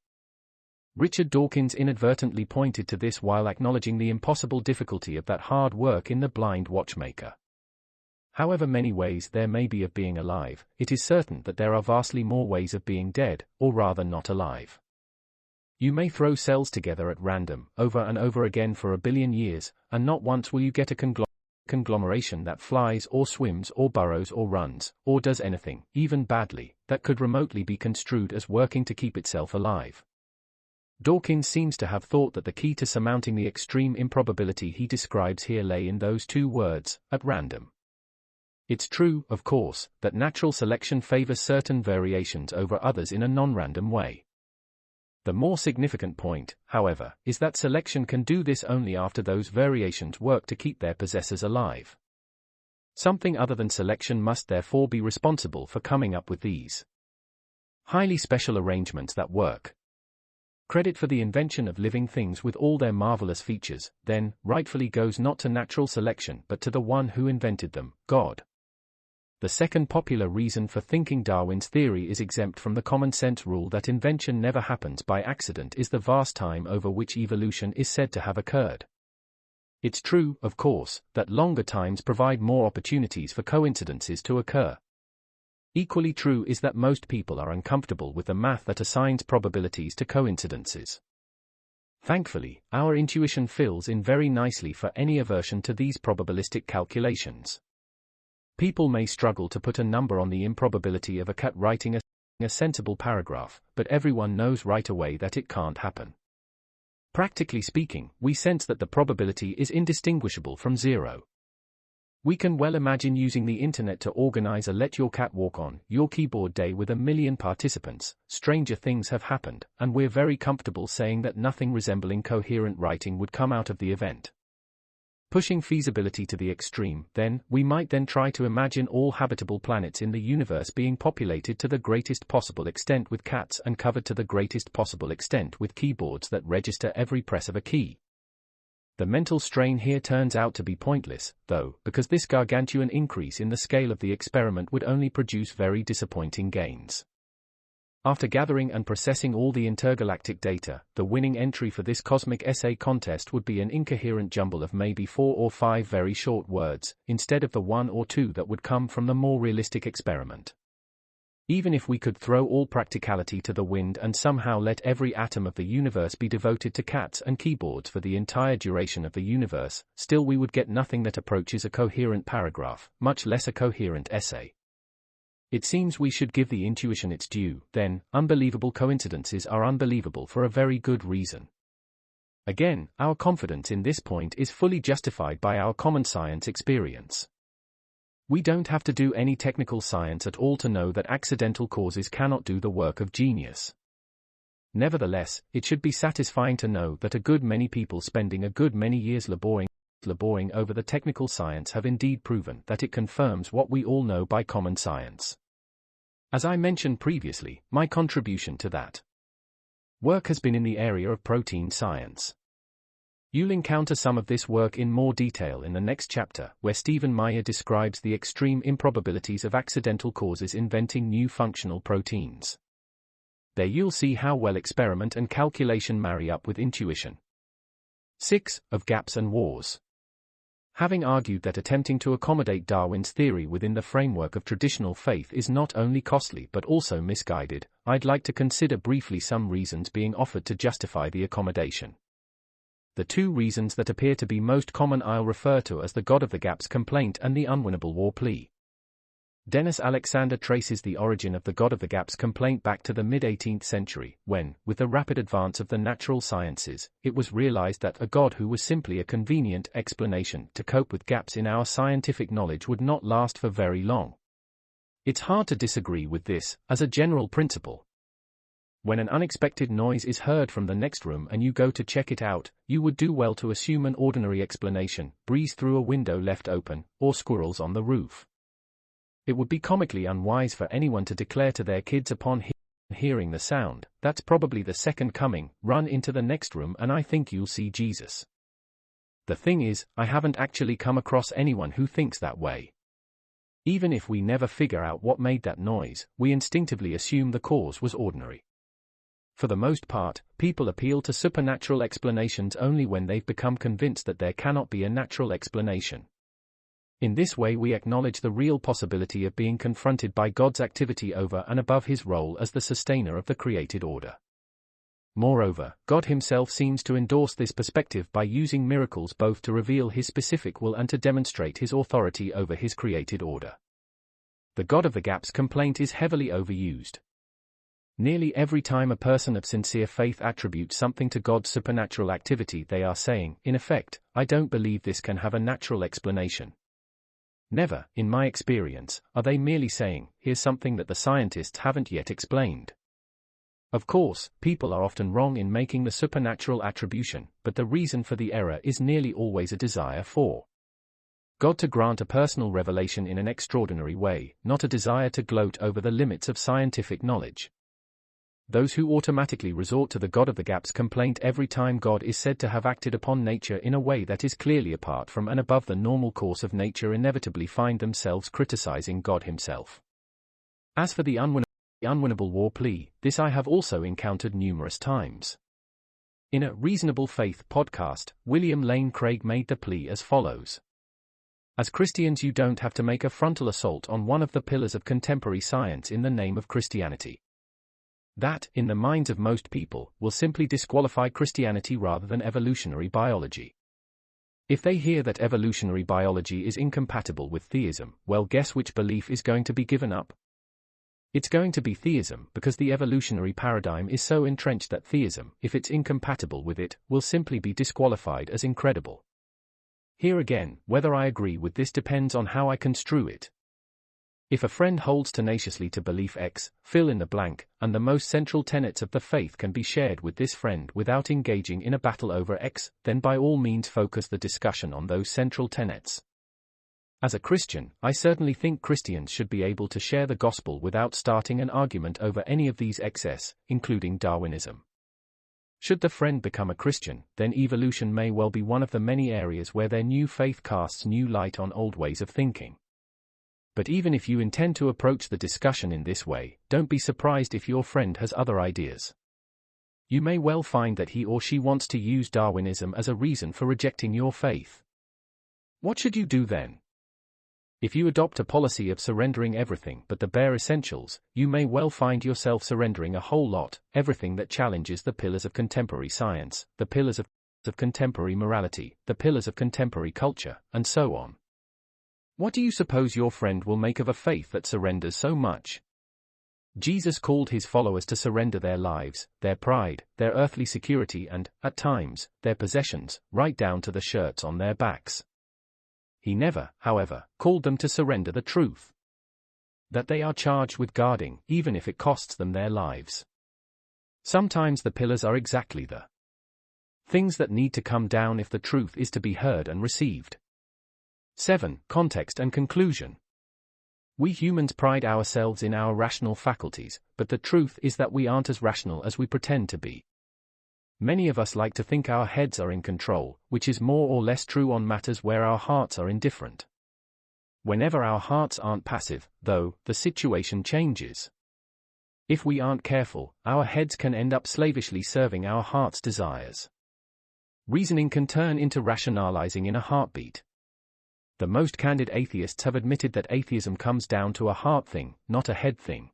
Richard Dawkins inadvertently pointed to this while acknowledging the impossible difficulty of that hard work in The Blind Watchmaker. However many ways there may be of being alive, it is certain that there are vastly more ways of being dead, or rather not alive. You may throw cells together at random, over and over again for 1 billion years, and not once will you get a conglomeration that flies or swims or burrows or runs, or does anything, even badly, that could remotely be construed as working to keep itself alive. Dawkins seems to have thought that the key to surmounting the extreme improbability he describes here lay in those two words, at random. It's true, of course, that natural selection favors certain variations over others in a non-random way. The more significant point, however, is that selection can do this only after those variations work to keep their possessors alive. Something other than selection must therefore be responsible for coming up with these highly special arrangements that work. Credit for the invention of living things with all their marvelous features, then, rightfully goes not to natural selection but to the one who invented them, God. The second popular reason for thinking Darwin's theory is exempt from the common-sense rule that invention never happens by accident is the vast time over which evolution is said to have occurred. It's true, of course, that longer times provide more opportunities for coincidences to occur. Equally true is that most people are uncomfortable with the math that assigns probabilities to coincidences. Thankfully, our intuition fills in very nicely for any aversion to these probabilistic calculations. People may struggle to put a number on the improbability of a cat writing a sensible paragraph, but everyone knows right away that it can't happen. Practically speaking, we sense that the probability is indistinguishable from zero. We can well imagine using the internet to organize a Let Your Cat Walk on Your Keyboard Day with 1 million participants. Stranger things have happened, and we're very comfortable saying that nothing resembling coherent writing would come out of the event. Pushing feasibility to the extreme, we might then try to imagine all habitable planets in the universe being populated to the greatest possible extent with cats and covered to the greatest possible extent with keyboards that register every press of a key. The mental strain here turns out to be pointless, though, because this gargantuan increase in the scale of the experiment would only produce very disappointing gains. After gathering and processing all the intergalactic data, the winning entry for this cosmic essay contest would be an incoherent jumble of maybe 4 or 5 very short words, instead of the 1 or 2 that would come from the more realistic experiment. Even if we could throw all practicality to the wind and somehow let every atom of the universe be devoted to cats and keyboards for the entire duration of the universe, still we would get nothing that approaches a coherent paragraph, much less a coherent essay. It seems we should give the intuition its due, then. Unbelievable coincidences are unbelievable for a very good reason. Again, our confidence in this point is fully justified by our common science experience. We don't have to do any technical science at all to know that accidental causes cannot do the work of genius. Nevertheless, it should be satisfying to know that a good many people spending a good many years laboring over the technical science have indeed proven that it confirms what we all know by common science. As I mentioned previously, my contribution to that work has been in the area of protein science. You'll encounter some of this work in more detail in the next chapter, where Stephen Meyer describes the extreme improbabilities of accidental causes inventing new functional proteins. There you'll see how well experiment and calculation marry up with intuition. 6. Of gaps and wars. Having argued that attempting to accommodate Darwin's theory within the framework of traditional faith is not only costly but also misguided, I'd like to consider briefly some reasons being offered to justify the accommodation. The 2 reasons that appear to be most common I'll refer to as the God of the Gaps complaint and the unwinnable war plea. Dennis Alexander traces the origin of the God of the Gaps complaint back to the mid-18th century, when, with the rapid advance of the natural sciences, it was realized that a God who was simply a convenient explanation to cope with gaps in our scientific knowledge would not last for very long. It's hard to disagree with this, as a general principle. When an unexpected noise is heard from the next room and you go to check it out, you would do well to assume an ordinary explanation: breeze through a window left open, or squirrels on the roof. It would be comically unwise for anyone to declare to their kids upon hearing the sound, "That's probably the second coming, run into the next room and I think you'll see Jesus." The thing is, I haven't actually come across anyone who thinks that way. Even if we never figure out what made that noise, we instinctively assume the cause was ordinary. For the most part, people appeal to supernatural explanations only when they've become convinced that there cannot be a natural explanation. In this way we acknowledge the real possibility of being confronted by God's activity over and above his role as the sustainer of the created order. Moreover, God himself seems to endorse this perspective by using miracles both to reveal his specific will and to demonstrate his authority over his created order. The God of the Gaps complaint is heavily overused. Nearly every time a person of sincere faith attributes something to God's supernatural activity, they are saying, in effect, "I don't believe this can have a natural explanation." Never, in my experience, are they merely saying, "Here's something that the scientists haven't yet explained." Of course, people are often wrong in making the supernatural attribution, but the reason for the error is nearly always a desire for God to grant a personal revelation in an extraordinary way, not a desire to gloat over the limits of scientific knowledge. Those who automatically resort to the God of the Gaps complaint every time God is said to have acted upon nature in a way that is clearly apart from and above the normal course of nature inevitably find themselves criticizing God himself. As for the unwinnable war plea, this I have also encountered numerous times. In a Reasonable Faith podcast, William Lane Craig made the plea as follows. As Christians, you don't have to make a frontal assault on one of the pillars of contemporary science in the name of Christianity. That, in the minds of most people, will simply disqualify Christianity rather than evolutionary biology. If they hear that evolutionary biology is incompatible with theism, well, guess which belief is going to be given up? It's going to be theism, because the evolutionary paradigm is so entrenched that theism, if it's incompatible with it, will simply be disqualified as incredible. Here again, whether I agree with this depends on how I construe it. If a friend holds tenaciously to belief X, fill in the blank, and the most central tenets of the faith can be shared with this friend without engaging in a battle over X, then by all means focus the discussion on those central tenets. As a Christian, I certainly think Christians should be able to share the gospel without starting an argument over any of these excess, including Darwinism. Should the friend become a Christian, then evolution may well be one of the many areas where their new faith casts new light on old ways of thinking. But even if you intend to approach the discussion in this way, don't be surprised if your friend has other ideas. You may well find that he or she wants to use Darwinism as a reason for rejecting your faith. What should you do then? If you adopt a policy of surrendering everything but the bare essentials, you may well find yourself surrendering a whole lot, everything that challenges the pillars of contemporary science, the pillars of contemporary morality, the pillars of contemporary culture, and so on. What do you suppose your friend will make of a faith that surrenders so much? Jesus called his followers to surrender their lives, their pride, their earthly security and, at times, their possessions, right down to the shirts on their backs. He never, however, called them to surrender the truth that they are charged with guarding, even if it costs them their lives. Sometimes the pillars are exactly the things that need to come down if the truth is to be heard and received. 7. Context and conclusion. We humans pride ourselves in our rational faculties, but the truth is that we aren't as rational as we pretend to be. Many of us like to think our heads are in control, which is more or less true on matters where our hearts are indifferent. Whenever our hearts aren't passive, though, the situation changes. If we aren't careful, our heads can end up slavishly serving our heart's desires. Reasoning can turn into rationalizing in a heartbeat. The most candid atheists have admitted that atheism comes down to a heart thing, not a head thing.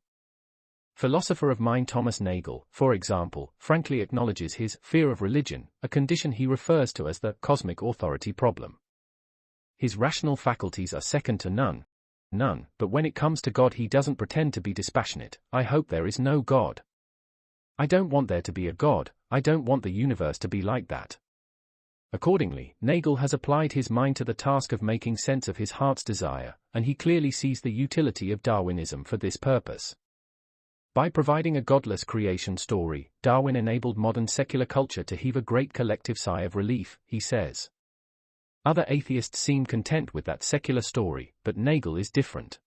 Philosopher of mind Thomas Nagel, for example, frankly acknowledges his fear of religion, a condition he refers to as the cosmic authority problem. His rational faculties are second to none, but when it comes to God he doesn't pretend to be dispassionate. I hope there is no God. I don't want there to be a God, I don't want the universe to be like that. Accordingly, Nagel has applied his mind to the task of making sense of his heart's desire, and he clearly sees the utility of Darwinism for this purpose. By providing a godless creation story, Darwin enabled modern secular culture to heave a great collective sigh of relief, he says. Other atheists seem content with that secular story, but Nagel is different.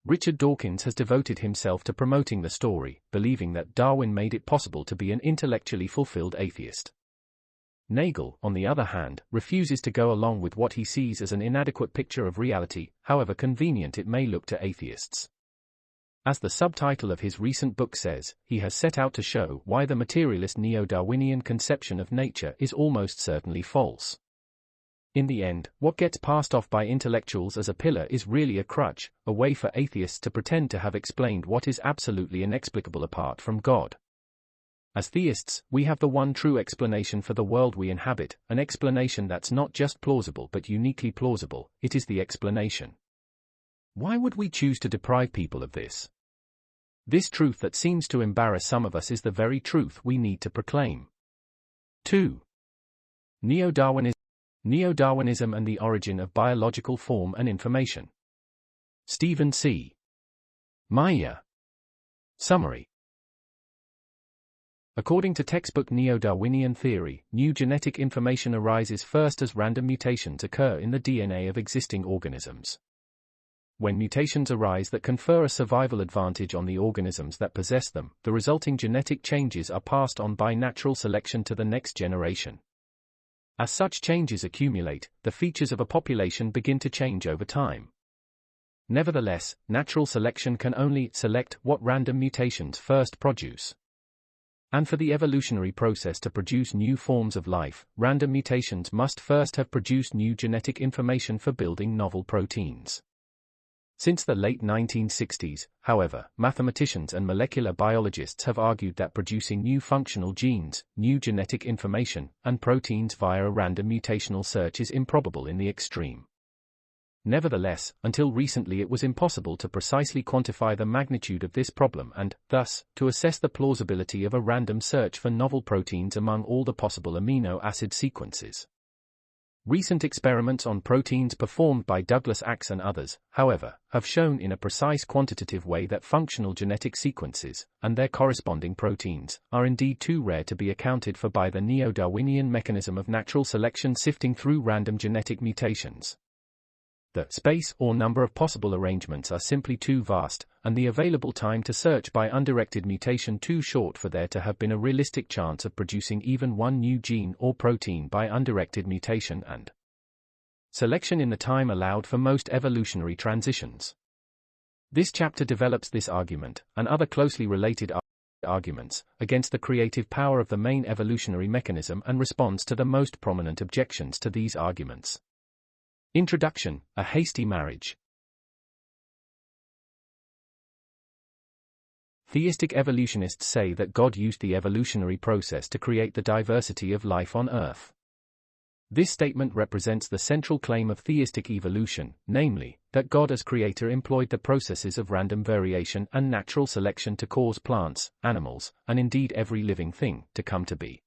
Richard Dawkins has devoted himself to promoting the story, believing that Darwin made it possible to be an intellectually fulfilled atheist. Nagel, on the other hand, refuses to go along with what he sees as an inadequate picture of reality, however convenient it may look to atheists. As the subtitle of his recent book says, he has set out to show why the materialist neo-Darwinian conception of nature is almost certainly false. In the end, what gets passed off by intellectuals as a pillar is really a crutch, a way for atheists to pretend to have explained what is absolutely inexplicable apart from God. As theists, we have the one true explanation for the world we inhabit, an explanation that's not just plausible but uniquely plausible. It is the explanation. Why would we choose to deprive people of this? This truth that seems to embarrass some of us is the very truth we need to proclaim. 2. Neo-Darwinism and the origin of biological form and information. Stephen C. Meyer. Summary. According to textbook Neo-Darwinian theory, new genetic information arises first as random mutations occur in the DNA of existing organisms. When mutations arise that confer a survival advantage on the organisms that possess them, the resulting genetic changes are passed on by natural selection to the next generation. As such changes accumulate, the features of a population begin to change over time. Nevertheless, natural selection can only select what random mutations first produce. And for the evolutionary process to produce new forms of life, random mutations must first have produced new genetic information for building novel proteins. Since the late 1960s, however, mathematicians and molecular biologists have argued that producing new functional genes, new genetic information, and proteins via a random mutational search is improbable in the extreme. Nevertheless, until recently it was impossible to precisely quantify the magnitude of this problem and, thus, to assess the plausibility of a random search for novel proteins among all the possible amino acid sequences. Recent experiments on proteins performed by Douglas Axe and others, however, have shown in a precise quantitative way that functional genetic sequences, and their corresponding proteins, are indeed too rare to be accounted for by the neo-Darwinian mechanism of natural selection sifting through random genetic mutations. The space or number of possible arrangements are simply too vast, and the available time to search by undirected mutation too short for there to have been a realistic chance of producing even one new gene or protein by undirected mutation and Selection in the time allowed for most evolutionary transitions. This chapter develops this argument, and other closely related arguments, against the creative power of the main evolutionary mechanism and responds to the most prominent objections to these arguments. Introduction: A hasty marriage. Theistic evolutionists say that God used the evolutionary process to create the diversity of life on Earth. This statement represents the central claim of theistic evolution, namely, that God as creator employed the processes of random variation and natural selection to cause plants, animals, and indeed every living thing, to come to be.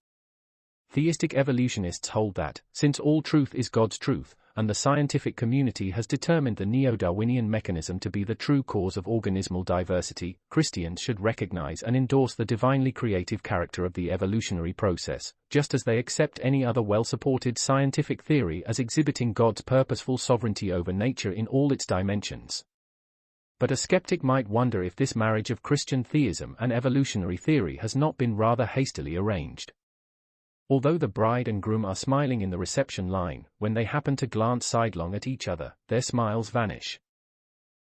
Theistic evolutionists hold that, since all truth is God's truth, and the scientific community has determined the neo-Darwinian mechanism to be the true cause of organismal diversity, Christians should recognize and endorse the divinely creative character of the evolutionary process, just as they accept any other well-supported scientific theory as exhibiting God's purposeful sovereignty over nature in all its dimensions. But a skeptic might wonder if this marriage of Christian theism and evolutionary theory has not been rather hastily arranged. Although the bride and groom are smiling in the reception line, when they happen to glance sidelong at each other, their smiles vanish.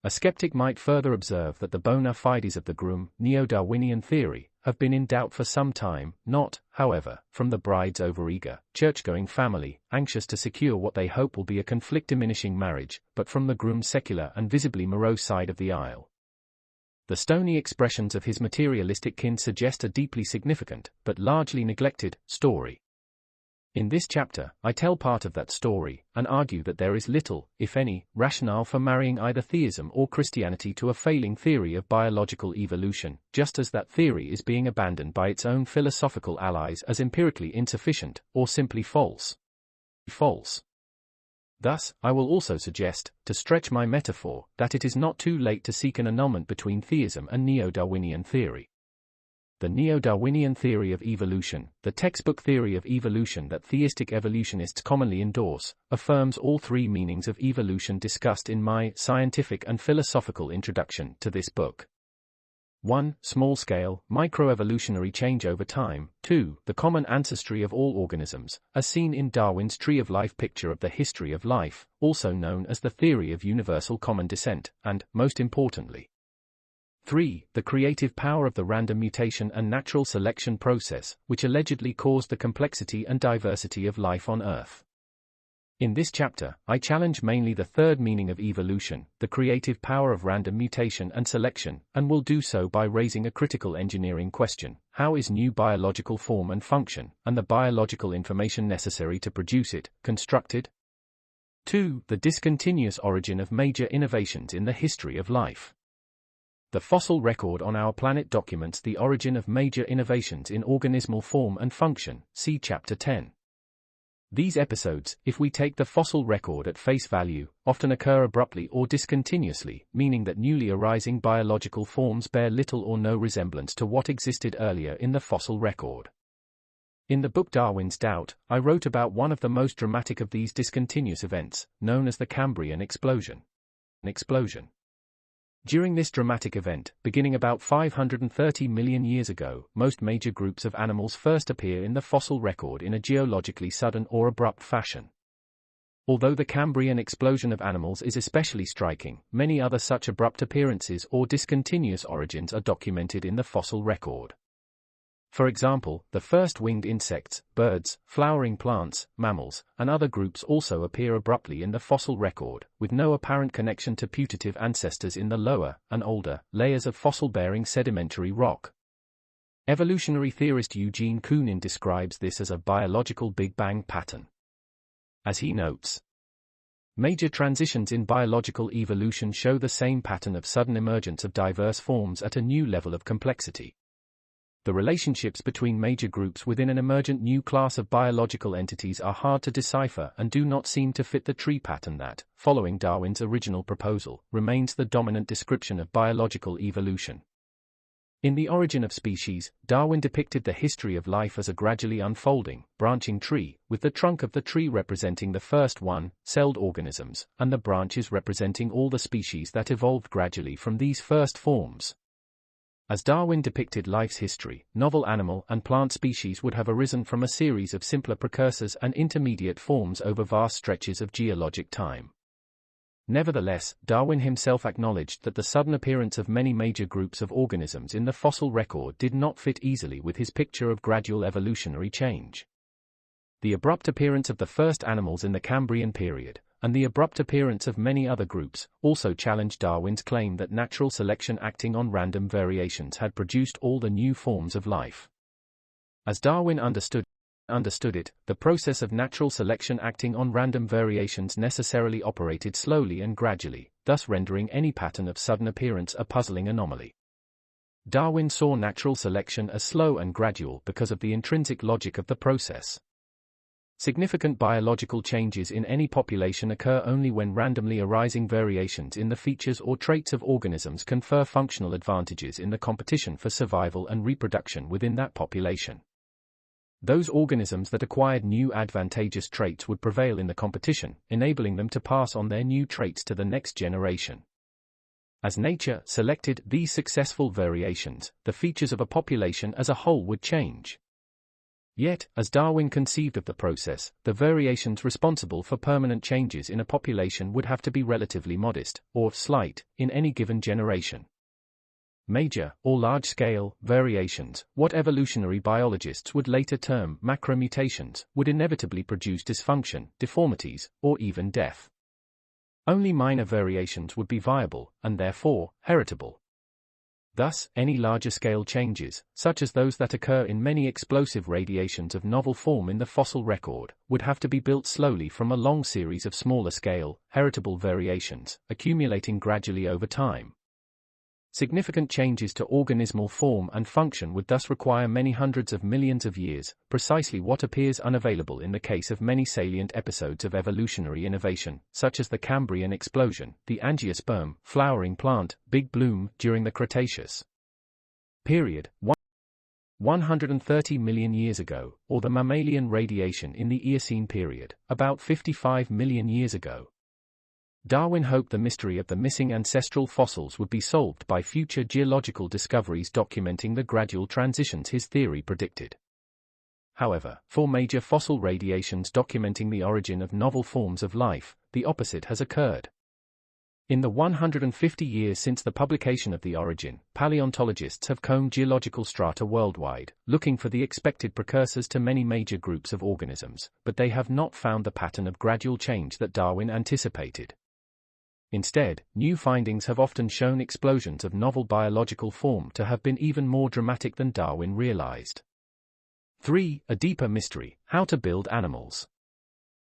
A skeptic might further observe that the bona fides of the groom, neo-Darwinian theory, have been in doubt for some time, not, however, from the bride's overeager, church-going family, anxious to secure what they hope will be a conflict-diminishing marriage, but from the groom's secular and visibly morose side of the aisle. The stony expressions of his materialistic kin suggest a deeply significant, but largely neglected, story. In this chapter, I tell part of that story, and argue that there is little, if any, rationale for marrying either theism or Christianity to a failing theory of biological evolution, just as that theory is being abandoned by its own philosophical allies as empirically insufficient, or simply false. Thus, I will also suggest, to stretch my metaphor, that it is not too late to seek an annulment between theism and neo-Darwinian theory. The neo-Darwinian theory of evolution, the textbook theory of evolution that theistic evolutionists commonly endorse, affirms all three meanings of evolution discussed in my scientific and philosophical introduction to this book. 1. Small-scale, microevolutionary change over time. 2. The common ancestry of all organisms, as seen in Darwin's Tree of Life picture of the history of life, also known as the theory of universal common descent, and, most importantly, 3. The creative power of the random mutation and natural selection process, which allegedly caused the complexity and diversity of life on Earth. In this chapter, I challenge mainly the third meaning of evolution, the creative power of random mutation and selection, and will do so by raising a critical engineering question: how is new biological form and function, and the biological information necessary to produce it, constructed? 2. The discontinuous origin of major innovations in the history of life. The fossil record on our planet documents the origin of major innovations in organismal form and function, see Chapter 10. These episodes, if we take the fossil record at face value, often occur abruptly or discontinuously, meaning that newly arising biological forms bear little or no resemblance to what existed earlier in the fossil record. In the book Darwin's Doubt, I wrote about one of the most dramatic of these discontinuous events, known as the Cambrian explosion. During this dramatic event, beginning about 530 million years ago, most major groups of animals first appear in the fossil record in a geologically sudden or abrupt fashion. Although the Cambrian explosion of animals is especially striking, many other such abrupt appearances or discontinuous origins are documented in the fossil record. For example, the first winged insects, birds, flowering plants, mammals, and other groups also appear abruptly in the fossil record, with no apparent connection to putative ancestors in the lower, and older, layers of fossil-bearing sedimentary rock. Evolutionary theorist Eugene Koonin describes this as a biological Big Bang pattern. As he notes, major transitions in biological evolution show the same pattern of sudden emergence of diverse forms at a new level of complexity. The relationships between major groups within an emergent new class of biological entities are hard to decipher and do not seem to fit the tree pattern that, following Darwin's original proposal, remains the dominant description of biological evolution. In The Origin of Species, Darwin depicted the history of life as a gradually unfolding, branching tree, with the trunk of the tree representing the first one-celled organisms, and the branches representing all the species that evolved gradually from these first forms. As Darwin depicted life's history, novel animal and plant species would have arisen from a series of simpler precursors and intermediate forms over vast stretches of geologic time. Nevertheless, Darwin himself acknowledged that the sudden appearance of many major groups of organisms in the fossil record did not fit easily with his picture of gradual evolutionary change. The abrupt appearance of the first animals in the Cambrian period, and the abrupt appearance of many other groups, also challenged Darwin's claim that natural selection acting on random variations had produced all the new forms of life. As Darwin understood it, the process of natural selection acting on random variations necessarily operated slowly and gradually, thus rendering any pattern of sudden appearance a puzzling anomaly. Darwin saw natural selection as slow and gradual because of the intrinsic logic of the process. Significant biological changes in any population occur only when randomly arising variations in the features or traits of organisms confer functional advantages in the competition for survival and reproduction within that population. Those organisms that acquired new advantageous traits would prevail in the competition, enabling them to pass on their new traits to the next generation. As nature selected these successful variations, the features of a population as a whole would change. Yet, as Darwin conceived of the process, the variations responsible for permanent changes in a population would have to be relatively modest, or slight, in any given generation. Major, or large-scale, variations, what evolutionary biologists would later term macromutations, would inevitably produce dysfunction, deformities, or even death. Only minor variations would be viable, and therefore, heritable. Thus, any larger-scale changes, such as those that occur in many explosive radiations of novel form in the fossil record, would have to be built slowly from a long series of smaller-scale, heritable variations, accumulating gradually over time. Significant changes to organismal form and function would thus require many hundreds of millions of years, precisely what appears unavailable in the case of many salient episodes of evolutionary innovation, such as the Cambrian explosion, the angiosperm, flowering plant, big bloom during the Cretaceous period, 130 million years ago, or the mammalian radiation in the Eocene period, about 55 million years ago. Darwin hoped the mystery of the missing ancestral fossils would be solved by future geological discoveries documenting the gradual transitions his theory predicted. However, for major fossil radiations documenting the origin of novel forms of life, the opposite has occurred. In the 150 years since the publication of The Origin, paleontologists have combed geological strata worldwide, looking for the expected precursors to many major groups of organisms, but they have not found the pattern of gradual change that Darwin anticipated. Instead, new findings have often shown explosions of novel biological form to have been even more dramatic than Darwin realized. 3. A deeper mystery: how to build animals.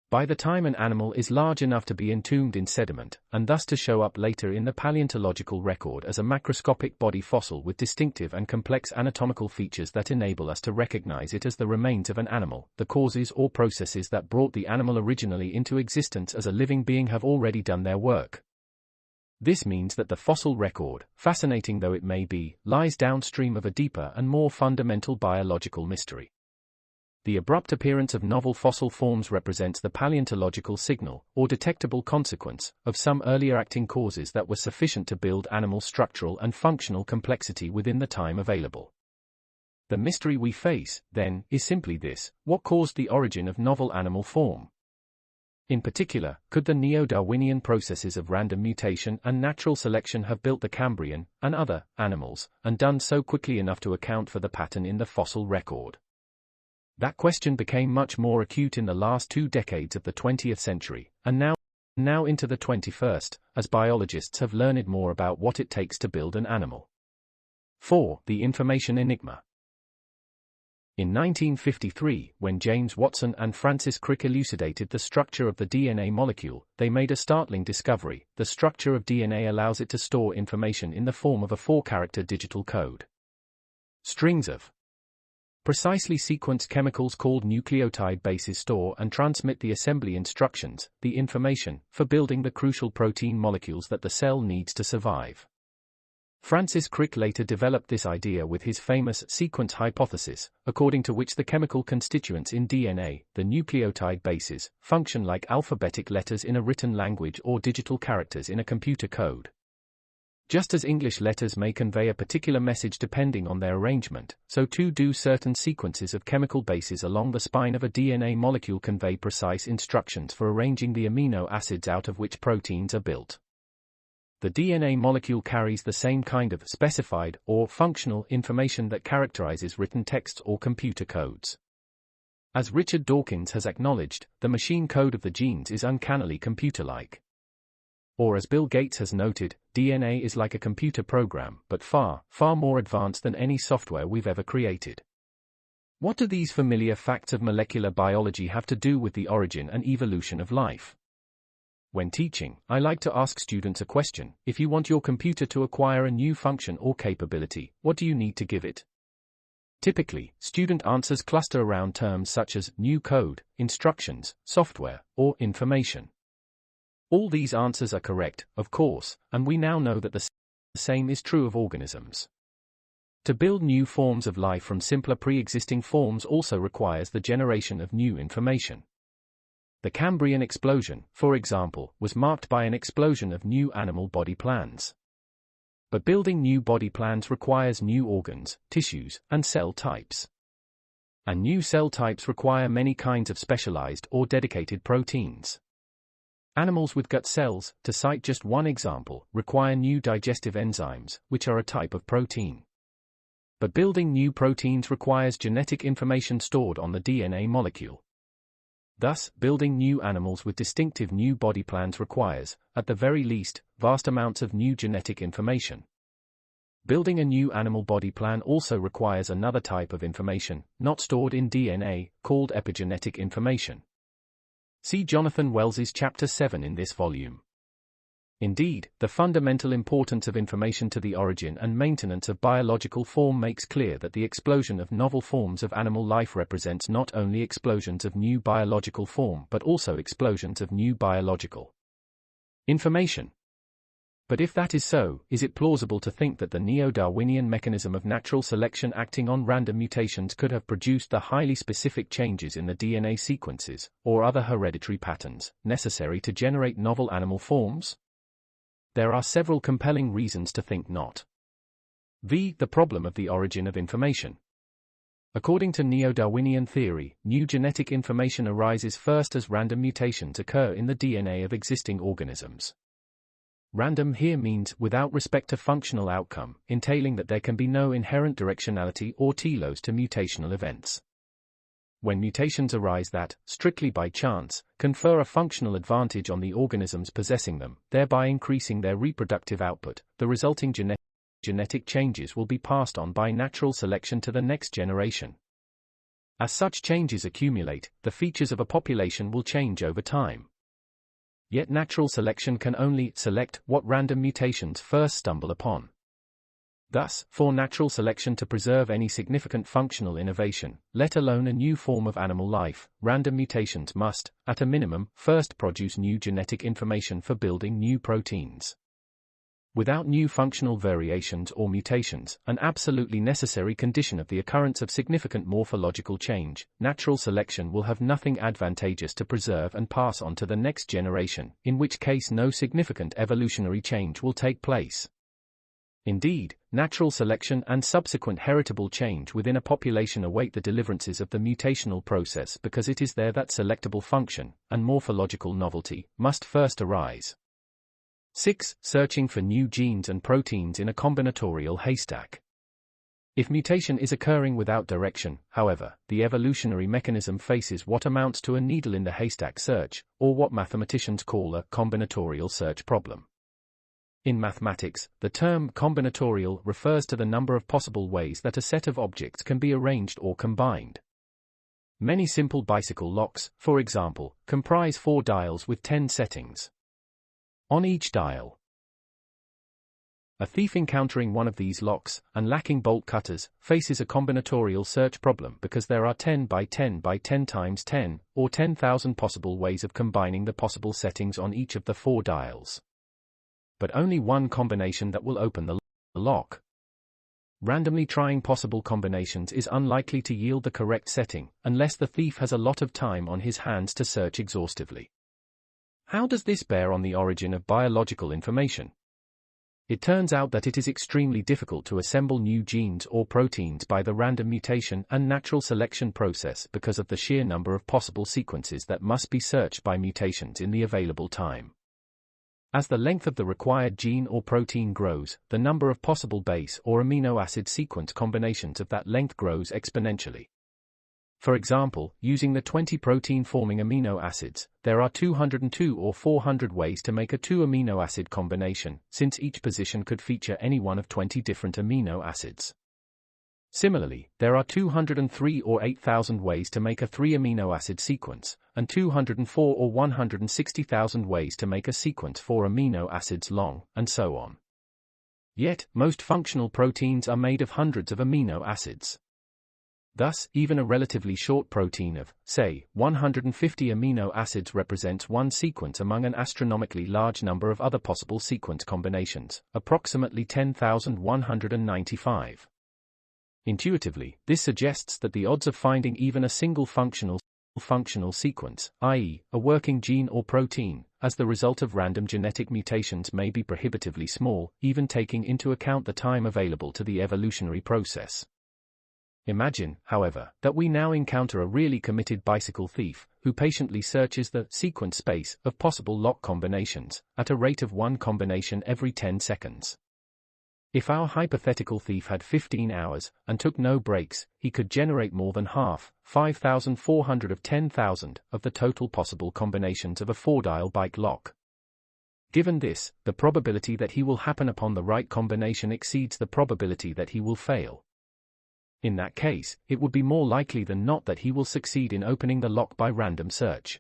By the time an animal is large enough to be entombed in sediment, and thus to show up later in the paleontological record as a macroscopic body fossil with distinctive and complex anatomical features that enable us to recognize it as the remains of an animal, the causes or processes that brought the animal originally into existence as a living being have already done their work. This means that the fossil record, fascinating though it may be, lies downstream of a deeper and more fundamental biological mystery. The abrupt appearance of novel fossil forms represents the paleontological signal, or detectable consequence, of some earlier acting causes that were sufficient to build animal structural and functional complexity within the time available. The mystery we face, then, is simply this: what caused the origin of novel animal form? In particular, could the neo-Darwinian processes of random mutation and natural selection have built the Cambrian, and other, animals, and done so quickly enough to account for the pattern in the fossil record? That question became much more acute in the last 2 decades of the 20th century, and now into the 21st, as biologists have learned more about what it takes to build an animal. 4. The information enigma. In 1953, when James Watson and Francis Crick elucidated the structure of the DNA molecule, they made a startling discovery: the structure of DNA allows it to store information in the form of a 4-character digital code. Strings of precisely sequenced chemicals called nucleotide bases store and transmit the assembly instructions, the information, for building the crucial protein molecules that the cell needs to survive. Francis Crick later developed this idea with his famous sequence hypothesis, according to which the chemical constituents in DNA, the nucleotide bases, function like alphabetic letters in a written language or digital characters in a computer code. Just as English letters may convey a particular message depending on their arrangement, so too do certain sequences of chemical bases along the spine of a DNA molecule convey precise instructions for arranging the amino acids out of which proteins are built. The DNA molecule carries the same kind of specified or functional information that characterizes written texts or computer codes. As Richard Dawkins has acknowledged, the machine code of the genes is uncannily computer-like. Or as Bill Gates has noted, DNA is like a computer program, but far, far more advanced than any software we've ever created. What do these familiar facts of molecular biology have to do with the origin and evolution of life? When teaching, I like to ask students a question: if you want your computer to acquire a new function or capability, what do you need to give it? Typically, student answers cluster around terms such as new code, instructions, software, or information. All these answers are correct, of course, and we now know that the same is true of organisms. To build new forms of life from simpler pre-existing forms also requires the generation of new information. The Cambrian explosion, for example, was marked by an explosion of new animal body plans. But building new body plans requires new organs, tissues, and cell types. And new cell types require many kinds of specialized or dedicated proteins. Animals with gut cells, to cite just one example, require new digestive enzymes, which are a type of protein. But building new proteins requires genetic information stored on the DNA molecule. Thus, building new animals with distinctive new body plans requires, at the very least, vast amounts of new genetic information. Building a new animal body plan also requires another type of information, not stored in DNA, called epigenetic information. See Jonathan Wells's Chapter 7 in this volume. Indeed, the fundamental importance of information to the origin and maintenance of biological form makes clear that the explosion of novel forms of animal life represents not only explosions of new biological form but also explosions of new biological information. But if that is so, is it plausible to think that the neo-Darwinian mechanism of natural selection acting on random mutations could have produced the highly specific changes in the DNA sequences, or other hereditary patterns, necessary to generate novel animal forms? There are several compelling reasons to think not. The problem of the origin of information. According to neo-Darwinian theory, new genetic information arises first as random mutations occur in the DNA of existing organisms. Random here means without respect to functional outcome, entailing that there can be no inherent directionality or telos to mutational events. When mutations arise that, strictly by chance, confer a functional advantage on the organisms possessing them, thereby increasing their reproductive output, the resulting genetic changes will be passed on by natural selection to the next generation. As such changes accumulate, the features of a population will change over time. Yet natural selection can only select what random mutations first stumble upon. Thus, for natural selection to preserve any significant functional innovation, let alone a new form of animal life, random mutations must, at a minimum, first produce new genetic information for building new proteins. Without new functional variations or mutations, an absolutely necessary condition of the occurrence of significant morphological change, natural selection will have nothing advantageous to preserve and pass on to the next generation, in which case no significant evolutionary change will take place. Indeed, natural selection and subsequent heritable change within a population await the deliverances of the mutational process because it is there that selectable function, and morphological novelty, must first arise. 6. Searching for new genes and proteins in a combinatorial haystack. If mutation is occurring without direction, however, the evolutionary mechanism faces what amounts to a needle in the haystack search, or what mathematicians call a combinatorial search problem. In mathematics, the term combinatorial refers to the number of possible ways that a set of objects can be arranged or combined. Many simple bicycle locks, for example, comprise 4 dials with 10 settings on each dial. A thief encountering one of these locks, and lacking bolt cutters, faces a combinatorial search problem because there are 10 by 10 by 10 times 10, or 10,000 possible ways of combining the possible settings on each of the 4 dials. But only one combination that will open the lock. Randomly trying possible combinations is unlikely to yield the correct setting, unless the thief has a lot of time on his hands to search exhaustively. How does this bear on the origin of biological information? It turns out that it is extremely difficult to assemble new genes or proteins by the random mutation and natural selection process because of the sheer number of possible sequences that must be searched by mutations in the available time. As the length of the required gene or protein grows, the number of possible base or amino acid sequence combinations of that length grows exponentially. For example, using the 20 protein-forming amino acids, there are 202 or 400 ways to make a 2 amino acid combination, since each position could feature any one of 20 different amino acids. Similarly, there are 203 or 8,000 ways to make a 3 amino acid sequence, and 204 or 160,000 ways to make a sequence 4 amino acids long, and so on. Yet, most functional proteins are made of hundreds of amino acids. Thus, even a relatively short protein of, say, 150 amino acids represents one sequence among an astronomically large number of other possible sequence combinations, approximately 10,195. Intuitively, this suggests that the odds of finding even a single functional sequence, i.e., a working gene or protein, as the result of random genetic mutations may be prohibitively small, even taking into account the time available to the evolutionary process. Imagine, however, that we now encounter a really committed bicycle thief, who patiently searches the sequence space of possible lock combinations, at a rate of 1 combination every 10 seconds. If our hypothetical thief had 15 hours, and took no breaks, he could generate more than half, 5,400 of 10,000, of the total possible combinations of a 4-dial bike lock. Given this, the probability that he will happen upon the right combination exceeds the probability that he will fail. In that case, it would be more likely than not that he will succeed in opening the lock by random search.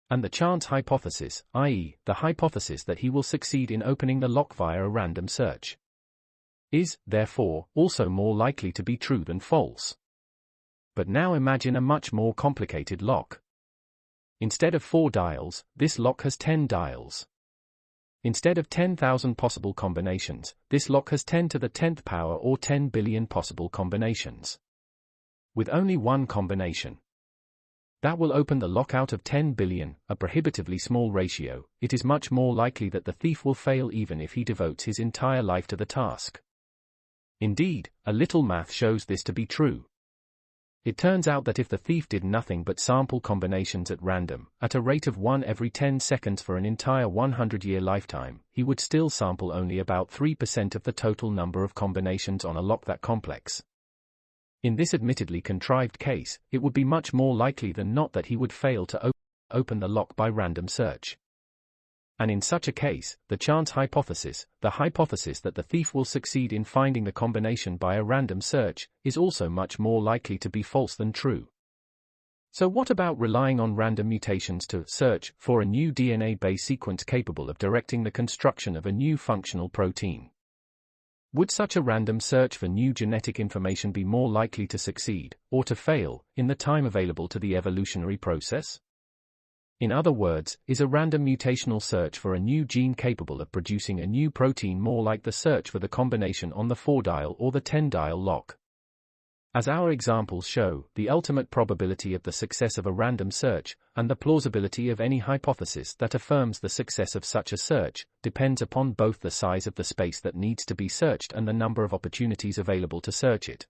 And the chance hypothesis, i.e., the hypothesis that he will succeed in opening the lock via a random search, is, therefore, also more likely to be true than false. But now imagine a much more complicated lock. Instead of 4 dials, this lock has 10 dials. Instead of 10,000 possible combinations, this lock has 10 to the 10th power or 10 billion possible combinations. With only one combination that will open the lock out of 10 billion, a prohibitively small ratio, it is much more likely that the thief will fail even if he devotes his entire life to the task. Indeed, a little math shows this to be true. It turns out that if the thief did nothing but sample combinations at random, at a rate of 1 every 10 seconds for an entire 100-year lifetime, he would still sample only about 3% of the total number of combinations on a lock that complex. In this admittedly contrived case, it would be much more likely than not that he would fail to open the lock by random search. And in such a case, the chance hypothesis, the hypothesis that the thief will succeed in finding the combination by a random search, is also much more likely to be false than true. So what about relying on random mutations to search for a new DNA base sequence capable of directing the construction of a new functional protein? Would such a random search for new genetic information be more likely to succeed, or to fail, in the time available to the evolutionary process? In other words, is a random mutational search for a new gene capable of producing a new protein more like the search for the combination on the 4-dial or the 10-dial lock? As our examples show, the ultimate probability of the success of a random search, and the plausibility of any hypothesis that affirms the success of such a search, depends upon both the size of the space that needs to be searched and the number of opportunities available to search it.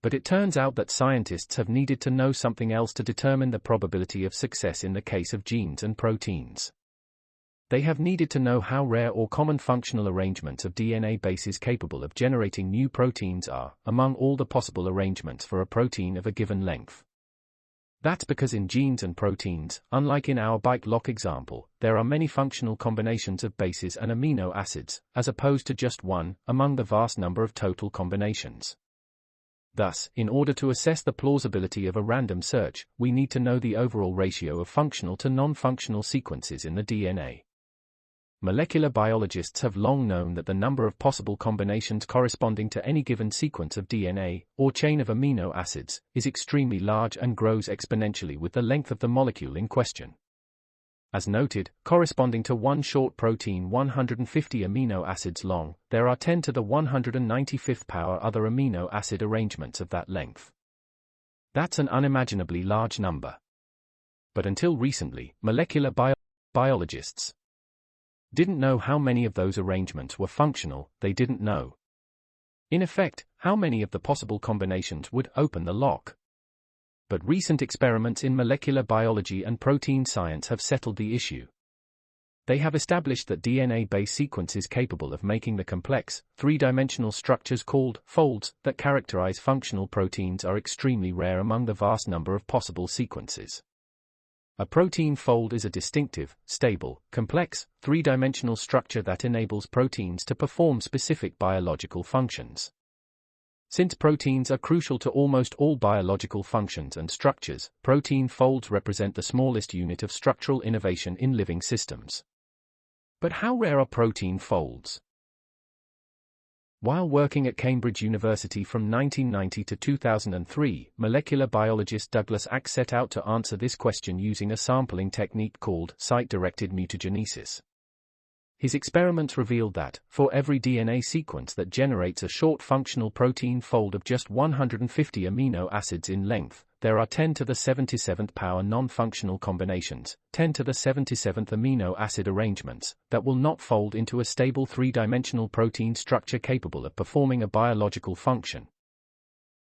But it turns out that scientists have needed to know something else to determine the probability of success in the case of genes and proteins. They have needed to know how rare or common functional arrangements of DNA bases capable of generating new proteins are, among all the possible arrangements for a protein of a given length. That's because in genes and proteins, unlike in our bike lock example, there are many functional combinations of bases and amino acids, as opposed to just one, among the vast number of total combinations. Thus, in order to assess the plausibility of a random search, we need to know the overall ratio of functional to non-functional sequences in the DNA. Molecular biologists have long known that the number of possible combinations corresponding to any given sequence of DNA, or chain of amino acids, is extremely large and grows exponentially with the length of the molecule in question. As noted, corresponding to one short protein 150 amino acids long, there are 10 to the 195th power other amino acid arrangements of that length. That's an unimaginably large number. But until recently, molecular biologists didn't know how many of those arrangements were functional. They didn't know, in effect, how many of the possible combinations would open the lock. But recent experiments in molecular biology and protein science have settled the issue. They have established that DNA-based sequences capable of making the complex, three-dimensional structures called folds that characterize functional proteins are extremely rare among the vast number of possible sequences. A protein fold is a distinctive, stable, complex, three-dimensional structure that enables proteins to perform specific biological functions. Since proteins are crucial to almost all biological functions and structures, protein folds represent the smallest unit of structural innovation in living systems. But how rare are protein folds? While working at Cambridge University from 1990 to 2003, molecular biologist Douglas Axe set out to answer this question using a sampling technique called site-directed mutagenesis. His experiments revealed that, for every DNA sequence that generates a short functional protein fold of just 150 amino acids in length, there are 10 to the 77th power non-functional combinations, 10 to the 77th amino acid arrangements, that will not fold into a stable three-dimensional protein structure capable of performing a biological function.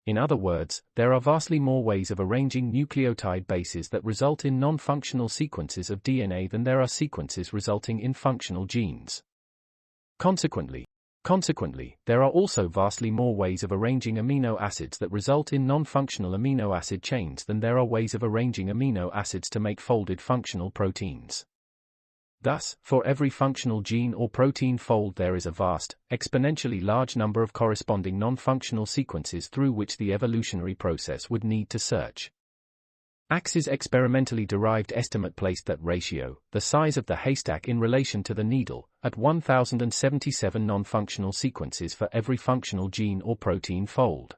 In other words, there are vastly more ways of arranging nucleotide bases that result in non-functional sequences of DNA than there are sequences resulting in functional genes. Consequently, there are also vastly more ways of arranging amino acids that result in non-functional amino acid chains than there are ways of arranging amino acids to make folded functional proteins. Thus, for every functional gene or protein fold there is a vast, exponentially large number of corresponding non-functional sequences through which the evolutionary process would need to search. Axe's experimentally derived estimate placed that ratio, the size of the haystack in relation to the needle, at 1077 non-functional sequences for every functional gene or protein fold.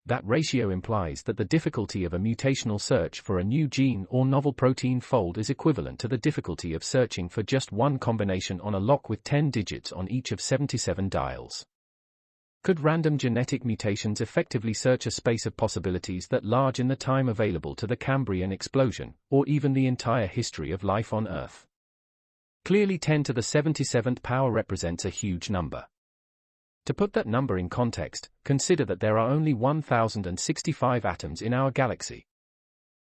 That ratio implies that the difficulty of a mutational search for a new gene or novel protein fold is equivalent to the difficulty of searching for just one combination on a lock with 10 digits on each of 77 dials. Could random genetic mutations effectively search a space of possibilities that large in the time available to the Cambrian explosion, or even the entire history of life on Earth? Clearly 10 to the 77th power represents a huge number. To put that number in context, consider that there are only 1,065 atoms in our galaxy.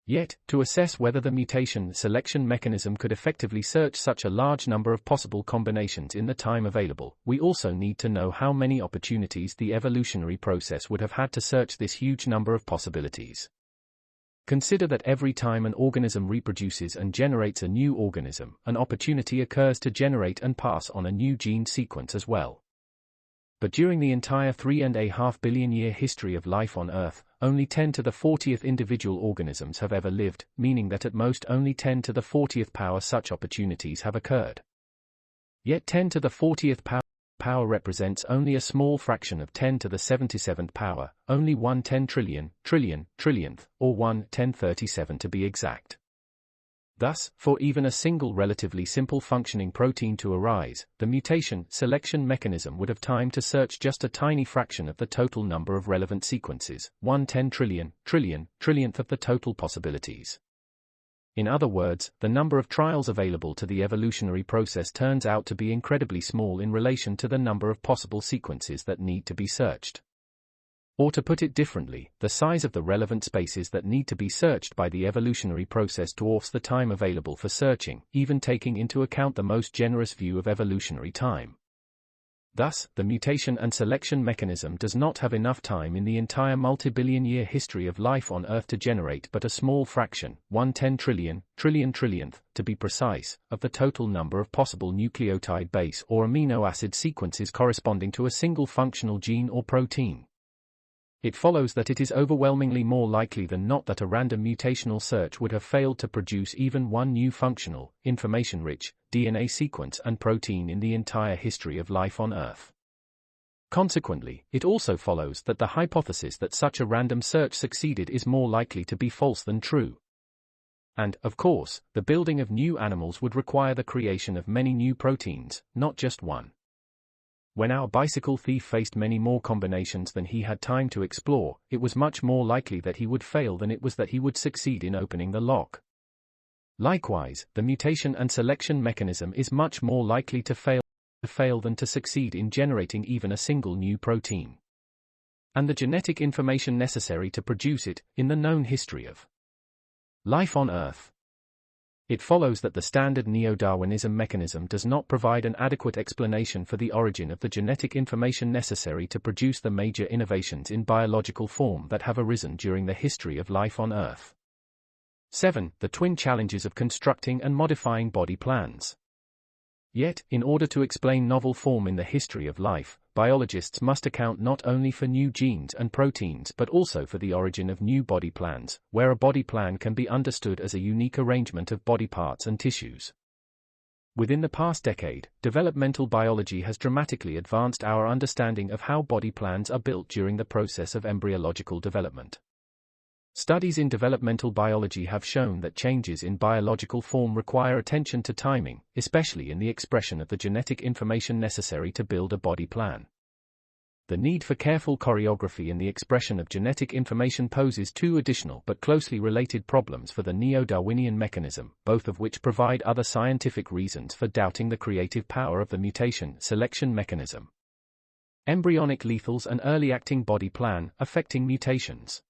Yet, to assess whether the mutation selection mechanism could effectively search such a large number of possible combinations in the time available, we also need to know how many opportunities the evolutionary process would have had to search this huge number of possibilities. Consider that every time an organism reproduces and generates a new organism, an opportunity occurs to generate and pass on a new gene sequence as well. But during the entire 3.5 billion year history of life on Earth, only 10 to the 40th individual organisms have ever lived, meaning that at most only 10 to the 40th power such opportunities have occurred. Yet 10 to the 40th power represents only a small fraction of 10 to the 77th power, only 1 10 trillionth, or 1 1037 to be exact. Thus, for even a single relatively simple functioning protein to arise, the mutation selection mechanism would have time to search just a tiny fraction of the total number of relevant sequences, 1 10 trillionth of the total possibilities. In other words, the number of trials available to the evolutionary process turns out to be incredibly small in relation to the number of possible sequences that need to be searched. Or to put it differently, the size of the relevant spaces that need to be searched by the evolutionary process dwarfs the time available for searching, even taking into account the most generous view of evolutionary time. Thus, the mutation and selection mechanism does not have enough time in the entire multi-billion-year history of life on Earth to generate but a small fraction, 1 10 trillionth, to be precise, of the total number of possible nucleotide base or amino acid sequences corresponding to a single functional gene or protein. It follows that it is overwhelmingly more likely than not that a random mutational search would have failed to produce even one new functional, information-rich, DNA sequence and protein in the entire history of life on Earth. Consequently, it also follows that the hypothesis that such a random search succeeded is more likely to be false than true. And, of course, the building of new animals would require the creation of many new proteins, not just one. When our bicycle thief faced many more combinations than he had time to explore, it was much more likely that he would fail than it was that he would succeed in opening the lock. Likewise, the mutation and selection mechanism is much more likely to fail than to succeed in generating even a single new protein. And the genetic information necessary to produce it, in the known history of life on Earth. It follows that the standard neo-Darwinism mechanism does not provide an adequate explanation for the origin of the genetic information necessary to produce the major innovations in biological form that have arisen during the history of life on Earth. 7. The twin challenges of constructing and modifying body plans. Yet, in order to explain novel form in the history of life, biologists must account not only for new genes and proteins but also for the origin of new body plans, where a body plan can be understood as a unique arrangement of body parts and tissues. Within the past decade, developmental biology has dramatically advanced our understanding of how body plans are built during the process of embryological development. Studies in developmental biology have shown that changes in biological form require attention to timing, especially in the expression of the genetic information necessary to build a body plan. The need for careful choreography in the expression of genetic information poses two additional but closely related problems for the neo-Darwinian mechanism, both of which provide other scientific reasons for doubting the creative power of the mutation selection mechanism. Embryonic lethals and early-acting body plan affecting mutations.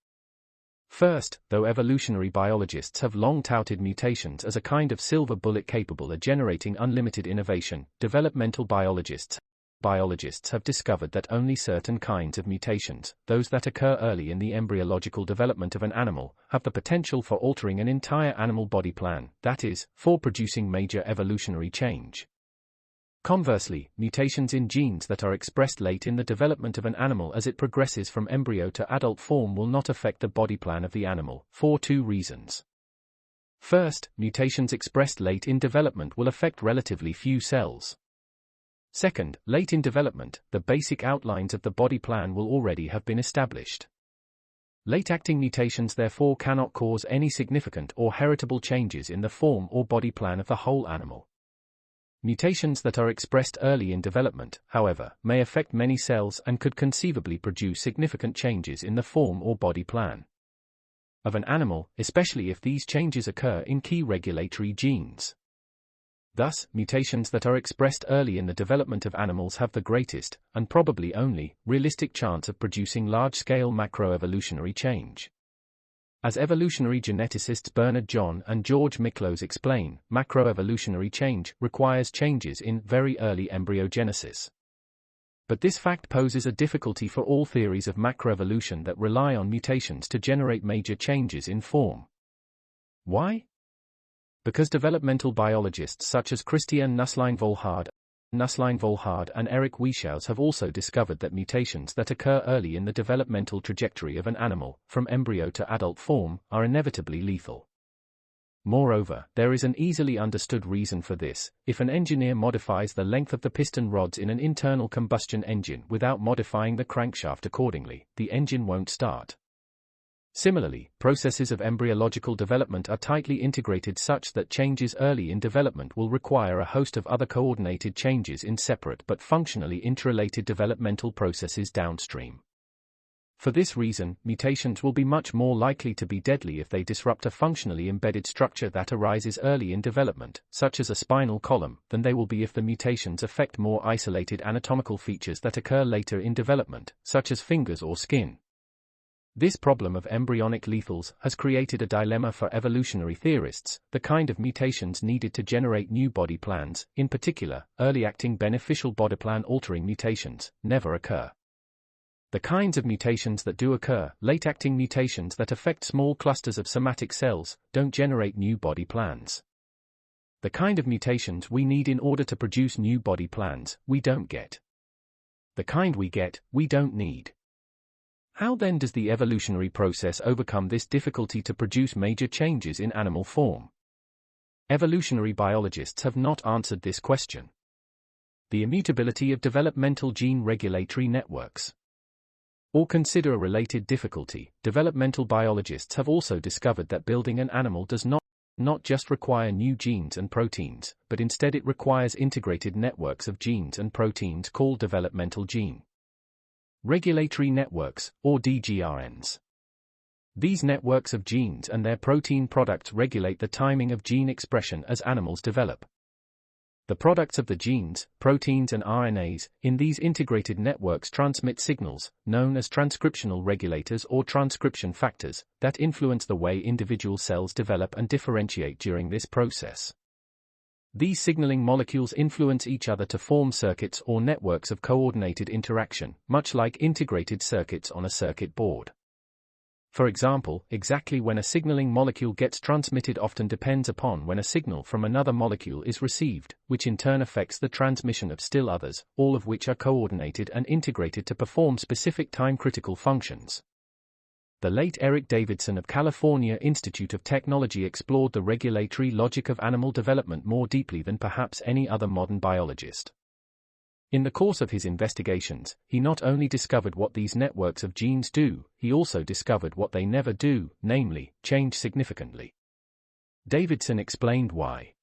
First, though evolutionary biologists have long touted mutations as a kind of silver bullet capable of generating unlimited innovation, developmental biologists have discovered that only certain kinds of mutations, those that occur early in the embryological development of an animal, have the potential for altering an entire animal body plan, that is, for producing major evolutionary change. Conversely, mutations in genes that are expressed late in the development of an animal as it progresses from embryo to adult form will not affect the body plan of the animal, for two reasons. First, mutations expressed late in development will affect relatively few cells. Second, late in development, the basic outlines of the body plan will already have been established. Late-acting mutations therefore cannot cause any significant or heritable changes in the form or body plan of the whole animal. Mutations that are expressed early in development, however, may affect many cells and could conceivably produce significant changes in the form or body plan of an animal, especially if these changes occur in key regulatory genes. Thus, mutations that are expressed early in the development of animals have the greatest, and probably only, realistic chance of producing large-scale macroevolutionary change. As evolutionary geneticists Bernard John and George Miklos explain, macroevolutionary change requires changes in very early embryogenesis. But this fact poses a difficulty for all theories of macroevolution that rely on mutations to generate major changes in form. Why? Because developmental biologists such as Christian Nusslein-Volhard and Eric Wieschaus have also discovered that mutations that occur early in the developmental trajectory of an animal, from embryo to adult form, are inevitably lethal. Moreover, there is an easily understood reason for this. If an engineer modifies the length of the piston rods in an internal combustion engine without modifying the crankshaft accordingly, the engine won't start. Similarly, processes of embryological development are tightly integrated such that changes early in development will require a host of other coordinated changes in separate but functionally interrelated developmental processes downstream. For this reason, mutations will be much more likely to be deadly if they disrupt a functionally embedded structure that arises early in development, such as a spinal column, than they will be if the mutations affect more isolated anatomical features that occur later in development, such as fingers or skin. This problem of embryonic lethals has created a dilemma for evolutionary theorists. The kind of mutations needed to generate new body plans, in particular, early-acting beneficial body plan-altering mutations, never occur. The kinds of mutations that do occur, late-acting mutations that affect small clusters of somatic cells, don't generate new body plans. The kind of mutations we need in order to produce new body plans, we don't get. The kind we get, we don't need. How then does the evolutionary process overcome this difficulty to produce major changes in animal form? Evolutionary biologists have not answered this question. The immutability of developmental gene regulatory networks. Or consider a related difficulty, developmental biologists have also discovered that building an animal does not just require new genes and proteins, but instead it requires integrated networks of genes and proteins called developmental gene regulatory networks, or DGRNs. These networks of genes and their protein products regulate the timing of gene expression as animals develop. The products of the genes, proteins and RNAs, in these integrated networks transmit signals, known as transcriptional regulators or transcription factors, that influence the way individual cells develop and differentiate during this process. These signaling molecules influence each other to form circuits or networks of coordinated interaction, much like integrated circuits on a circuit board. For example, exactly when a signaling molecule gets transmitted often depends upon when a signal from another molecule is received, which in turn affects the transmission of still others, all of which are coordinated and integrated to perform specific time-critical functions. The late Eric Davidson of California Institute of Technology explored the regulatory logic of animal development more deeply than perhaps any other modern biologist. In the course of his investigations, he not only discovered what these networks of genes do, he also discovered what they never do, namely, change significantly. Davidson explained why.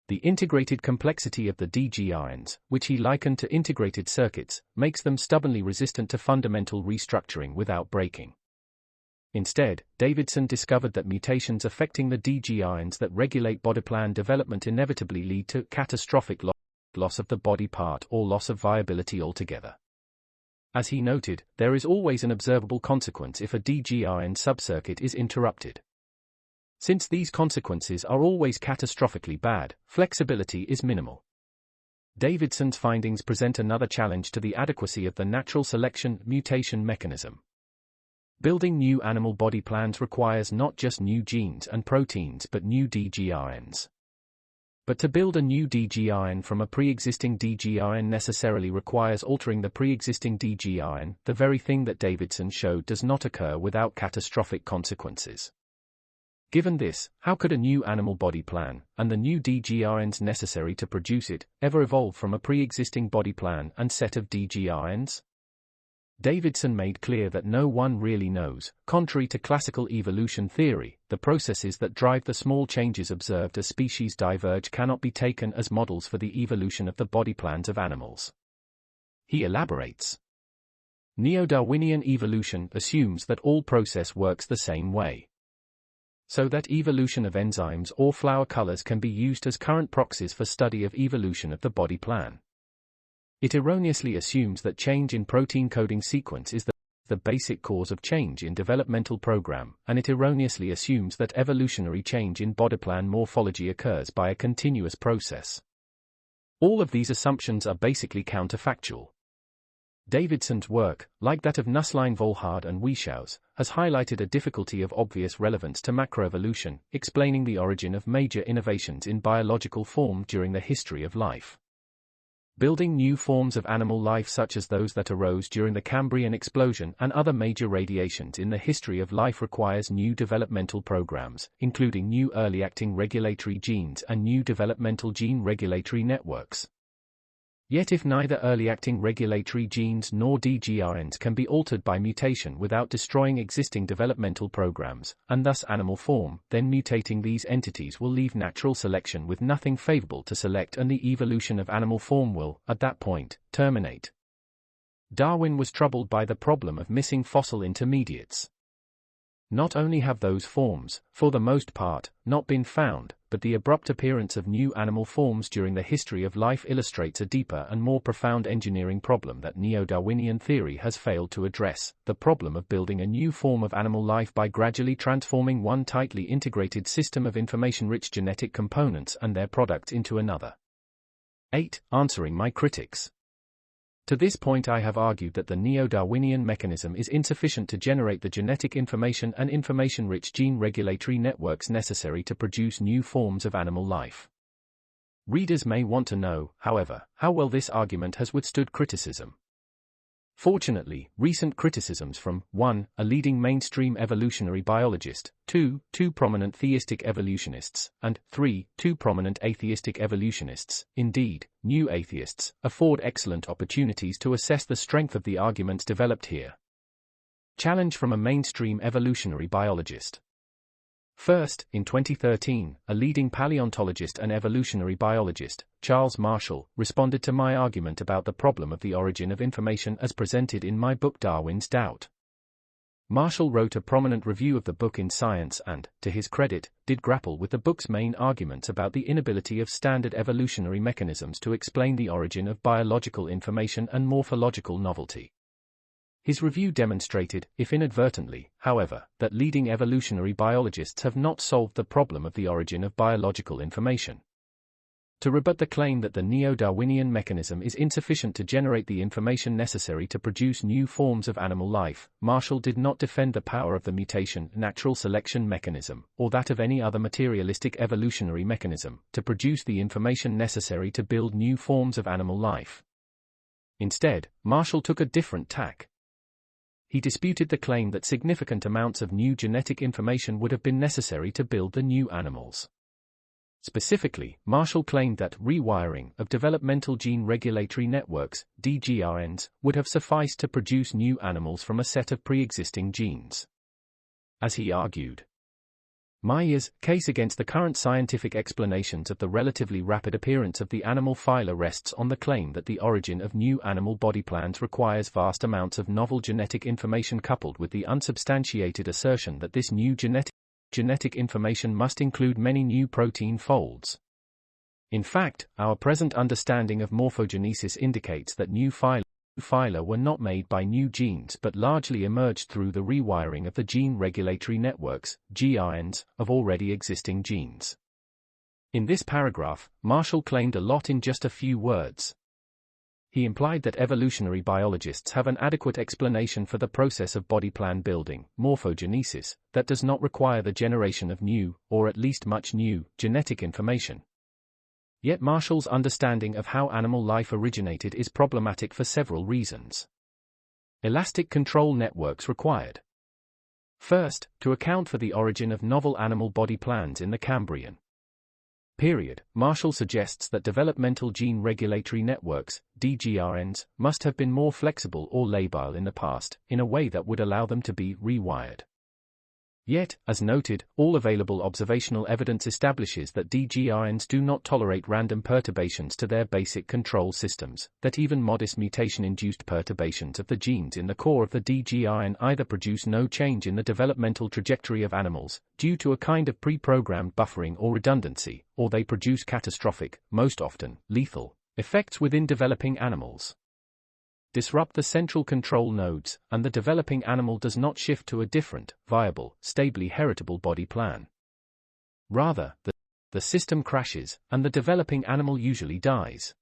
The integrated complexity of the DG-ions, which he likened to integrated circuits, makes them stubbornly resistant to fundamental restructuring without breaking. Instead, Davidson discovered that mutations affecting the DG-ions that regulate bodiplan development inevitably lead to catastrophic loss of the body part or loss of viability altogether. As he noted, there is always an observable consequence if a DG-ion subcircuit is interrupted. Since these consequences are always catastrophically bad, flexibility is minimal. Davidson's findings present another challenge to the adequacy of the natural selection mutation mechanism. Building new animal body plans requires not just new genes and proteins but new DG-ions. But to build a new DG-ion from a pre-existing DG-ion necessarily requires altering the pre-existing DG-ion, the very thing that Davidson showed does not occur without catastrophic consequences. Given this, how could a new animal body plan, and the new DG-ions necessary to produce it, ever evolve from a pre-existing body plan and set of DG-ions? Davidson made clear that no one really knows. Contrary to classical evolution theory, the processes that drive the small changes observed as species diverge cannot be taken as models for the evolution of the body plans of animals. He elaborates. Neo-Darwinian evolution assumes that all process works the same way. So that evolution of enzymes or flower colors can be used as current proxies for study of evolution of the body plan. It erroneously assumes that change in protein coding sequence is the basic cause of change in developmental program, and it erroneously assumes that evolutionary change in bodyplan morphology occurs by a continuous process. All of these assumptions are basically counterfactual. Davidson's work, like that of Nusslein-Volhard and Wieschaus, has highlighted a difficulty of obvious relevance to macroevolution, explaining the origin of major innovations in biological form during the history of life. Building new forms of animal life such as those that arose during the Cambrian explosion and other major radiations in the history of life requires new developmental programs, including new early-acting regulatory genes and new developmental gene regulatory networks. Yet if neither early-acting regulatory genes nor DG-ions can be altered by mutation without destroying existing developmental programs, and thus animal form, then mutating these entities will leave natural selection with nothing favorable to select, and the evolution of animal form will, at that point, terminate. Darwin was troubled by the problem of missing fossil intermediates. Not only have those forms, for the most part, not been found, but the abrupt appearance of new animal forms during the history of life illustrates a deeper and more profound engineering problem that neo-Darwinian theory has failed to address, the problem of building a new form of animal life by gradually transforming one tightly integrated system of information-rich genetic components and their products into another. 8. Answering my critics. To this point I have argued that the neo-Darwinian mechanism is insufficient to generate the genetic information and information-rich gene regulatory networks necessary to produce new forms of animal life. Readers may want to know, however, how well this argument has withstood criticism. Fortunately, recent criticisms from 1. A leading mainstream evolutionary biologist, 2. Two prominent theistic evolutionists, and 3. Two prominent atheistic evolutionists, indeed, new atheists, afford excellent opportunities to assess the strength of the arguments developed here. Challenge from a mainstream evolutionary biologist. First, in 2013, a leading paleontologist and evolutionary biologist, Charles Marshall, responded to my argument about the problem of the origin of information as presented in my book Darwin's Doubt. Marshall wrote a prominent review of the book in Science and, to his credit, did grapple with the book's main arguments about the inability of standard evolutionary mechanisms to explain the origin of biological information and morphological novelty. His review demonstrated, if inadvertently, however, that leading evolutionary biologists have not solved the problem of the origin of biological information. To rebut the claim that the neo-Darwinian mechanism is insufficient to generate the information necessary to produce new forms of animal life, Marshall did not defend the power of the mutation natural selection mechanism, or that of any other materialistic evolutionary mechanism, to produce the information necessary to build new forms of animal life. Instead, Marshall took a different tack. He disputed the claim that significant amounts of new genetic information would have been necessary to build the new animals. Specifically, Marshall claimed that rewiring of developmental gene regulatory networks, DGRNs, would have sufficed to produce new animals from a set of pre-existing genes. As he argued, Meyer's case against the current scientific explanations of the relatively rapid appearance of the animal phyla rests on the claim that the origin of new animal body plans requires vast amounts of novel genetic information coupled with the unsubstantiated assertion that this new genetic information must include many new protein folds. In fact, our present understanding of morphogenesis indicates that new phyla were not made by new genes but largely emerged through the rewiring of the gene regulatory networks, GRNs, of already existing genes. In this paragraph, Marshall claimed a lot in just a few words. He implied that evolutionary biologists have an adequate explanation for the process of body plan building, morphogenesis, that does not require the generation of new, or at least much new, genetic information. Yet Marshall's understanding of how animal life originated is problematic for several reasons. Elastic control networks required. First, to account for the origin of novel animal body plans in the Cambrian period, Marshall suggests that developmental gene regulatory networks, DGRNs, must have been more flexible or labile in the past, in a way that would allow them to be rewired. Yet, as noted, all available observational evidence establishes that DGRNs do not tolerate random perturbations to their basic control systems, that even modest mutation-induced perturbations of the genes in the core of the DGRN either produce no change in the developmental trajectory of animals, due to a kind of pre-programmed buffering or redundancy, or they produce catastrophic, most often, lethal, effects within developing animals. Disrupt the central control nodes, and the developing animal does not shift to a different, viable, stably heritable body plan. Rather, the system crashes, and the developing animal usually dies.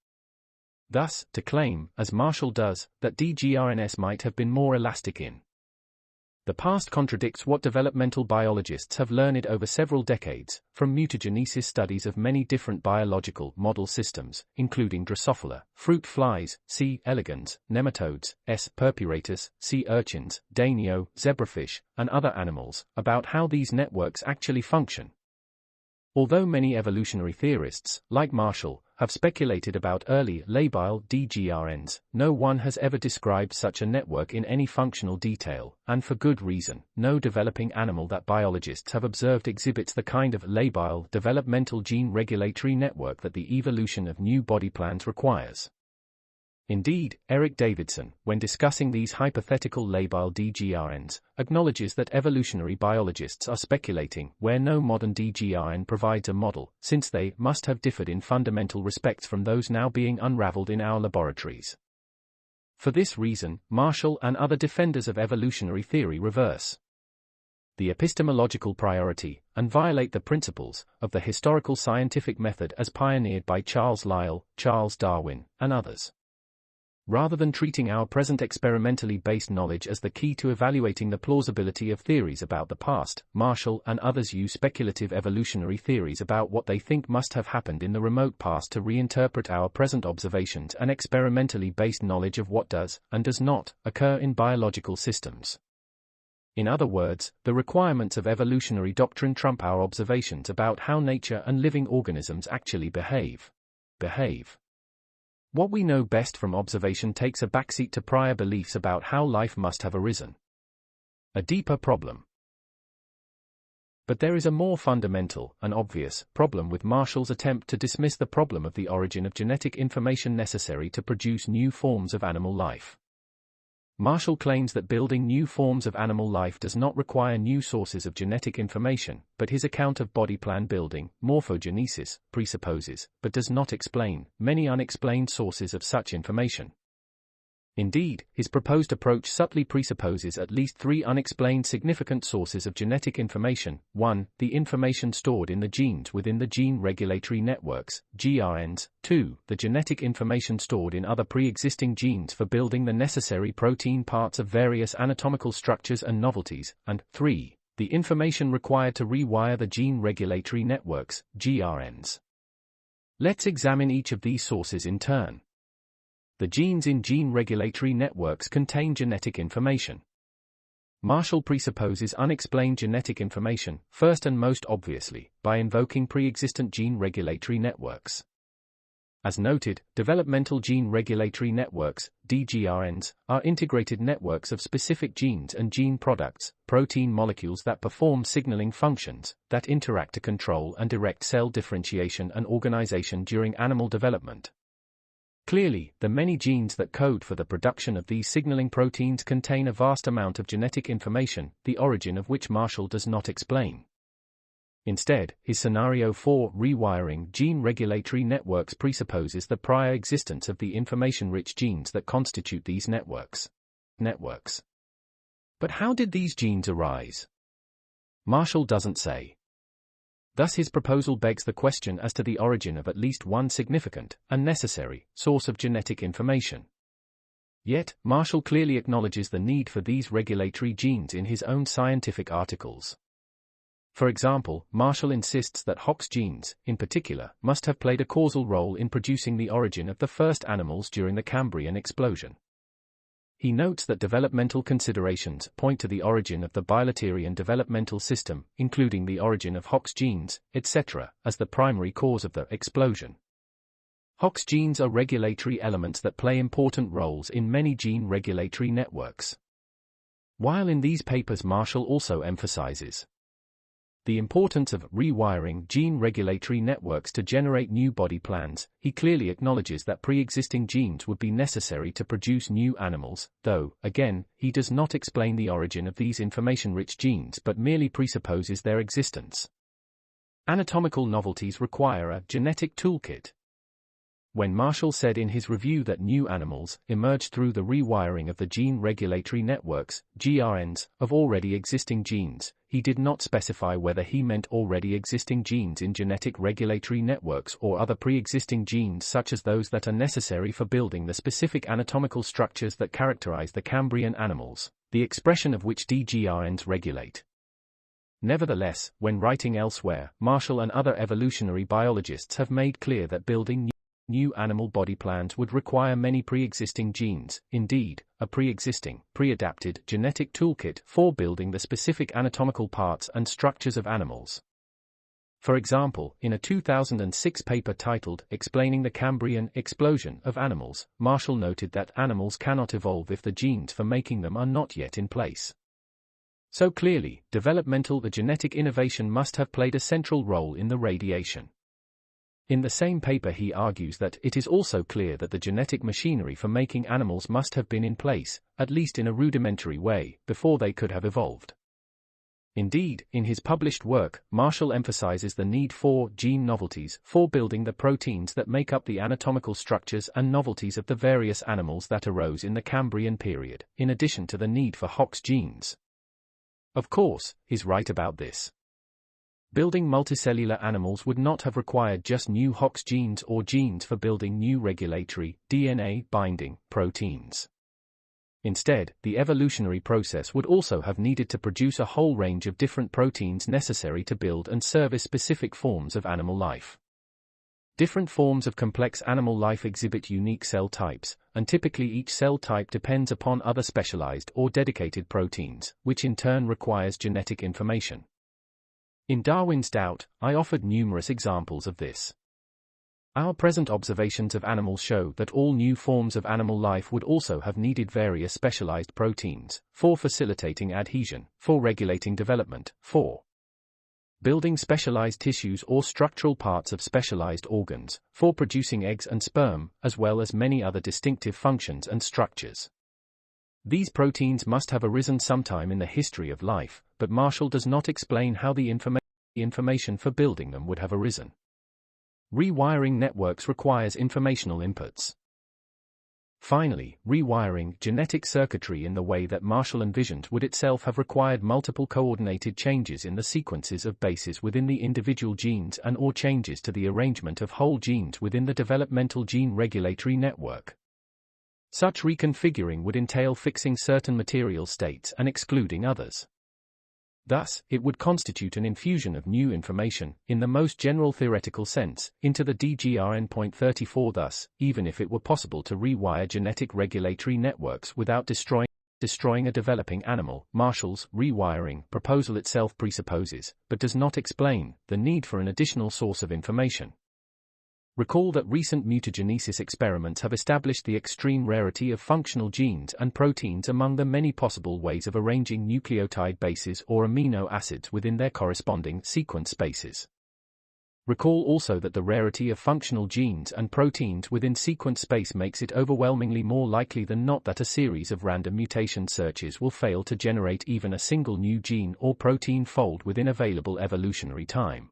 Thus, to claim, as Marshall does, that DGRNs might have been more elastic in the past contradicts what developmental biologists have learned over several decades, from mutagenesis studies of many different biological model systems, including Drosophila, fruit flies, C. elegans, nematodes, S. purpuratus, sea urchins, danio, zebrafish, and other animals, about how these networks actually function. Although many evolutionary theorists, like Marshall, have speculated about early, labile DGRNs, no one has ever described such a network in any functional detail, and for good reason. No developing animal that biologists have observed exhibits the kind of labile developmental gene regulatory network that the evolution of new body plans requires. Indeed, Eric Davidson, when discussing these hypothetical labile DGRNs, acknowledges that evolutionary biologists are speculating where no modern DGRN provides a model, since they must have differed in fundamental respects from those now being unraveled in our laboratories. For this reason, Marshall and other defenders of evolutionary theory reverse the epistemological priority, and violate the principles of the historical scientific method as pioneered by Charles Lyell, Charles Darwin, and others. Rather than treating our present experimentally based knowledge as the key to evaluating the plausibility of theories about the past, Marshall and others use speculative evolutionary theories about what they think must have happened in the remote past to reinterpret our present observations and experimentally based knowledge of what does, and does not, occur in biological systems. In other words, the requirements of evolutionary doctrine trump our observations about how nature and living organisms actually behave. What we know best from observation takes a backseat to prior beliefs about how life must have arisen. A deeper problem. But there is a more fundamental and obvious problem with Marshall's attempt to dismiss the problem of the origin of genetic information necessary to produce new forms of animal life. Marshall claims that building new forms of animal life does not require new sources of genetic information, but his account of body plan building, morphogenesis, presupposes, but does not explain, many unexplained sources of such information. Indeed, his proposed approach subtly presupposes at least 3 unexplained significant sources of genetic information. 1. The information stored in the genes within the gene regulatory networks, GRNs. 2. The genetic information stored in other pre-existing genes for building the necessary protein parts of various anatomical structures and novelties. And 3. The information required to rewire the gene regulatory networks, GRNs. Let's examine each of these sources in turn. The genes in gene regulatory networks contain genetic information. Marshall presupposes unexplained genetic information, first and most obviously, by invoking pre-existent gene regulatory networks. As noted, developmental gene regulatory networks, DGRNs, are integrated networks of specific genes and gene products, protein molecules that perform signaling functions, that interact to control and direct cell differentiation and organization during animal development. Clearly, the many genes that code for the production of these signaling proteins contain a vast amount of genetic information, the origin of which Marshall does not explain. Instead, his scenario for rewiring gene regulatory networks presupposes the prior existence of the information-rich genes that constitute these networks. But how did these genes arise? Marshall doesn't say. Thus his proposal begs the question as to the origin of at least one significant, and necessary, source of genetic information. Yet, Marshall clearly acknowledges the need for these regulatory genes in his own scientific articles. For example, Marshall insists that Hox genes, in particular, must have played a causal role in producing the origin of the first animals during the Cambrian explosion. He notes that developmental considerations point to the origin of the bilaterian developmental system, including the origin of Hox genes, etc., as the primary cause of the explosion. Hox genes are regulatory elements that play important roles in many gene regulatory networks. While in these papers Marshall also emphasizes the importance of rewiring gene regulatory networks to generate new body plans, he clearly acknowledges that pre-existing genes would be necessary to produce new animals, though, again, he does not explain the origin of these information-rich genes but merely presupposes their existence. Anatomical novelties require a genetic toolkit. When Marshall said in his review that new animals emerged through the rewiring of the gene regulatory networks, GRNs, of already existing genes, he did not specify whether he meant already existing genes in genetic regulatory networks or other pre-existing genes such as those that are necessary for building the specific anatomical structures that characterize the Cambrian animals, the expression of which DGRNs regulate. Nevertheless, when writing elsewhere, Marshall and other evolutionary biologists have made clear that building new animal body plans would require many pre-existing genes, indeed, a pre-existing, pre-adapted genetic toolkit for building the specific anatomical parts and structures of animals. For example, in a 2006 paper titled Explaining the Cambrian Explosion of Animals, Marshall noted that animals cannot evolve if the genes for making them are not yet in place. So clearly, developmental genetic innovation must have played a central role in the radiation. In the same paper he argues that it is also clear that the genetic machinery for making animals must have been in place, at least in a rudimentary way, before they could have evolved. Indeed, in his published work, Marshall emphasizes the need for gene novelties for building the proteins that make up the anatomical structures and novelties of the various animals that arose in the Cambrian period, in addition to the need for Hox genes. Of course, he's right about this. Building multicellular animals would not have required just new Hox genes or genes for building new regulatory, DNA-binding, proteins. Instead, the evolutionary process would also have needed to produce a whole range of different proteins necessary to build and service specific forms of animal life. Different forms of complex animal life exhibit unique cell types, and typically each cell type depends upon other specialized or dedicated proteins, which in turn requires genetic information. In Darwin's Doubt, I offered numerous examples of this. Our present observations of animals show that all new forms of animal life would also have needed various specialized proteins, for facilitating adhesion, for regulating development, for building specialized tissues or structural parts of specialized organs, for producing eggs and sperm, as well as many other distinctive functions and structures. These proteins must have arisen sometime in the history of life, but Marshall does not explain how the information for building them would have arisen. Rewiring networks requires informational inputs. Finally, rewiring genetic circuitry in the way that Marshall envisioned would itself have required multiple coordinated changes in the sequences of bases within the individual genes and/or changes to the arrangement of whole genes within the developmental gene regulatory network. Such reconfiguring would entail fixing certain material states and excluding others. Thus, it would constitute an infusion of new information, in the most general theoretical sense, into the DGRN.34. Thus, even if it were possible to rewire genetic regulatory networks without destroying a developing animal, Marshall's rewiring proposal itself presupposes, but does not explain, the need for an additional source of information. Recall that recent mutagenesis experiments have established the extreme rarity of functional genes and proteins among the many possible ways of arranging nucleotide bases or amino acids within their corresponding sequence spaces. Recall also that the rarity of functional genes and proteins within sequence space makes it overwhelmingly more likely than not that a series of random mutation searches will fail to generate even a single new gene or protein fold within available evolutionary time.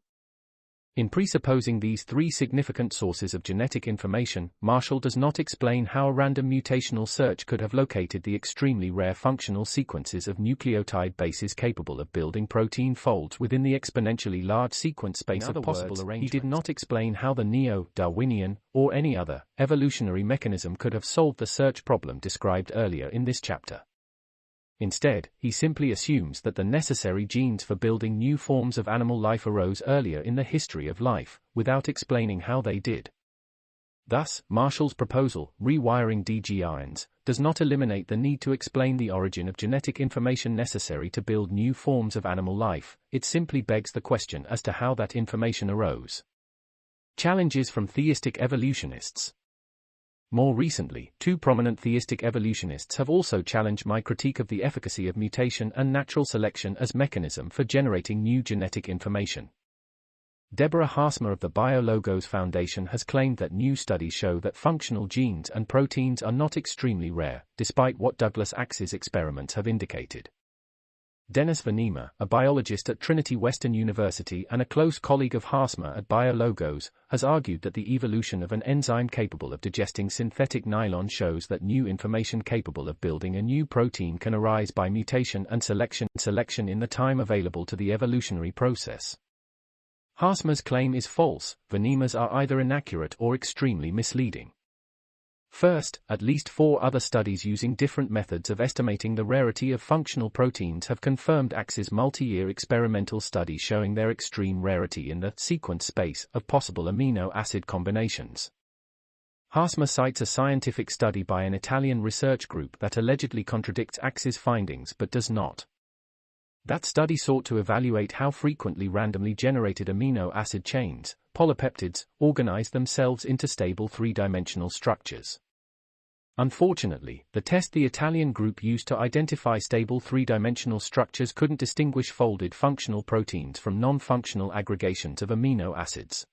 In presupposing these three significant sources of genetic information, Marshall does not explain how a random mutational search could have located the extremely rare functional sequences of nucleotide bases capable of building protein folds within the exponentially large sequence space of possible arrangements. He did not explain how the neo-Darwinian, or any other, evolutionary mechanism could have solved the search problem described earlier in this chapter. Instead, he simply assumes that the necessary genes for building new forms of animal life arose earlier in the history of life, without explaining how they did. Thus, Marshall's proposal, rewiring DGRNs, does not eliminate the need to explain the origin of genetic information necessary to build new forms of animal life, it simply begs the question as to how that information arose. Challenges from theistic evolutionists. More recently, two prominent theistic evolutionists have also challenged my critique of the efficacy of mutation and natural selection as mechanism for generating new genetic information. Deborah Haasma of the BioLogos Foundation has claimed that new studies show that functional genes and proteins are not extremely rare, despite what Douglas Axe's experiments have indicated. Dennis Venema, a biologist at Trinity Western University and a close colleague of Haasma at BioLogos, has argued that the evolution of an enzyme capable of digesting synthetic nylon shows that new information capable of building a new protein can arise by mutation and selection in the time available to the evolutionary process. Haasma's claim is false. Venema's are either inaccurate or extremely misleading. First, at least 4 other studies using different methods of estimating the rarity of functional proteins have confirmed Axe's multi-year experimental study showing their extreme rarity in the sequence space of possible amino acid combinations. Haasma cites a scientific study by an Italian research group that allegedly contradicts Axe's findings but does not. That study sought to evaluate how frequently randomly generated amino acid chains, polypeptides, organize themselves into stable 3-dimensional structures. Unfortunately, the test the Italian group used to identify stable 3-dimensional structures couldn't distinguish folded functional proteins from non-functional aggregations of amino acids.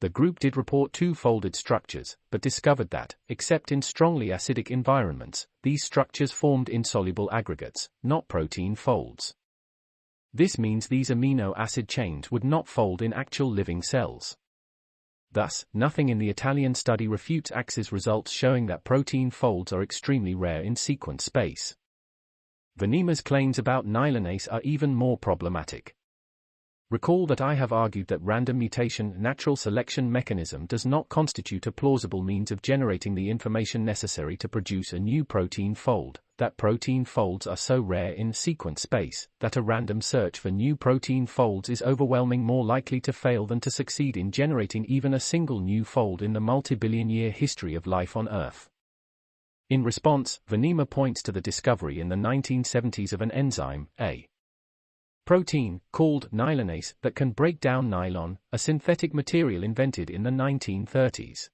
The group did report 2 folded structures, but discovered that, except in strongly acidic environments, these structures formed insoluble aggregates, not protein folds. This means these amino acid chains would not fold in actual living cells. Thus, nothing in the Italian study refutes Axe's results showing that protein folds are extremely rare in sequence space. Venema's claims about nylonase are even more problematic. Recall that I have argued that random mutation natural selection mechanism does not constitute a plausible means of generating the information necessary to produce a new protein fold, that protein folds are so rare in sequence space, that a random search for new protein folds is overwhelmingly more likely to fail than to succeed in generating even a single new fold in the multi-billion-year history of life on Earth. In response, Venema points to the discovery in the 1970s of an enzyme, a protein, called nylonase, that can break down nylon, a synthetic material invented in the 1930s.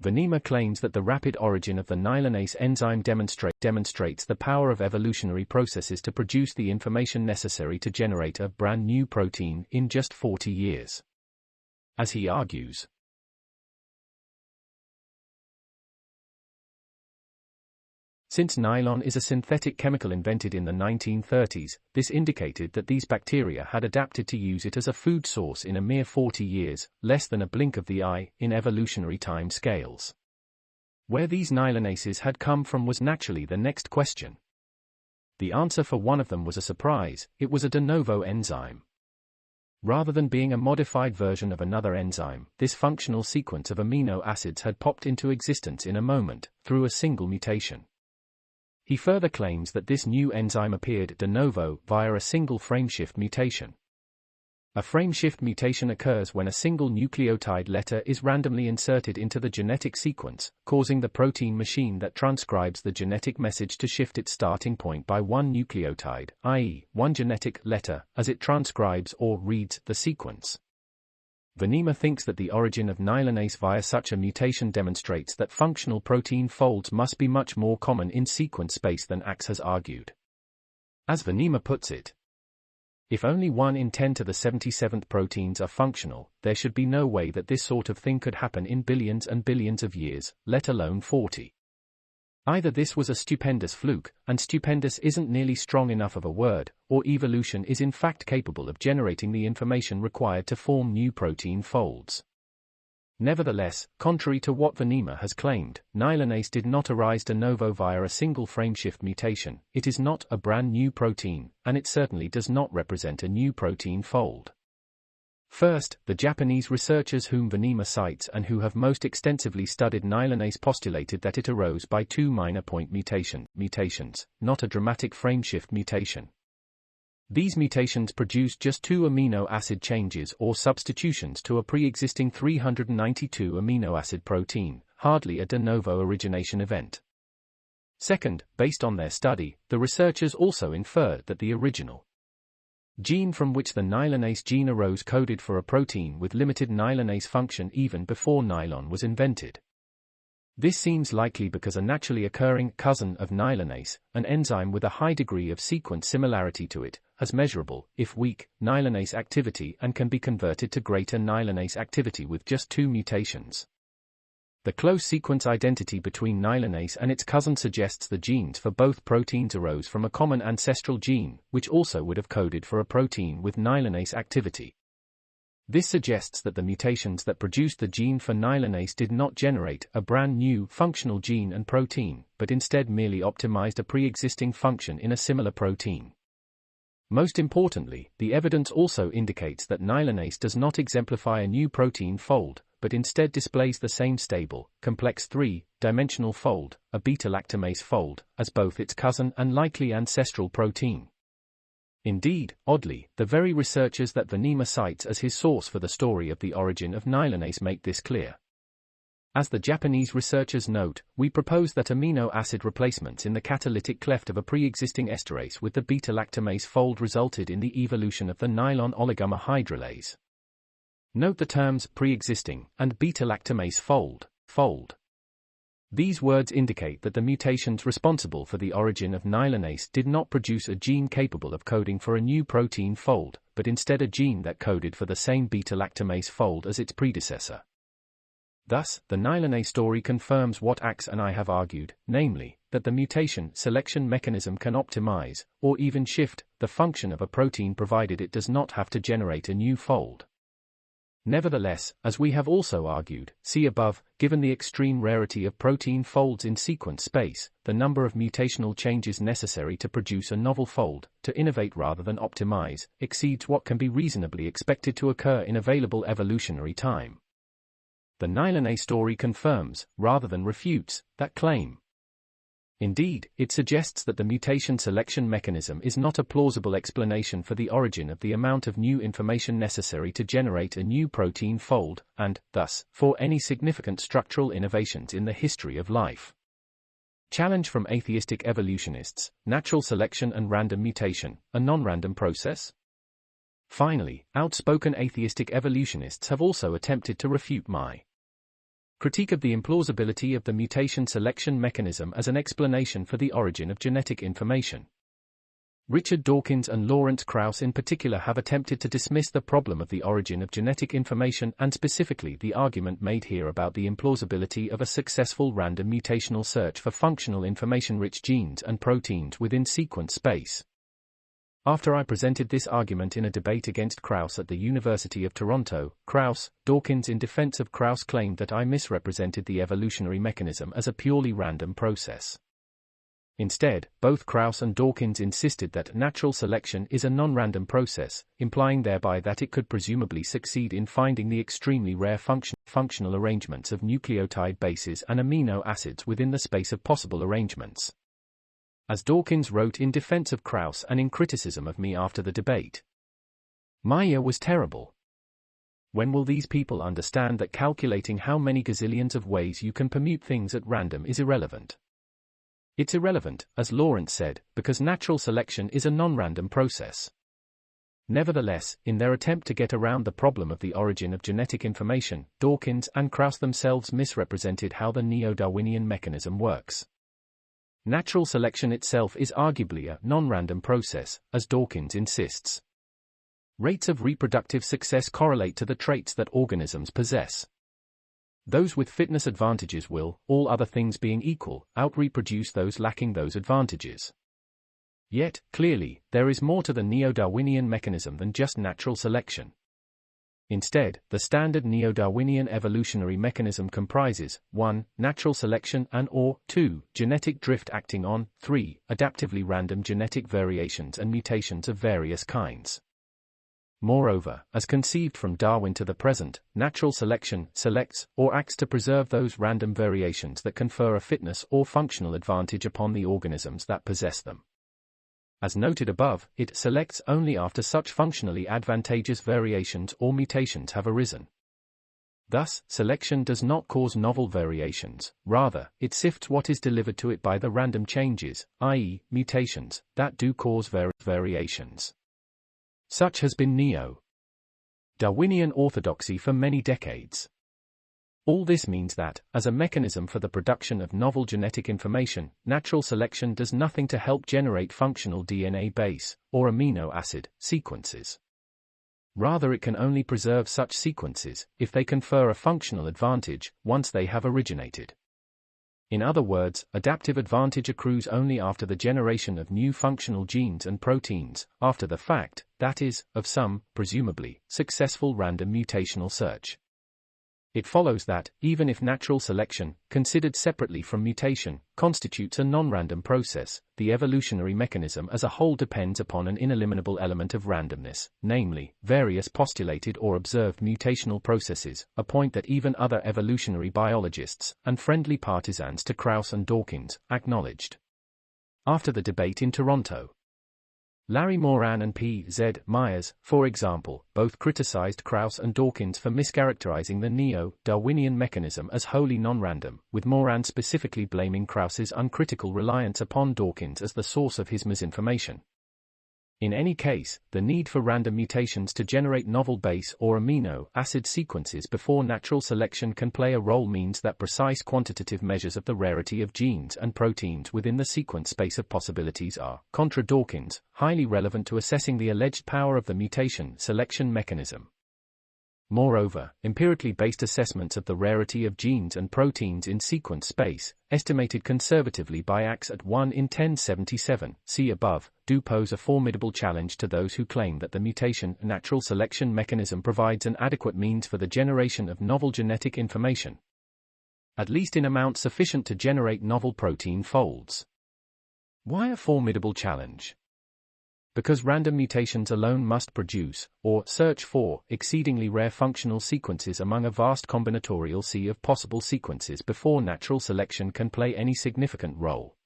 Venema claims that the rapid origin of the nylonase enzyme demonstrates the power of evolutionary processes to produce the information necessary to generate a brand new protein in just 40 years. As he argues, Since nylon is a synthetic chemical invented in the 1930s, this indicated that these bacteria had adapted to use it as a food source in a mere 40 years, less than a blink of the eye, in evolutionary time scales. Where these nylonases had come from was naturally the next question. The answer for one of them was a surprise: it was a de novo enzyme. Rather than being a modified version of another enzyme, this functional sequence of amino acids had popped into existence in a moment, through a single mutation. He further claims that this new enzyme appeared de novo via a single frameshift mutation. A frameshift mutation occurs when a single nucleotide letter is randomly inserted into the genetic sequence, causing the protein machine that transcribes the genetic message to shift its starting point by one nucleotide, i.e., one genetic letter, as it transcribes or reads the sequence. Venema thinks that the origin of nylonase via such a mutation demonstrates that functional protein folds must be much more common in sequence space than Axe has argued. As Venema puts it, if only 1 in 10 to the 77th proteins are functional, there should be no way that this sort of thing could happen in billions and billions of years, let alone 40. Either this was a stupendous fluke, and stupendous isn't nearly strong enough of a word, or evolution is in fact capable of generating the information required to form new protein folds. Nevertheless, contrary to what Venema has claimed, nylonase did not arise de novo via a single frameshift mutation. It is not a brand new protein, and it certainly does not represent a new protein fold. First, the Japanese researchers whom Venema cites and who have most extensively studied nylonase postulated that it arose by two minor point mutations, not a dramatic frameshift mutation. These mutations produced just 2 amino acid changes or substitutions to a pre-existing 392 amino acid protein, hardly a de novo origination event. Second, based on their study, the researchers also inferred that the original gene from which the nylonase gene arose coded for a protein with limited nylonase function even before nylon was invented. This seems likely because a naturally occurring cousin of nylonase, an enzyme with a high degree of sequence similarity to it, has measurable, if weak, nylonase activity and can be converted to greater nylonase activity with just 2 mutations. The close sequence identity between nylonase and its cousin suggests the genes for both proteins arose from a common ancestral gene, which also would have coded for a protein with nylonase activity. This suggests that the mutations that produced the gene for nylonase did not generate a brand new functional gene and protein, but instead merely optimized a pre-existing function in a similar protein. Most importantly, the evidence also indicates that nylonase does not exemplify a new protein fold, but instead displays the same stable, complex 3-dimensional fold, a beta-lactamase fold, as both its cousin and likely ancestral protein. Indeed, oddly, the very researchers that Venema cites as his source for the story of the origin of nylonase make this clear. As the Japanese researchers note, we propose that amino acid replacements in the catalytic cleft of a pre-existing esterase with the beta-lactamase fold resulted in the evolution of the nylon oligomer hydrolase. Note the terms pre-existing and beta-lactamase fold. These words indicate that the mutations responsible for the origin of nylonase did not produce a gene capable of coding for a new protein fold, but instead a gene that coded for the same beta-lactamase fold as its predecessor. Thus, the nylonase story confirms what Axe and I have argued, namely, that the mutation selection mechanism can optimize, or even shift, the function of a protein provided it does not have to generate a new fold. Nevertheless, as we have also argued, see above, given the extreme rarity of protein folds in sequence space, the number of mutational changes necessary to produce a novel fold, to innovate rather than optimize, exceeds what can be reasonably expected to occur in available evolutionary time. The nylonase story confirms, rather than refutes, that claim. Indeed, it suggests that the mutation selection mechanism is not a plausible explanation for the origin of the amount of new information necessary to generate a new protein fold, and, thus, for any significant structural innovations in the history of life. Challenge from atheistic evolutionists: natural selection and random mutation, a non-random process? Finally, outspoken atheistic evolutionists have also attempted to refute my critique of the implausibility of the mutation selection mechanism as an explanation for the origin of genetic information. Richard Dawkins and Lawrence Krauss in particular have attempted to dismiss the problem of the origin of genetic information and specifically the argument made here about the implausibility of a successful random mutational search for functional information-rich genes and proteins within sequence space. After I presented this argument in a debate against Krauss at the University of Toronto, Dawkins in defense of Krauss claimed that I misrepresented the evolutionary mechanism as a purely random process. Instead, both Krauss and Dawkins insisted that natural selection is a non-random process, implying thereby that it could presumably succeed in finding the extremely rare functional arrangements of nucleotide bases and amino acids within the space of possible arrangements. As Dawkins wrote in defense of Krauss and in criticism of me after the debate, Meyer was terrible. When will these people understand that calculating how many gazillions of ways you can permute things at random is irrelevant? It's irrelevant, as Lawrence said, because natural selection is a non-random process. Nevertheless, in their attempt to get around the problem of the origin of genetic information, Dawkins and Krauss themselves misrepresented how the neo-Darwinian mechanism works. Natural selection itself is arguably a non-random process, as Dawkins insists. Rates of reproductive success correlate to the traits that organisms possess. Those with fitness advantages will, all other things being equal, out-reproduce those lacking those advantages. Yet, clearly, there is more to the neo-Darwinian mechanism than just natural selection. Instead, the standard neo-Darwinian evolutionary mechanism comprises 1. Natural selection and or 2. Genetic drift acting on 3. Adaptively random genetic variations and mutations of various kinds. Moreover, as conceived from Darwin to the present, natural selection selects or acts to preserve those random variations that confer a fitness or functional advantage upon the organisms that possess them. As noted above, it selects only after such functionally advantageous variations or mutations have arisen. Thus, selection does not cause novel variations, rather, it sifts what is delivered to it by the random changes, i.e., mutations, that do cause variations. Such has been neo-Darwinian orthodoxy for many decades. All this means that, as a mechanism for the production of novel genetic information, natural selection does nothing to help generate functional DNA base, or amino acid, sequences. Rather, it can only preserve such sequences, if they confer a functional advantage, once they have originated. In other words, adaptive advantage accrues only after the generation of new functional genes and proteins, after the fact, that is, of some, presumably, successful random mutational search. It follows that, even if natural selection, considered separately from mutation, constitutes a non-random process, the evolutionary mechanism as a whole depends upon an ineliminable element of randomness, namely, various postulated or observed mutational processes, a point that even other evolutionary biologists, and friendly partisans to Krauss and Dawkins, acknowledged. After the debate in Toronto, Larry Moran and P. Z. Myers, for example, both criticized Krauss and Dawkins for mischaracterizing the neo-Darwinian mechanism as wholly non-random, with Moran specifically blaming Krauss's uncritical reliance upon Dawkins as the source of his misinformation. In any case, the need for random mutations to generate novel base or amino acid sequences before natural selection can play a role means that precise quantitative measures of the rarity of genes and proteins within the sequence space of possibilities are, contra Dawkins, highly relevant to assessing the alleged power of the mutation selection mechanism. Moreover, empirically based assessments of the rarity of genes and proteins in sequence space, estimated conservatively by AX at 1 in 1077, see above, do pose a formidable challenge to those who claim that the mutation natural selection mechanism provides an adequate means for the generation of novel genetic information, at least in amount sufficient to generate novel protein folds. Why a formidable challenge? Because random mutations alone must produce, or search for, exceedingly rare functional sequences among a vast combinatorial sea of possible sequences before natural selection can play any significant role.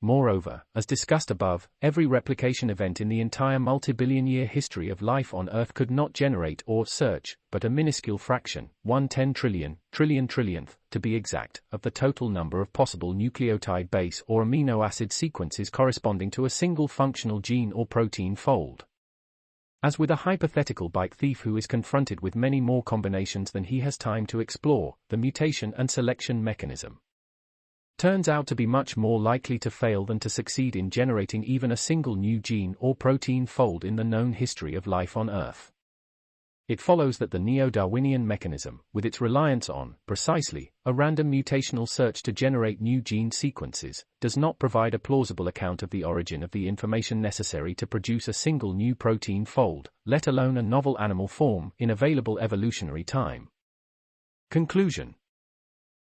Moreover, as discussed above, every replication event in the entire multi-billion-year history of life on Earth could not generate or search, but a minuscule fraction, 1/10 trillion, trillionth, to be exact, of the total number of possible nucleotide base or amino acid sequences corresponding to a single functional gene or protein fold. As with a hypothetical bike thief who is confronted with many more combinations than he has time to explore, the mutation and selection mechanism turns out to be much more likely to fail than to succeed in generating even a single new gene or protein fold in the known history of life on Earth. It follows that the neo-Darwinian mechanism, with its reliance on, precisely, a random mutational search to generate new gene sequences, does not provide a plausible account of the origin of the information necessary to produce a single new protein fold, let alone a novel animal form, in available evolutionary time. Conclusion.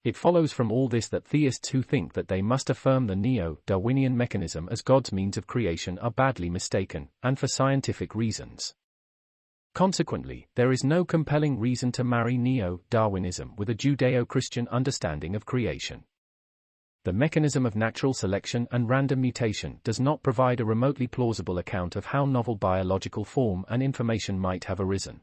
It follows from all this that theists who think that they must affirm the neo-Darwinian mechanism as God's means of creation are badly mistaken, and for scientific reasons. Consequently, there is no compelling reason to marry neo-Darwinism with a Judeo-Christian understanding of creation. The mechanism of natural selection and random mutation does not provide a remotely plausible account of how novel biological form and information might have arisen.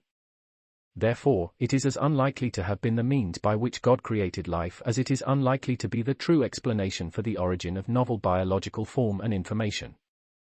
Therefore, it is as unlikely to have been the means by which God created life as it is unlikely to be the true explanation for the origin of novel biological form and information.